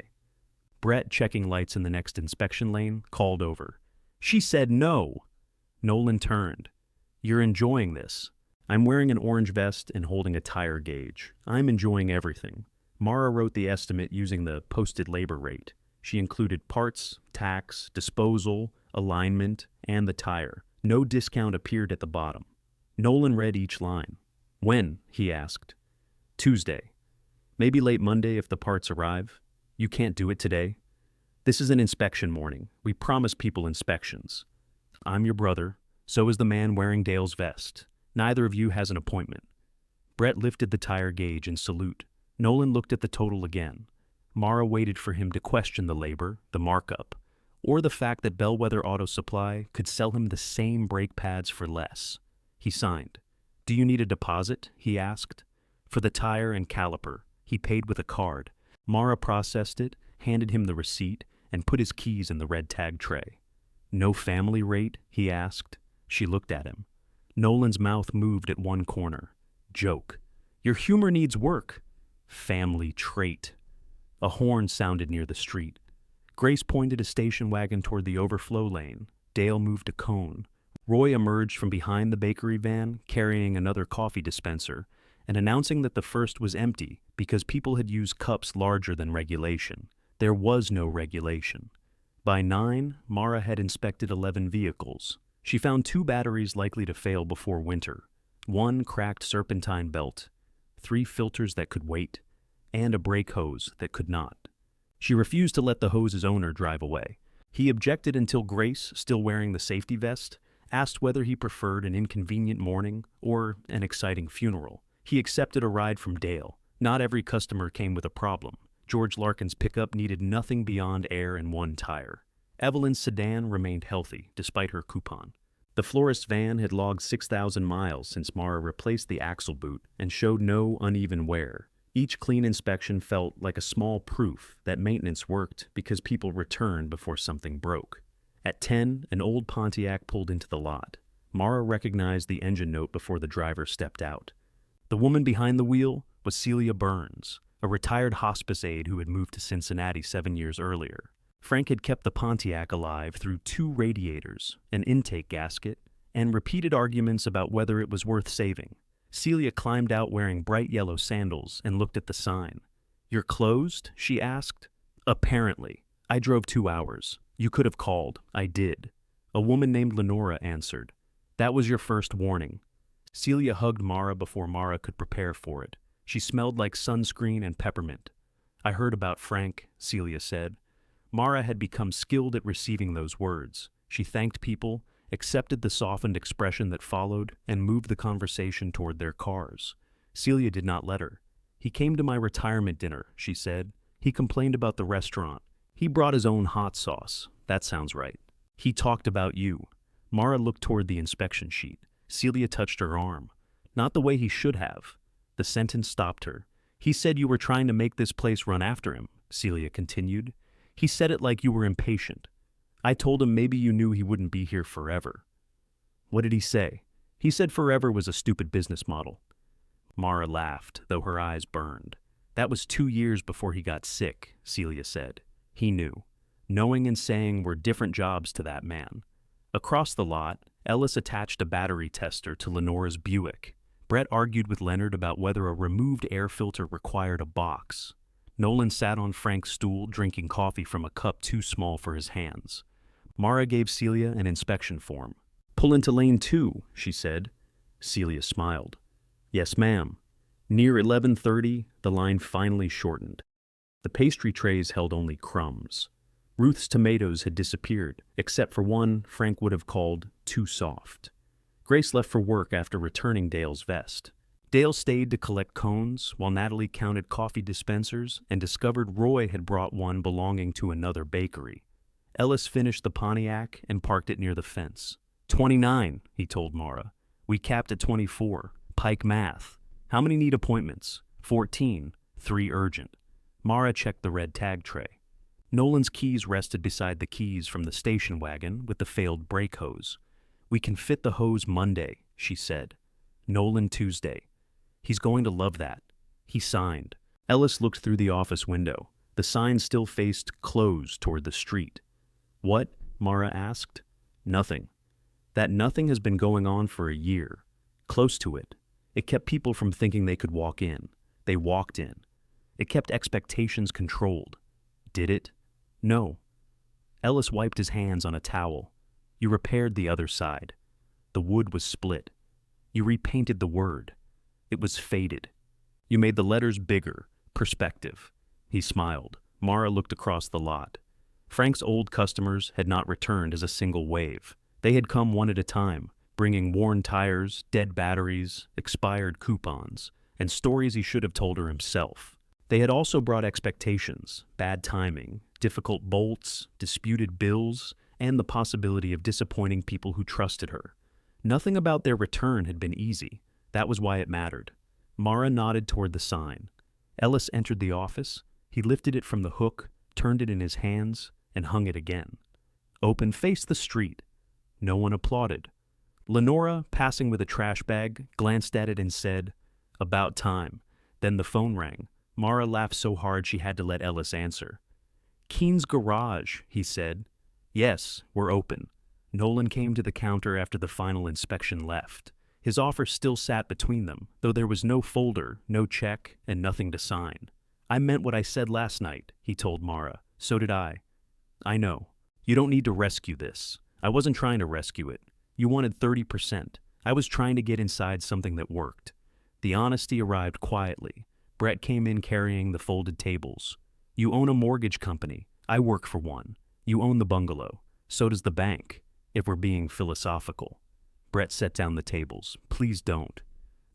Brett, checking lights in the next inspection lane, called over. She said no. Nolan turned. You're enjoying this. I'm wearing an orange vest and holding a tire gauge. I'm enjoying everything. Mara wrote the estimate using the posted labor rate. She included parts, tax, disposal, alignment, and the tire. No discount appeared at the bottom. Nolan read each line. "When?" he asked. "Tuesday. Maybe late Monday if the parts arrive. You can't do it today? This is an inspection morning. We promise people inspections. I'm your brother. So is the man wearing Dale's vest. Neither of you has an appointment." Brett lifted the tire gauge in salute. Nolan looked at the total again. Mara waited for him to question the labor, the markup, or the fact that Bellwether Auto Supply could sell him the same brake pads for less. He signed. "Do you need a deposit?" he asked. For the tire and caliper, he paid with a card. Mara processed it, handed him the receipt, and put his keys in the red tag tray. "No family rate?" he asked. She looked at him. Nolan's mouth moved at one corner. "Joke. Your humor needs work." "Family trait." A horn sounded near the street. Grace pointed a station wagon toward the overflow lane. Dale moved a cone. Roy emerged from behind the bakery van, carrying another coffee dispenser, and announcing that the first was empty because people had used cups larger than regulation. There was no regulation. By 9, Mara had inspected 11 vehicles. She found 2 batteries likely to fail before winter, 1 cracked serpentine belt, 3 filters that could wait, and a brake hose that could not. She refused to let the hose's owner drive away. He objected until Grace, still wearing the safety vest, asked whether he preferred an inconvenient morning or an exciting funeral. He accepted a ride from Dale. Not every customer came with a problem. George Larkin's pickup needed nothing beyond air and 1 tire. Evelyn's sedan remained healthy, despite her coupon. The florist's van had logged 6,000 miles since Mara replaced the axle boot and showed no uneven wear. Each clean inspection felt like a small proof that maintenance worked because people returned before something broke. At 10, an old Pontiac pulled into the lot. Mara recognized the engine note before the driver stepped out. The woman behind the wheel was Celia Burns, a retired hospice aide who had moved to Cincinnati 7 years earlier. Frank had kept the Pontiac alive through 2 radiators, an intake gasket, and repeated arguments about whether it was worth saving. Celia climbed out wearing bright yellow sandals and looked at the sign. "You're closed?" she asked. "Apparently. I drove 2 hours. You could have called. I did." A woman named Lenora answered. "That was your first warning." Celia hugged Mara before Mara could prepare for it. She smelled like sunscreen and peppermint. "I heard about Frank," Celia said. Mara had become skilled at receiving those words. She thanked people, accepted the softened expression that followed, and moved the conversation toward their cars. Celia did not let her. "He came to my retirement dinner," she said. "He complained about the restaurant. He brought his own hot sauce. That sounds right. He talked about you." Mara looked toward the inspection sheet. Celia touched her arm. "Not the way he should have." The sentence stopped her. "He said you were trying to make this place run after him," Celia continued. "He said it like you were impatient. I told him maybe you knew he wouldn't be here forever." "What did he say?" "He said forever was a stupid business model." Mara laughed, though her eyes burned. "That was 2 years before he got sick," Celia said. He knew. Knowing and saying were different jobs to that man. Across the lot, Ellis attached a battery tester to Lenora's Buick. Brett argued with Leonard about whether a removed air filter required a box. Nolan sat on Frank's stool drinking coffee from a cup too small for his hands. Mara gave Celia an inspection form. "Pull into lane 2, she said. Celia smiled. "Yes, ma'am." Near 11:30, the line finally shortened. The pastry trays held only crumbs. Ruth's tomatoes had disappeared, except for one Frank would have called too soft. Grace left for work after returning Dale's vest. Dale stayed to collect cones, while Natalie counted coffee dispensers and discovered Roy had brought one belonging to another bakery. Ellis finished the Pontiac and parked it near the fence. 29, he told Mara. "We capped at 24. Pike math. How many need appointments?" 14. 3 urgent. Mara checked the red tag tray. Nolan's keys rested beside the keys from the station wagon with the failed brake hose. "We can fit the hose Monday," she said. Nolan Tuesday. "He's going to love that." He signed. Ellis looked through the office window. The sign still faced closed toward the street. "What?" Mara asked. "Nothing." That nothing has been going on for a year. Close to it. It kept people from thinking they could walk in. They walked in. It kept expectations controlled. Did it? No. Ellis wiped his hands on a towel. You repaired the other side. The wood was split. You repainted the word. It was faded. You made the letters bigger, perspective. He smiled. Mara looked across the lot. Frank's old customers had not returned as a single wave. They had come one at a time, bringing worn tires, dead batteries, expired coupons, and stories he should have told her himself. They had also brought expectations, bad timing, difficult bolts, disputed bills, and the possibility of disappointing people who trusted her. Nothing about their return had been easy. That was why it mattered. Mara nodded toward the sign. Ellis entered the office. He lifted it from the hook, turned it in his hands, and hung it again. Open faced the street. No one applauded. Lenora, passing with a trash bag, glanced at it and said, "About time." Then the phone rang. Mara laughed so hard she had to let Ellis answer. "Keene's garage," he said. "Yes, we're open." Nolan came to the counter after the final inspection left. His offer still sat between them, though there was no folder, no check, and nothing to sign. "I meant what I said last night," he told Mara. "So did I." "I know. You don't need to rescue this. I wasn't trying to rescue it. You wanted 30%. I was trying to get inside something that worked." The honesty arrived quietly. Brett came in carrying the folded tables. "You own a mortgage company. I work for one. You own the bungalow. So does the bank, if we're being philosophical." Brett set down the tables. "Please don't."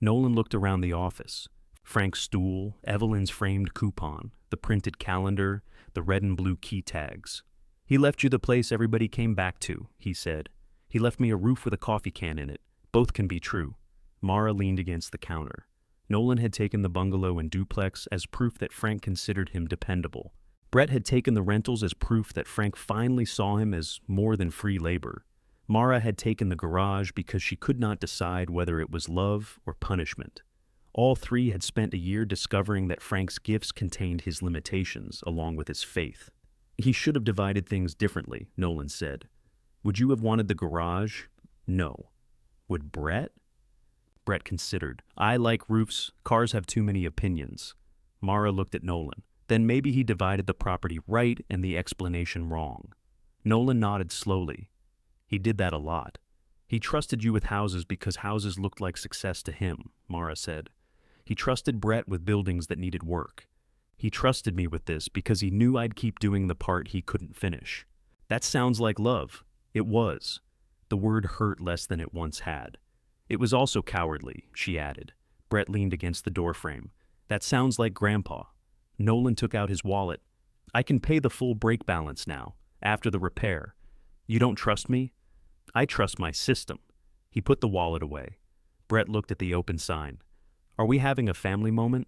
Nolan looked around the office. Frank's stool, Evelyn's framed coupon, the printed calendar, the red and blue key tags. "He left you the place everybody came back to," he said. "He left me a roof with a coffee can in it. Both can be true." Mara leaned against the counter. Nolan had taken the bungalow and duplex as proof that Frank considered him dependable. Brett had taken the rentals as proof that Frank finally saw him as more than free labor. Mara had taken the garage because she could not decide whether it was love or punishment. All three had spent a year discovering that Frank's gifts contained his limitations along with his faith. "He should have divided things differently," Nolan said. "Would you have wanted the garage?" "No." "Would Brett?" Brett considered. "I like roofs. Cars have too many opinions." Mara looked at Nolan. "Then maybe he divided the property right and the explanation wrong." Nolan nodded slowly. "He did that a lot. He trusted you with houses because houses looked like success to him," Mara said. "He trusted Brett with buildings that needed work. He trusted me with this because he knew I'd keep doing the part he couldn't finish." "That sounds like love." It was. The word hurt less than it once had. "It was also cowardly," she added. Brett leaned against the doorframe. "That sounds like Grandpa." Nolan took out his wallet. "I can pay the full break balance now, after the repair. You don't trust me?" "I trust my system." He put the wallet away. Brett looked at the open sign. "Are we having a family moment?"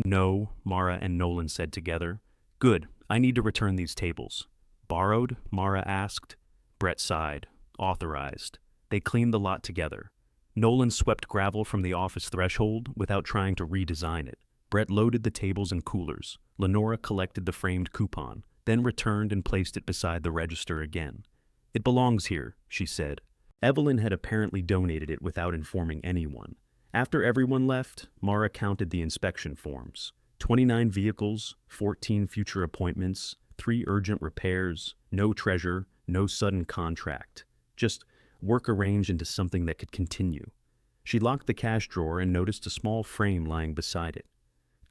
"No," Mara and Nolan said together. "Good. I need to return these tables." "Borrowed?" Mara asked. Brett sighed. "Authorized." They cleaned the lot together. Nolan swept gravel from the office threshold without trying to redesign it. Brett loaded the tables and coolers. Lenora collected the framed coupon, then returned and placed it beside the register again. "It belongs here," she said. Evelyn had apparently donated it without informing anyone. After everyone left, Mara counted the inspection forms. 29 vehicles, 14 future appointments, 3 urgent repairs, no treasure, no sudden contract. Just work arranged into something that could continue. She locked the cash drawer and noticed a small frame lying beside it.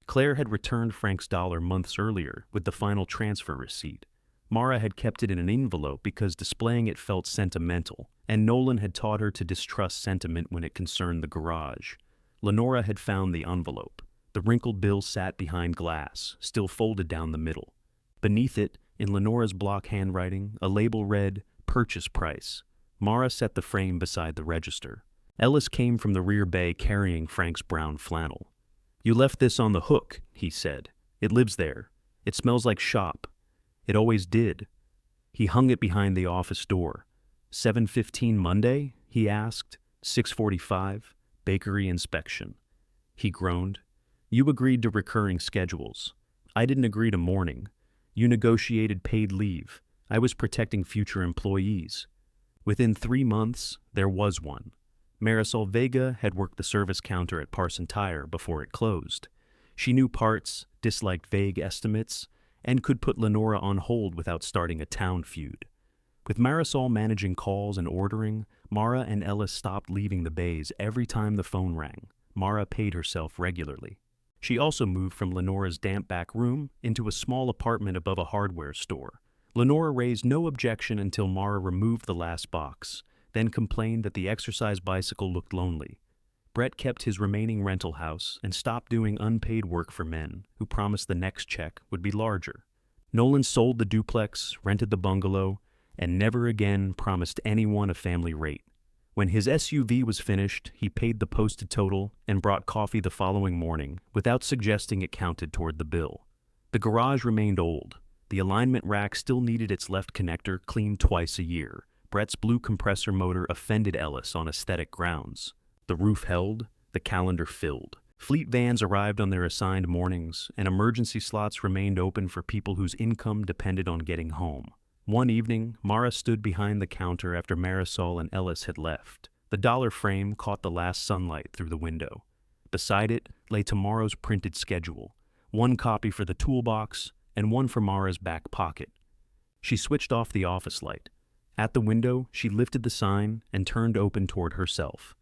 Claire had returned Frank's dollar months earlier with the final transfer receipt. Mara had kept it in an envelope because displaying it felt sentimental, and Nolan had taught her to distrust sentiment when it concerned the garage. Lenora had found the envelope. The wrinkled bill sat behind glass, still folded down the middle. Beneath it, in Lenora's block handwriting, a label read, "Purchase price." Mara set the frame beside the register. Ellis came from the rear bay carrying Frank's brown flannel. "You left this on the hook," he said. "It lives there. It smells like shop. It always did." He hung it behind the office door. 7:15 Monday? He asked. 6:45, bakery inspection. He groaned. "You agreed to recurring schedules. I didn't agree to morning. You negotiated paid leave. I was protecting future employees." Within 3 months, there was one. Marisol Vega had worked the service counter at Parson Tire before it closed. She knew parts, disliked vague estimates, and could put Lenora on hold without starting a town feud. With Marisol managing calls and ordering, Mara and Ellis stopped leaving the bays every time the phone rang. Mara paid herself regularly. She also moved from Lenora's damp back room into a small apartment above a hardware store. Lenora raised no objection until Mara removed the last box, then complained that the exercise bicycle looked lonely. Brett kept his remaining rental house and stopped doing unpaid work for men who promised the next check would be larger. Nolan sold the duplex, rented the bungalow, and never again promised anyone a family rate. When his SUV was finished, he paid the posted total and brought coffee the following morning without suggesting it counted toward the bill. The garage remained old. The alignment rack still needed its left connector cleaned twice a year. Brett's blue compressor motor offended Ellis on aesthetic grounds. The roof held, the calendar filled. Fleet vans arrived on their assigned mornings, and emergency slots remained open for people whose income depended on getting home. One evening, Mara stood behind the counter after Marisol and Ellis had left. The dollar frame caught the last sunlight through the window. Beside it lay tomorrow's printed schedule, one copy for the toolbox and one for Mara's back pocket. She switched off the office light. At the window, she lifted the sign and turned open toward herself.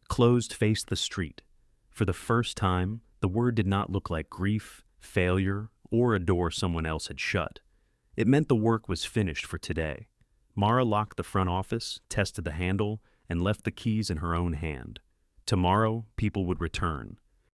Closed faced the street. For the first time, the word did not look like grief, failure, or a door someone else had shut. It meant the work was finished for today. Mara locked the front office, tested the handle, and left the keys in her own hand. Tomorrow, people would return.